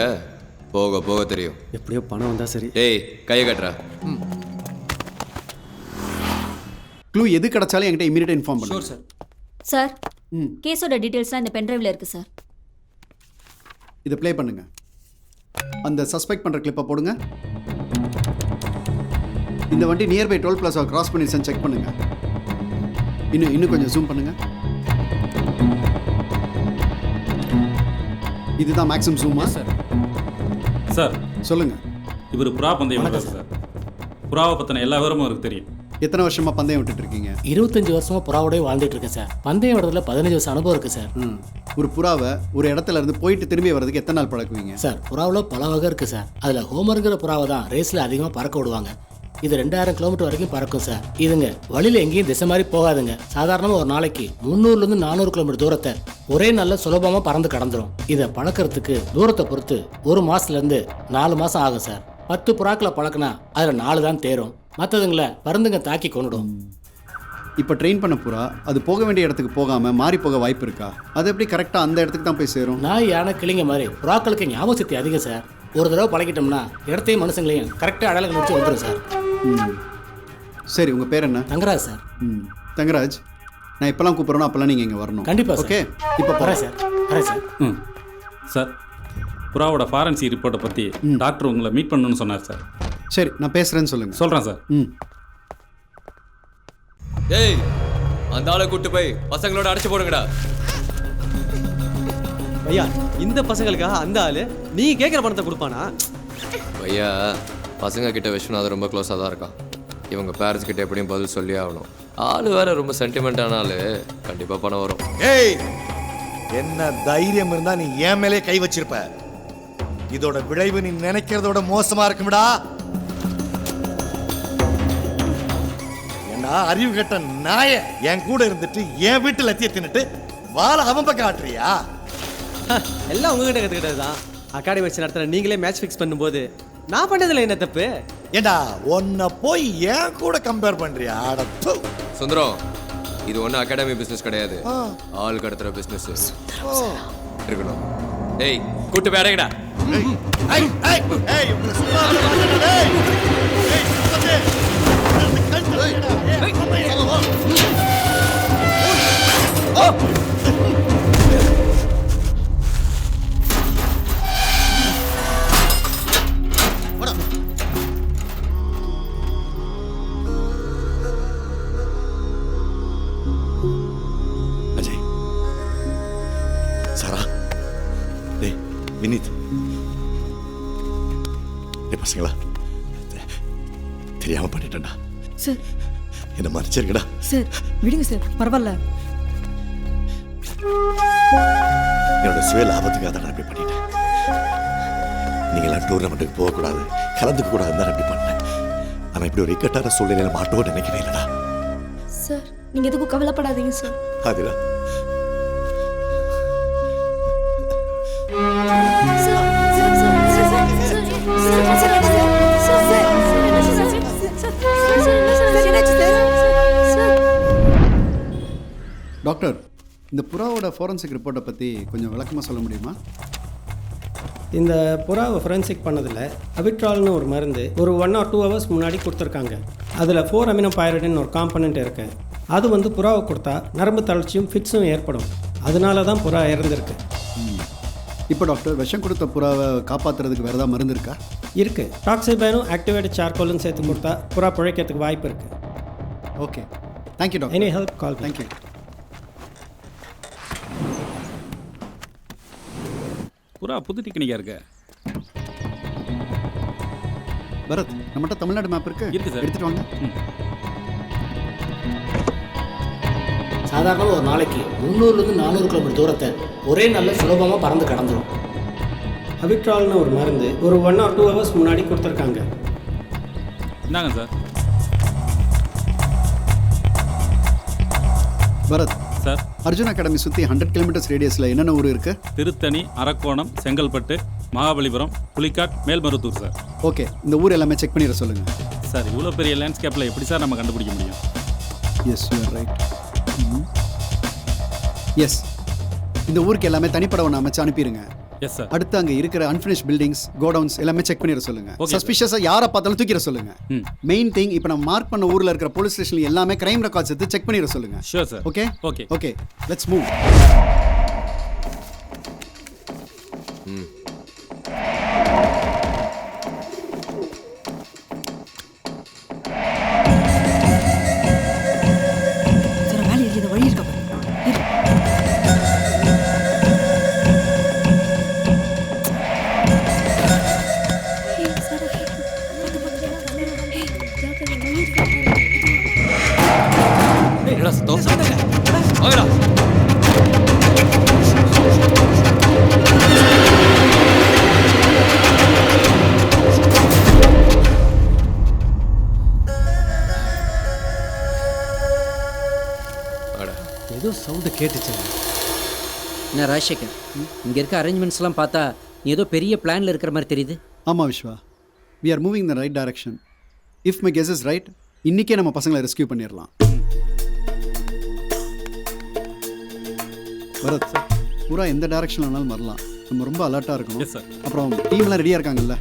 போக போக தெரியும். எப்படியோ பணம் வந்தா சரி. ஏய், கையை கட்டுறா. க்ளூ எது கிடைச்சாலும் என்கிட்ட இமீடியட்டாக இன்ஃபார்ம் பண்ணுங்க. சார். சார், கேஸோட டீடைல்ஸ்லாம் இந்த பென்ட்ரைவ்ல இருக்கு சார். இதை ப்ளே பண்ணுங்க. அந்த சஸ்பெக்ட் பண்ணுற கிளிப்பை போடுங்க. இந்த வண்டி நியர்பை டோல் பிளாஸா கிராஸ் பண்ணிடுச்சான்னு செக் பண்ணுங்க. இன்னும் கொஞ்சம் ஜூம் பண்ணுங்க. இதுதான் மேக்ஸிமம் ஜூமா? சார் சொல்லுங்க. இவர் புறா பந்தயம் விடுறாரு சார். புறாவை பற்றின எல்லா விவரமும் அவருக்கு தெரியும். எத்தனை வருஷமா பந்தயம் விட்டுட்டு இருக்கீங்க? 25 வருஷமா புறாவோடய வாழ்ந்துட்டு இருக்கேன் சார். பந்தயம் விடுறதுல 15 வருஷம் அனுபவம் இருக்கு சார். ஒரு புறாவை ஒரு இடத்துல இருந்து போயிட்டு திரும்பி வர்றதுக்கு எத்தனை நாள் பழக்குவீங்க? சார், புறாவில் பல வகை இருக்கு சார். அதில் ஹோமருங்கிற புறாவை தான் ரேஸில் அதிகமாக பறக்க விடுவாங்க. இது 2000 கிலோமீட்டர் வரைக்கும் பறக்கும் சார். இதுங்க வழியில் எங்கேயும் திசை மாதிரி போகாதுங்க. சாதாரணமாக ஒரு நாளைக்கு 300லேருந்து 400 கிலோமீட்டர் தூரத்தை ஒரே நல்ல சுலபமாக பறந்து கடந்துடும். இதை பழக்கிறதுக்கு தூரத்தை பொறுத்து 1 மாதத்துலேருந்து 4 மாதம் ஆகும் சார். 10 புறாக்களை பழக்கினா அதில் 4 தான் தேரும். மற்றதுங்களை பருந்துங்க தாக்கி கொண்டுடும். இப்போ ட்ரெயின் பண்ண புறா அது போக வேண்டிய இடத்துக்கு போகாமல் மாறி போக வாய்ப்பு இருக்கா? அது எப்படி கரெக்டாக அந்த இடத்துக்கு தான் போய் சேரும்? நான் யானை கிளிங்க மாதிரி புறாக்களுக்கு ஞாபக சக்தி அதிகம் சார். ஒரு தடவை பழகிட்டோம்னா இடத்தையும் மனுஷங்களையும் கரெக்டாக அடையாளம் முடிச்சு வந்துடும் சார். சரி, உங்கள் பேர் என்ன? தங்கராஜ் சார். தங்கராஜ், நான் எப்போல்லாம் கூப்பிட்றேனோ அப்போல்லாம் நீங்கள் இங்கே வரணும். கண்டிப்பாக. ஓகே, இப்போ வரேன் சார். வரேன் சார். சார், புறாவோட ஃபாரன்சிக் ரிப்போர்ட்டை பற்றி டாக்டர் உங்களை மீட் பண்ணணும்னு சொன்னார் சார். சரி, நான் பேசுகிறேன்னு சொல்லுங்கள். சொல்கிறேன் சார். ஏய், அந்த ஆளை கூட்டு போய் பசங்களோட அடைச்சு போடுங்கடா. ஐயா, இந்த பசங்களுக்காக அந்த ஆளு நீ கேட்குற பணத்தை கொடுப்பானா? ஐயா, பசங்க கிட்ட விஸ்வநாதன் ரொம்ப க்ளோஸாக தான் இருக்கான். இவங்க பேரண்ட்ஸ் கிட்ட எப்படியும் பதில் சொல்லி ஆகணும். ஆளு வேற ரொம்ப சென்டிமெண்ட்டான ஆளு. கண்டிப்பாக பணம் வரும். ஏய், என்ன தைரியம் இருந்தா நீ என் மேலே கை வச்சிருப்ப. இதோட விளைவு நீ நினைக்கிறதோட மோசமா இருக்கும்டா. என்ன அறிவு கட்ட நாய என் கூட இருந்துட்டு என் வீட்டுல லத்திய தின்னுட்டு வாழ அவன் பக்கம் ஆட்டுறியா? எல்லாம் உங்ககிட்ட கற்றுக்கிட்டது தான். அகாடமி வச்சு நடத்துகிற நீங்களே மேட்ச் ஃபிக்ஸ் பண்ணும்போது நான் பண்ணதில்லை, என்ன தப்பு? ஏண்டா உன்னை போய் ஏன் கூட கம்பேர் பண்றியா? சுந்தரம், இது ஒன்றும் அகாடமி பிஸ்னஸ் கிடையாது. ஆள் கடத்துற பிஸ்னஸ் இருக்கணும். ஏய், கூட்டு போய் அடைங்கடா. அஜய், சாரா, டேய் வினீத், டேய் பசங்களா, தெரியாம பண்ணிட்டேன்டா. சார் என்ன மன்னிச்சிருக்கடா. சார் விடுங்க சார், பரவாயில்ல. என்னோட சுய லாபத்துக்காக தான் அப்படி பண்ணிட்டேன். நீங்களாம் டூர்னமெண்ட்டுக்கு போகக்கூடாது, கலந்துக்க கூடாதுன்னு தான் அப்படி பண்ணேன். ஆனால் இப்படி ஒரு இக்கட்டான சூழ்நிலையில மாட்டோம்னு நினைக்கிறேன் இல்லடா. சார் நீங்க எதுக்கும் கவலைப்படாதீங்க சார். அதுடா டாக்டர், இந்த புறாவோட ஃபாரன்சிக் ரிப்போர்ட்டை பற்றி கொஞ்சம் விளக்கமாக சொல்ல முடியுமா? இந்த புறாவை ஃபொரென்சிக் பண்ணதில் அவிட்ரால்னு ஒரு மருந்து ஒரு 1 or 2 hours முன்னாடி கொடுத்துருக்காங்க. அதில் 4 அமினோபைரிடின் ஒரு காம்பனண்ட் இருக்குது. அது வந்து புறாவை கொடுத்தா நரம்பு தளர்ச்சியும் ஃபிட்ஸும் ஏற்படும். அதனால தான் புறா இறந்துருக்கு. இப்போ டாக்டர், விஷம் கொடுத்த புறாவை காப்பாற்றுறதுக்கு வேறு ஏதாவது மருந்து இருக்கா? இருக்குது. டாக்ஸைபைனும் ஆக்டிவேட்டட் சார்கோலும் சேர்த்து கொடுத்தா புறா பிழைக்கிறதுக்கு வாய்ப்பு இருக்குது. Okay, thank you doctor. Any help call. Thank you. புறா புது டெக்னிக்காக இருக்கு. பரத், நம்மகிட்ட தமிழ்நாடு மேப் இருக்கு. இருக்கு சார். எடுத்துட்டு வாங்க. சாதாரண ஒரு நாளைக்கு 300 to 400 கிலோமீட்டர் தூரத்தை ஒரே நாளில் சுலபமாக பறந்து கடந்துடும். அவிட்ரால்னு ஒரு மருந்து ஒரு 1 or 2 hours முன்னாடி கொடுத்துருக்காங்க. இந்தாங்க sir. Bharath sir, Arjun academy சுற்றி 100 கிலோமீட்டர்ஸ் ரேடியஸில் என்னென்ன ஊர் இருக்கு? திருத்தணி, அரக்கோணம், செங்கல்பட்டு, மகாபலிபுரம், புலிக்காட், மேல்மருத்தூர் சார். ஓகே, இந்த ஊர் எல்லாமே செக் பண்ணிட சொல்லுங்கள். சார், இவ்வளோ பெரிய லேண்ட்ஸ்கேப்பில் எப்படி சார் நம்ம கண்டுபிடிக்க முடியும்? Yes, you are right. Yes, இந்த ஊருக்கு எல்லாமே தனிப்பட ஒன்று அமைச்சு அனுப்பிடுங்க. Yes sir. அடுத்து அங்கே இருக்கிற அன்ஃபினிஷ் பில்டிங்ஸ், கோடவுன்ஸ் எல்லாமே செக் பண்ணிட சொல்லுங்க. சஸ்பிஷியஸாக யாரை பார்த்தாலும் தூக்கிட சொல்லுங்க. மெயின் திங், இப்போ நம்ம மார்க் பண்ண ஊரில் இருக்கிற போலீஸ் ஸ்டேஷன்ல எல்லாமே கிரைம் ரெக்கார்ட்ஸ் எடுத்து செக் பண்ணிட சொல்லுங்க. Sure sir. Okay okay okay, let's move. Sir வேலை இந்த வழி இருக்கா? என்னடா சத்தம்? வாங்கடா. ஏதோ சவுண்டு கேட்டுச்சு. என்ன ராஜசேகர், இங்கே இருக்க அரேஞ்ச்மெண்ட்ஸ்லாம் பார்த்தா நீ ஏதோ பெரிய பிளானில் இருக்கிற மாதிரி தெரியுது. ஆமாம் Viswa, we are moving the right direction. If my guess is right, இன்னைக்கே நம்ம பசங்களை ரெஸ்கியூ பண்ணிடலாம். பரத், பூரா எந்த டைரக்ஷனில் வேணாலும் வரலாம். நம்ம ரொம்ப அலர்ட்டாக இருக்கணும். அப்புறம் டீம்லாம் ரெடியாக இருக்காங்கல்ல?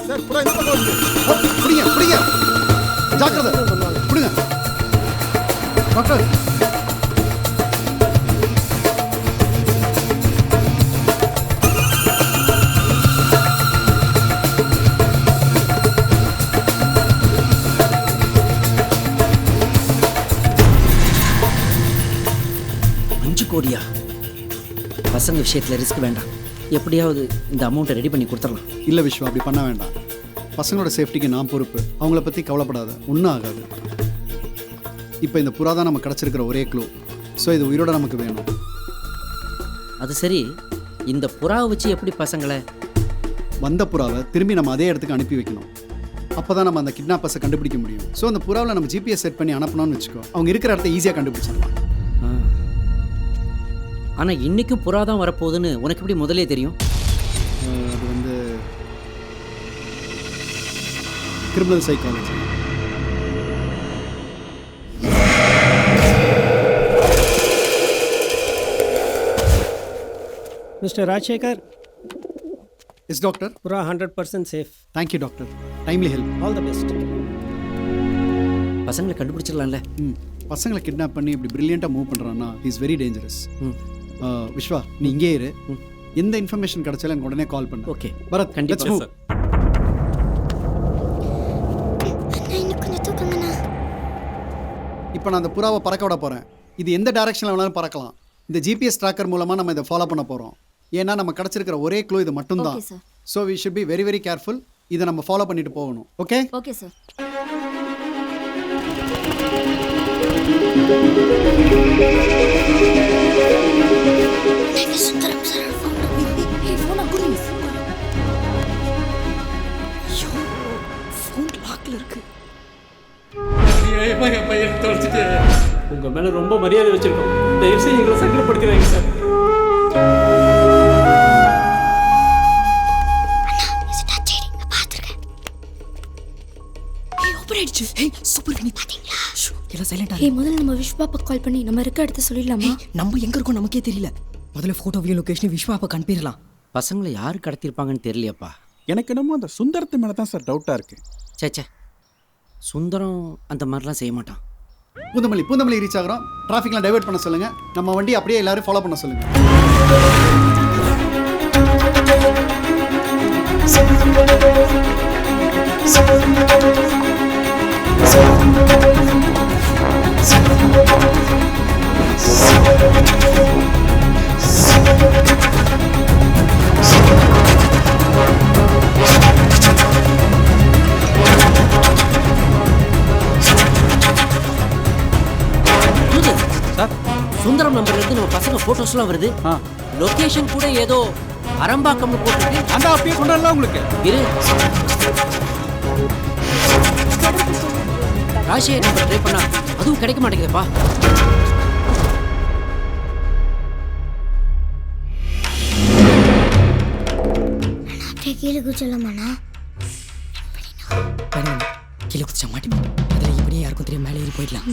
சார், பூரா இந்த பக்கம் வருது. பிடிங்க பிடிங்க, ஜாக்கிரதை, பிடிங்க டாக்டர். கோடியா? பசங்க விஷயத்தில் ரிஸ்க் வேண்டாம். எப்படியாவது இந்த அமௌண்ட்டை ரெடி பண்ணி கொடுத்துடலாம். இல்லை விஸ்வா, அப்படி பண்ண வேண்டாம். பசங்களோட சேஃப்டிக்கு நான் பொறுப்பு. அவங்கள பற்றி கவலைப்படாத, ஒன்றும் ஆகாது. இப்போ இந்த புறா தான் நமக்கு கிடச்சிருக்கிற ஒரே க்ளூ. ஸோ இது உயிரோட நமக்கு வேணும். அது சரி, இந்த புறாவை வச்சு எப்படி பசங்களை? வந்த புறாவை திரும்பி நம்ம அதே இடத்துக்கு அனுப்பி வைக்கணும். அப்போ தான் நம்ம அந்த கிட்னாப்பர்ஸை கண்டுபிடிக்க முடியும். ஸோ அந்த புறாவில் நம்ம ஜிபிஎஸ் செட் பண்ணி அனுப்பணும்னு வச்சுக்கோ, அவங்க இருக்கிற இடத்த ஈஸியாக கண்டுபிடிச்சிடலாம். ஆனால் இன்றைக்கும் புறா தான் வரப்போகுதுன்னு உனக்கு எப்படி முதலே தெரியும்? அது வந்து criminal psychology. Mister Rajasekar, yes doctor. புறா 100% safe. Thank you doctor. Timely help. All the best. பசங்களை கண்டுபிடிச்சிடலாம்ல. பசங்களை கிட்னாப் பண்ணி இப்படி பிரில்லியண்ட்டாக மூவ் பண்ணுறான்னா இஸ் வெரி டேஞ்சரஸ். விஸ்வா நீ இங்கே இரு. எந்த இன்ஃபர்மேஷன் கிடைச்சாலும் எனக்கு உடனே கால் பண்ணு. ஓகே பரத் கண்டிப்பா let's move. இப்போ நான் அந்த புறாவை பறக்க விட போகிறேன். இது எந்த டைரக்ஷனில் வேணாலும் பறக்கலாம். இந்த ஜிபிஎஸ் ட்ராக்கர் மூலமாக நம்ம இதை ஃபாலோ பண்ண போகிறோம். ஏன்னா நம்ம கிடச்சிருக்கிற ஒரே க்ளூ இது மட்டும்தான். So we should be very very careful. இதை நம்ம ஃபாலோ பண்ணிட்டு போகணும். Okay okay sir. Sundaram sir phone லாக்ல இருக்கு. என் பையன் தொலைச்சிட்டு உங்கள் மேலே ரொம்ப மரியாதை வச்சுருக்கோம். தயவு செய்து எங்களை சங்கடப்படுத்துறாங்க சார். சூப்பர் வினி பாத்தீங்களா? எல்லாம் சைலண்டா. முதல்ல நம்ம விஸ்வாப்பா கால் பண்ணி நம்ம இருக்க இடத்த சொல்லிடலாமா? நம்ம எங்க இருக்கோம் நமக்கே தெரியல. முதல்ல போட்டோவையும் லொகேஷனையும் விஸ்வாப்பா அனுப்பிடலாம். பசங்களை யார் கடத்திருப்பாங்கன்னு தெரியலையாப்பா. எனக்கு என்னமோ அந்த சுந்தரத்து மேலே தான் சார் டவுட்டாக இருக்குது. சேச்சே சுந்தரம் அந்த மாதிரிலாம் செய்ய மாட்டான். பூந்தமல்லி ரீச் ஆகிறோம். டிராஃபிக்லாம் டைவர்ட் பண்ண சொல்லுங்கள். நம்ம வண்டி அப்படியே எல்லாரும் ஃபாலோ பண்ண சொல்லுங்கள். சுந்தரம் நம்பர்ல இருந்து நம்ம பசங்க போட்டோஸ்லாம் வருது. லொகேஷன் கூட ஏதோ அரம்பாக்கம்னு போட்டுருக்கு. அந்த அப்படியே கொண்டாடலாம் உங்களுக்கு. இரு ராஷியை நம்பர் ட்ரை பண்ணா அதுவும் கிடைக்க மாட்டேங்குதுப்பா. அப்படியே கீழே குச்சலாமாண்ணா? கீழே குதிச்சா மாட்டிப்போம். அதில் இப்படியே யாருக்கும் தெரியும் மேலே ஏறி போயிடலாம்.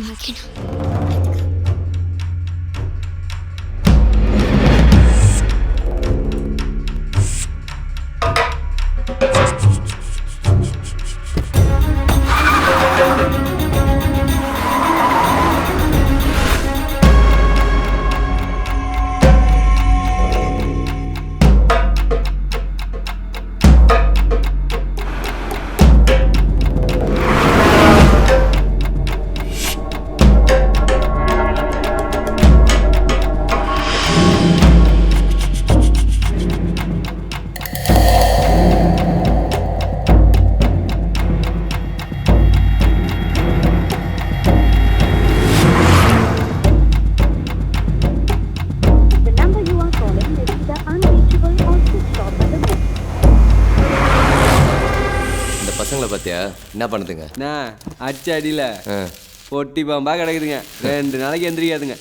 பசங்களை பார்த்தியா என்ன பண்ணுதுங்க? அச்சு அடியில் பொட்டி பாம்பா கிடக்குதுங்க. 2 நாளைக்கு எந்திரிக்காதுங்க.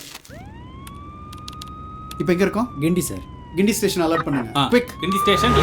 இப்போ எங்கே இருக்கோம்? கிண்டி சார். கிண்டி ஸ்டேஷன் அலர்ட் பண்ணுங்க. குவிக். கிண்டி ஸ்டேஷன்.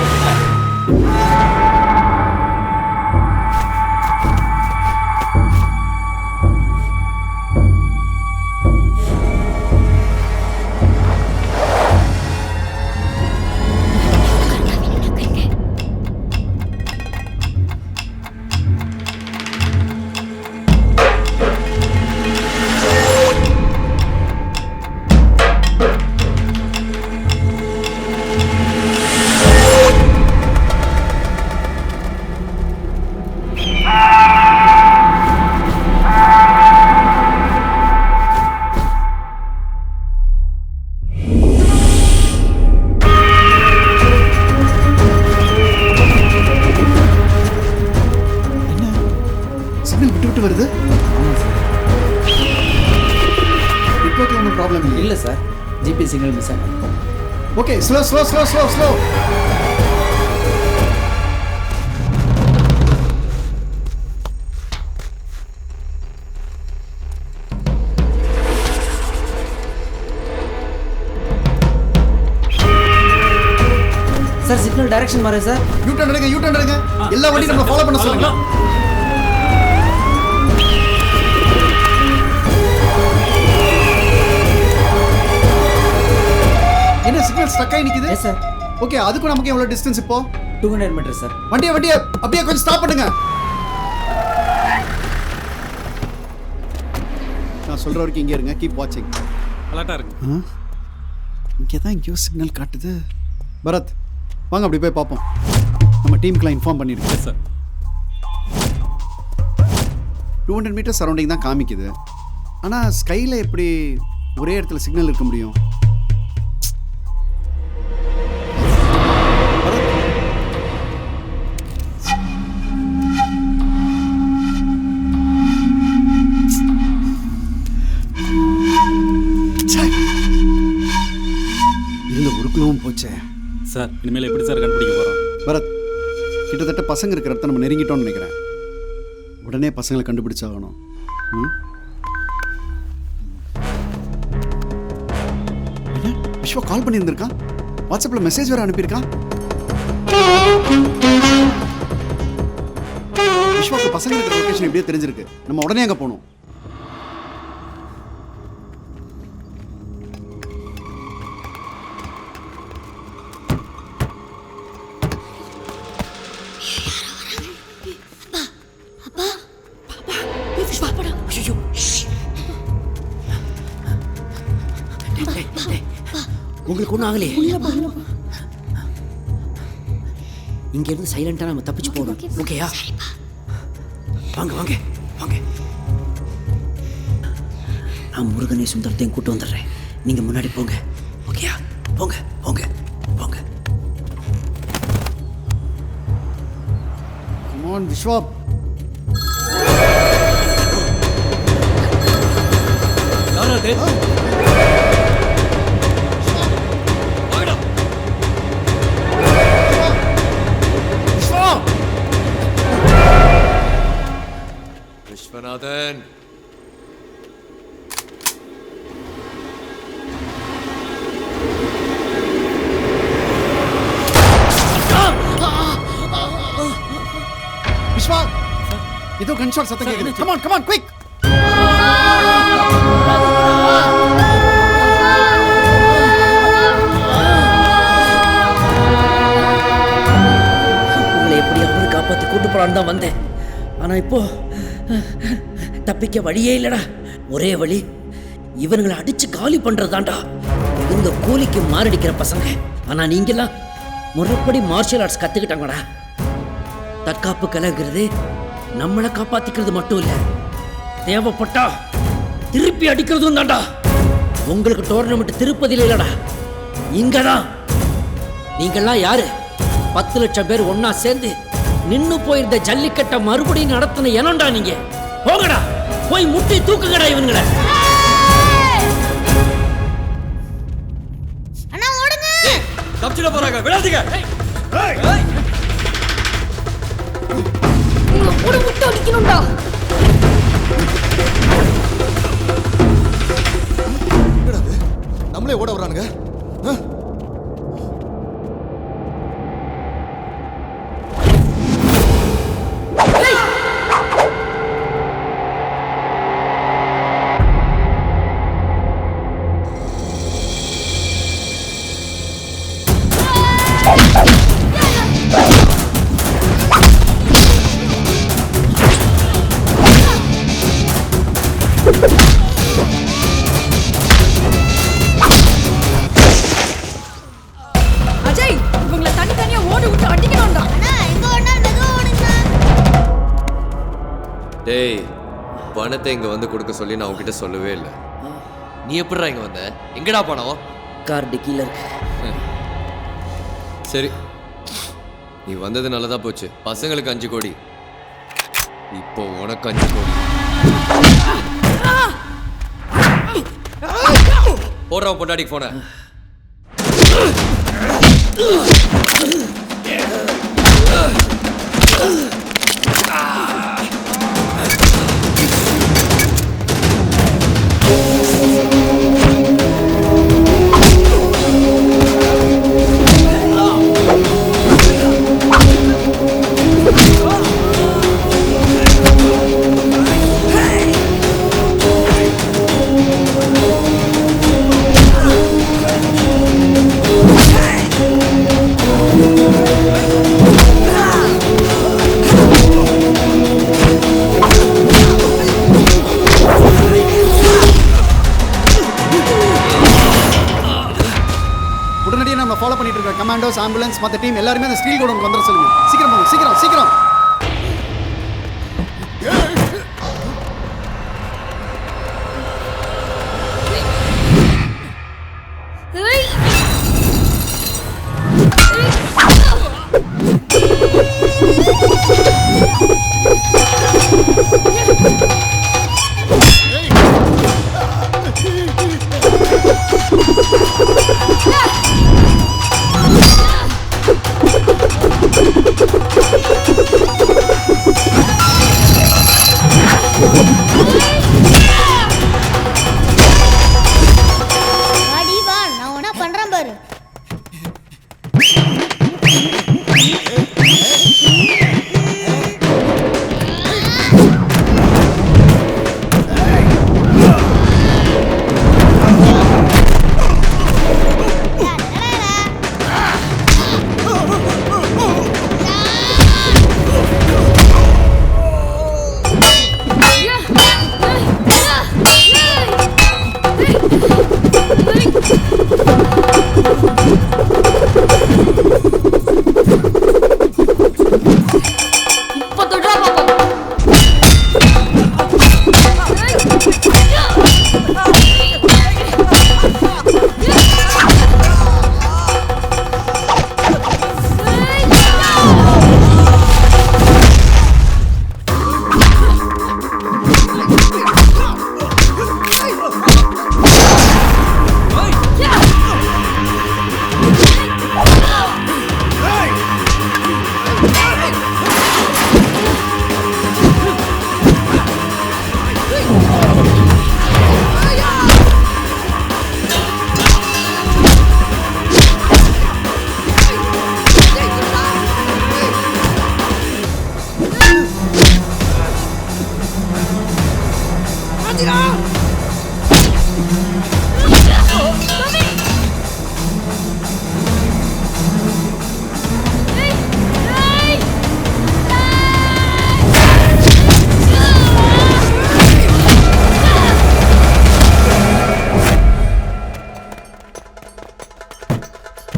வருது. நெட்வொர்க்ல ஒன்றும் ப்ராப்ளம் இல்லை சார். ஜிபி சிக்னல் மிஸ் ஆகும். Okay slow. Sir signal direction மாறு சார். யூ டர்ன் எடுங்க. எல்லா வண்டியும் நம்ம ஃபாலோ பண்ண சொல்லுங்க. என்ன சிக்னல் ஸ்டக் ஆகி நிக்குது? Yes sir. ஓகே அதுக்கு நமக்கு எவ்வளவு டிஸ்டன்ஸ் இப்போ? 200 மீட்டர் சார். வண்டியை அப்படியே கொஞ்சம் ஸ்டாப் பண்ணுங்க. நான் சொல்ற வரைக்கும் இங்கே இருங்க. கீப் வாட்சிங். அலர்ட்டா இருக்கு. இங்கே தான் எங்கேயோ சிக்னல் காட்டுது. பரத் வாங்க அப்படி போய் பார்ப்போம். நம்ம டீமுக்குலாம் இன்ஃபார்ம் பண்ணியிருக்கேன் சார். 200 மீட்டர் சரௌண்டிங் தான் காமிக்குது. ஆனால் ஸ்கையில் எப்படி ஒரே இடத்துல சிக்னல் இருக்க முடியும்? இருந்த உருக்குலவும் போச்சே சார். இனிமேல் எப்படி சார் கண்டுபிடிக்க போகிறோம்? பரத், கிட்டத்தட்ட பசங்க இருக்கிற இடத்த நம்ம நெருங்கிட்டோம்னு நினைக்கிறேன். உடனே பசங்களை கண்டுபிடிச்சாகணும். விஸ்வா கால் பண்ணியிருந்திருக்கான். வாட்ஸ்அப்பில் மெசேஜ் வேறு அனுப்பியிருக்கான். விஸ்வாக்கு பசங்க இருக்கிற லொகேஷன் எப்படியே தெரிஞ்சிருக்கு. நம்ம உடனே அங்கே போகணும். உங்களுக்கு ஒன்றும் ஆகலையே? இங்கேருந்து சைலண்டாக நம்ம தப்பிச்சு போகணும். ஓகேயா? வாங்க வாங்க வாங்க. நான் முருகனை சுந்தரத்தையும் கூட்டு வந்துடுறேன். நீங்கள் முன்னாடி போங்க. ஓகேயா? போங்க போங்க போங்க. Come on, Vishwa. யாரா அது? விஸ்வநாதன், விஸ்வா, ஏதோ கன்ஷாட் சத்தம் கேக்குது. Come on, come on, quick. உங்களை எப்படியாவது காப்பாற்றி கூட்டு போலான்னு தான் வந்தேன். ஆனால் இப்போ தப்பிக்க வழியே இல்லடா. ஒரே வழி இவனுங்களை அடிச்சு காலி பண்றதுதான்டா. இந்த கூலிக்கு மாரடிக்கிற பசங்க. ஆனா நீங்கெல்லாம் முறைப்படி மார்ஷியல் ஆர்ட்ஸ் கத்துக்கிட்டாங்கடா. தற்காப்பு கலைங்கிறது நம்மளை காப்பாத்திக்கிறது மட்டும் இல்ல, தேவைப்பட்டா திருப்பி அடிக்கிறதும் தான்டா. உங்களுக்கு டோர்னமெண்ட் திருப்பதியில இல்லடா, இங்கதான். நீங்கெல்லாம் யாரு? 10 லட்சம் பேர் ஒன்னா சேர்ந்து நின்னு போயிருந்த ஜல்லிக்கட்டை மறுபடியும் நடத்தின எனண்டா நீங்க. போங்கடா, போய் முட்டி தூக்குங்கடா இவனுங்களை. அண்ணா ஓடுங்க. தப்பிச்சிட போறாங்க, விடாதீங்க. உங்க கூட முட்டை அடிக்கணும்டா. நம்மளே ஓட வரானுங்க. அஜய், இவங்கள தனித்தனியா ஓட விட்டு அடிக்கணும்டா. அண்ணா எங்க ஓடுனாலும் மெதுவா ஓடுங்க. டேய், பணத்தை இங்க வந்து கொடுக்க சொல்லி நான் உன்கிட்ட சொல்லவே இல்லை. நீ எப்படிடா இங்க வந்த? எங்கடா பணம்? கார் டிக்கில இருக்கு. சரி, நீ வந்தது நல்லதா போச்சு. பசங்களுக்கு 5 கோடி, இப்போ உனக்கு 5 கோடி. போடுறவன் பொண்டாடிக்கு போன. கமாண்டோஸ் ஆம்புலன்ஸ் மற்ற டீம் எல்லாருமே அந்த ஸ்டீல் கோடவுனுக்கு வந்துட சொல்லுங்க. சீக்கிரம் போங்க, சீக்கிரம் சீக்கிரம். வாடி வா, நான் உன பண்றேன் பாரு. இப்ப தொடுறா பாப்போம்.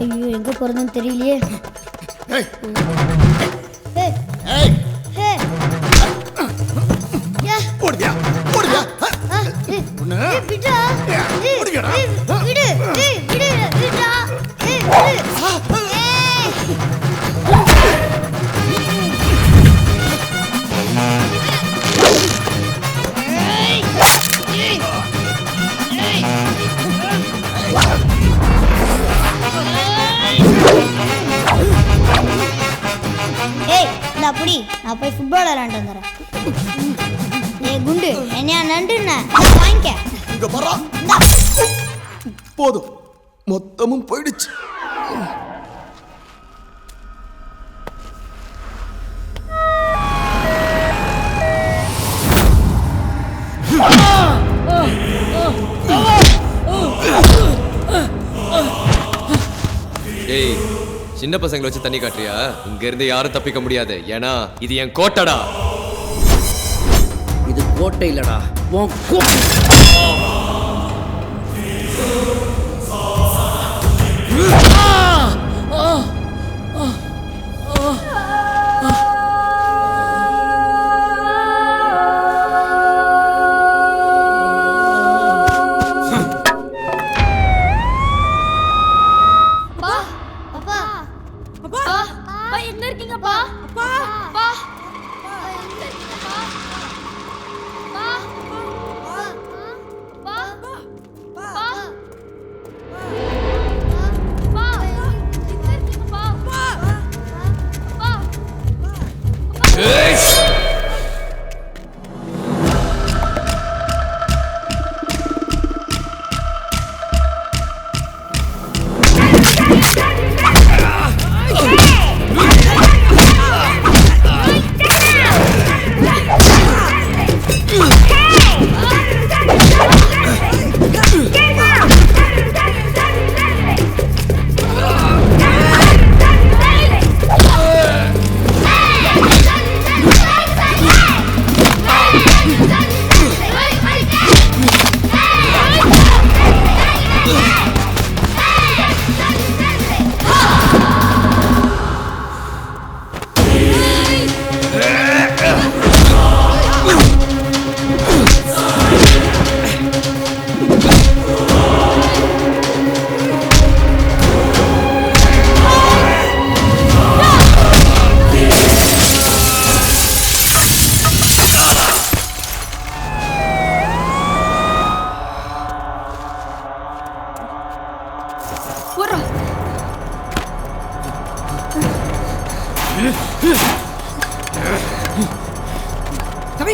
ஐயோ, எங்க போறதுன்னு தெரியலையே. ஏய். யா. ஓடியா ஓடியா விடுடா. விடு. விடுடா. விடு. ஏய், இந்த அப்படி நான் போய் ஃபுட்பால் விளையாண்டு வந்துடுறேன். ஏய் குண்டு, என்னையா நண்டுண்ண வாங்கிக்க. இங்க வரா போதும், மொத்தமும் போயிடுச்சு. ஏய், சின்ன பசங்களை வச்சு தண்ணி காட்டுறியா? இங்க இருந்து யாரும் தப்பிக்க முடியாது. ஏன்னா இது என் கோட்டடா. இது கோட்டை இல்லடா, உன் எங்க இருக்கீங்கப்பா? அப்பா அப்பா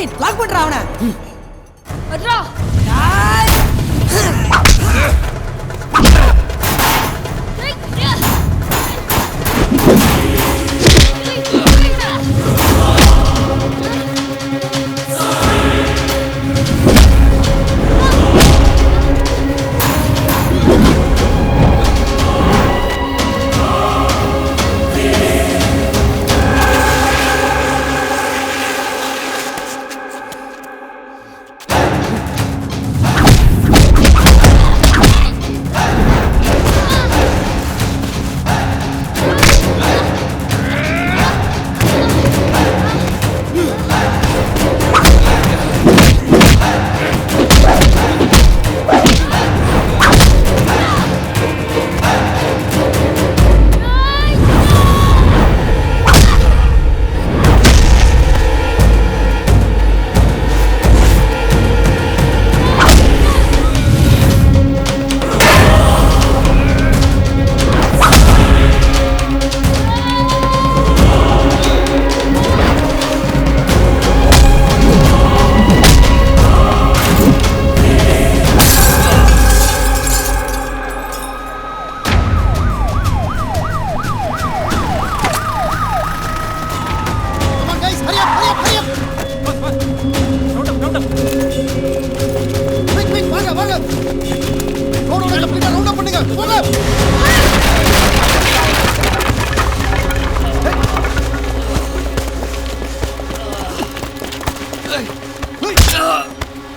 பிரவீன் லாக் பண்றா அவனை. வர்றா.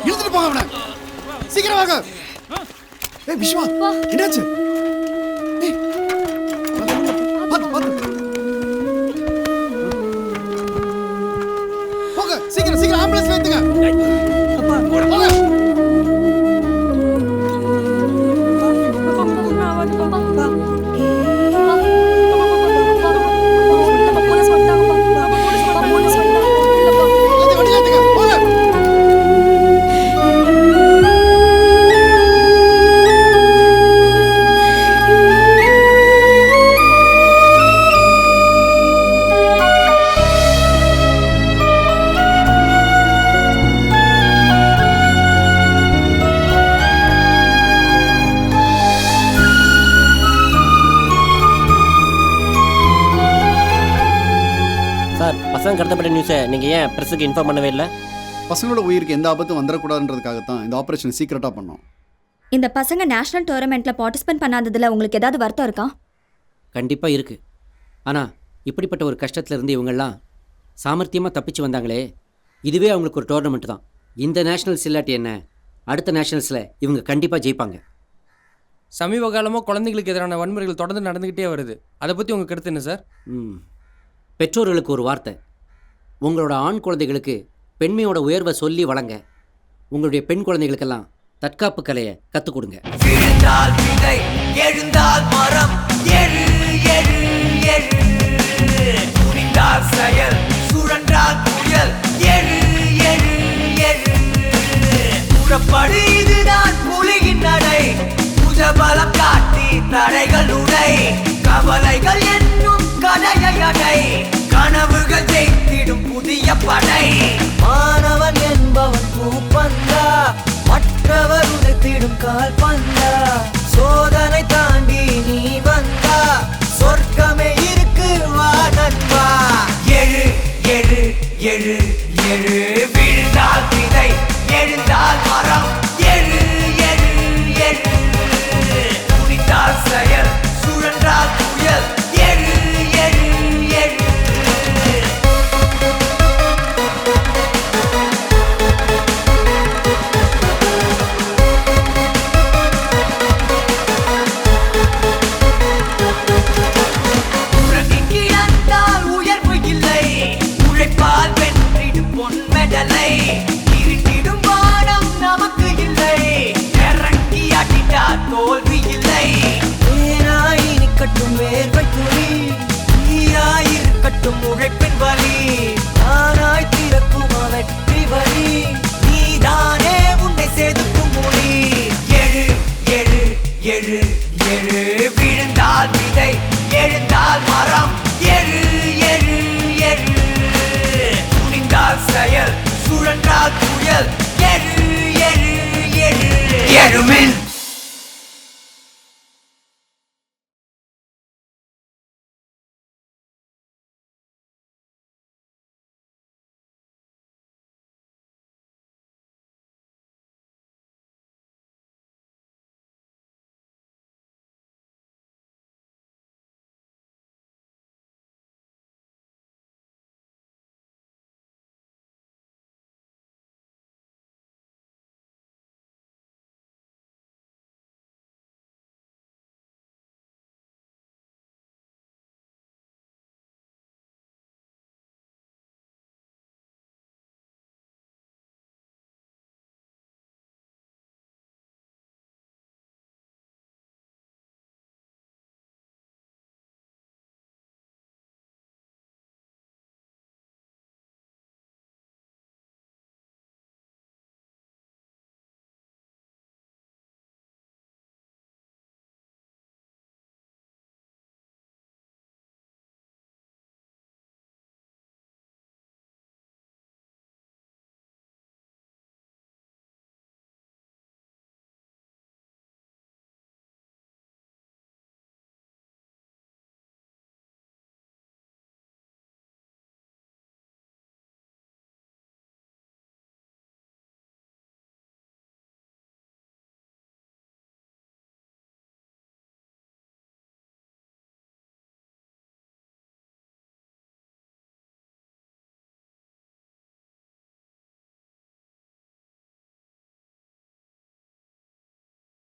இழுத்துட்டு போங்க அவனை. சீக்கிரம் வாங்க. ஏய் விஸ்வா, என்னாச்சு? ஏய், பாத்து பாத்து. போங்க, சீக்கிரம் சீக்கிரம் ஆம்புலன்ஸ்ல ஏத்துங்க. அப்பா, போங்க. பசங்க கடத்தப்பட்ட நியூஸை நீங்கள் ஏன் ப்ரெஸ்ஸுக்கு இன்ஃபார்ம் பண்ணவே இல்லை? பசங்களோட உயிருக்கு எந்த ஆபத்தும் வந்துடக்கூடாதுன்றதுக்காகத்தான் இந்த ஆப்ரேஷன் சீக்கிரட்டாக பண்ணோம். இந்த பசங்க நேஷனல் டோர்னமெண்ட்டில் பார்ட்டிசிபேட் பண்ணாததில் உங்களுக்கு ஏதாவது வருத்தம் இருக்கா? கண்டிப்பாக இருக்குது. ஆனால் இப்படிப்பட்ட ஒரு கஷ்டத்தில் இருந்து இவங்கெல்லாம் சாமர்த்தியமாக தப்பிச்சு வந்தாங்களே, இதுவே அவங்களுக்கு ஒரு டோர்னமெண்ட் தான். இந்த நேஷனல்ஸ் இல்லாட்டி என்ன, அடுத்த நேஷனல்ஸில் இவங்க கண்டிப்பாக ஜெயிப்பாங்க. சமீப காலமாக குழந்தைங்களுக்கு எதிரான வன்முறைகள் தொடர்ந்து நடந்துக்கிட்டே வருது. அதை பற்றி உங்கள் கருத்து என்ன சார்? பெற்றோர்களுக்கு ஒரு வார்த்தை, உங்களோட ஆண் குழந்தைகளுக்கு பெண்மையோட உயர்வை சொல்லி வழங்க. உங்களுடைய பெண் குழந்தைகளுக்கெல்லாம் தற்காப்பு கலையை கற்றுக் கொடுங்க. விழுந்தால் விதை, எழுந்தால் மரம், எழு எழு எழு. துணிந்தால் செயல், சுழன்றால் புயல், எழு எழு எழு. புறப்படு, இதுதான் புலியின் நடை. புஜபலம் காட்டி தடைகள் உடை. கவலைகள் என்னும் கடையை அடை. கனவுகள் ஜெயித்திடும் புதிய படை. மாணவன் என்பவன் பூப்பந்தா, மற்றவர் உதைத்திடும் கால் பந்தா. சோதனை தாண்டி நீ வந்தா, சொர்க்கமே இருக்கு வா நண்பா. எழு எழு எழு எழு. விழுந்தால் விதை, எழுந்தால் மரம், எழு எழு எழு. துணித்தால் செயல், சுழன்றால் புயல், எழு எழு எழு. உறங்கிக் கிடந்தால் உயர்வு இல்லை. உழைப்பால் வென்றிடும் பொன் மெடலை. இருட்டிடும் வானம் நமக்கு இல்லை. இறங்கி அடித்தால் தோல்வி இல்லை. ஏனாய் நிக்கட்டும் வேர்வை துளி, ஈராயிருக்கட்டும் உழைப்பின் வலி.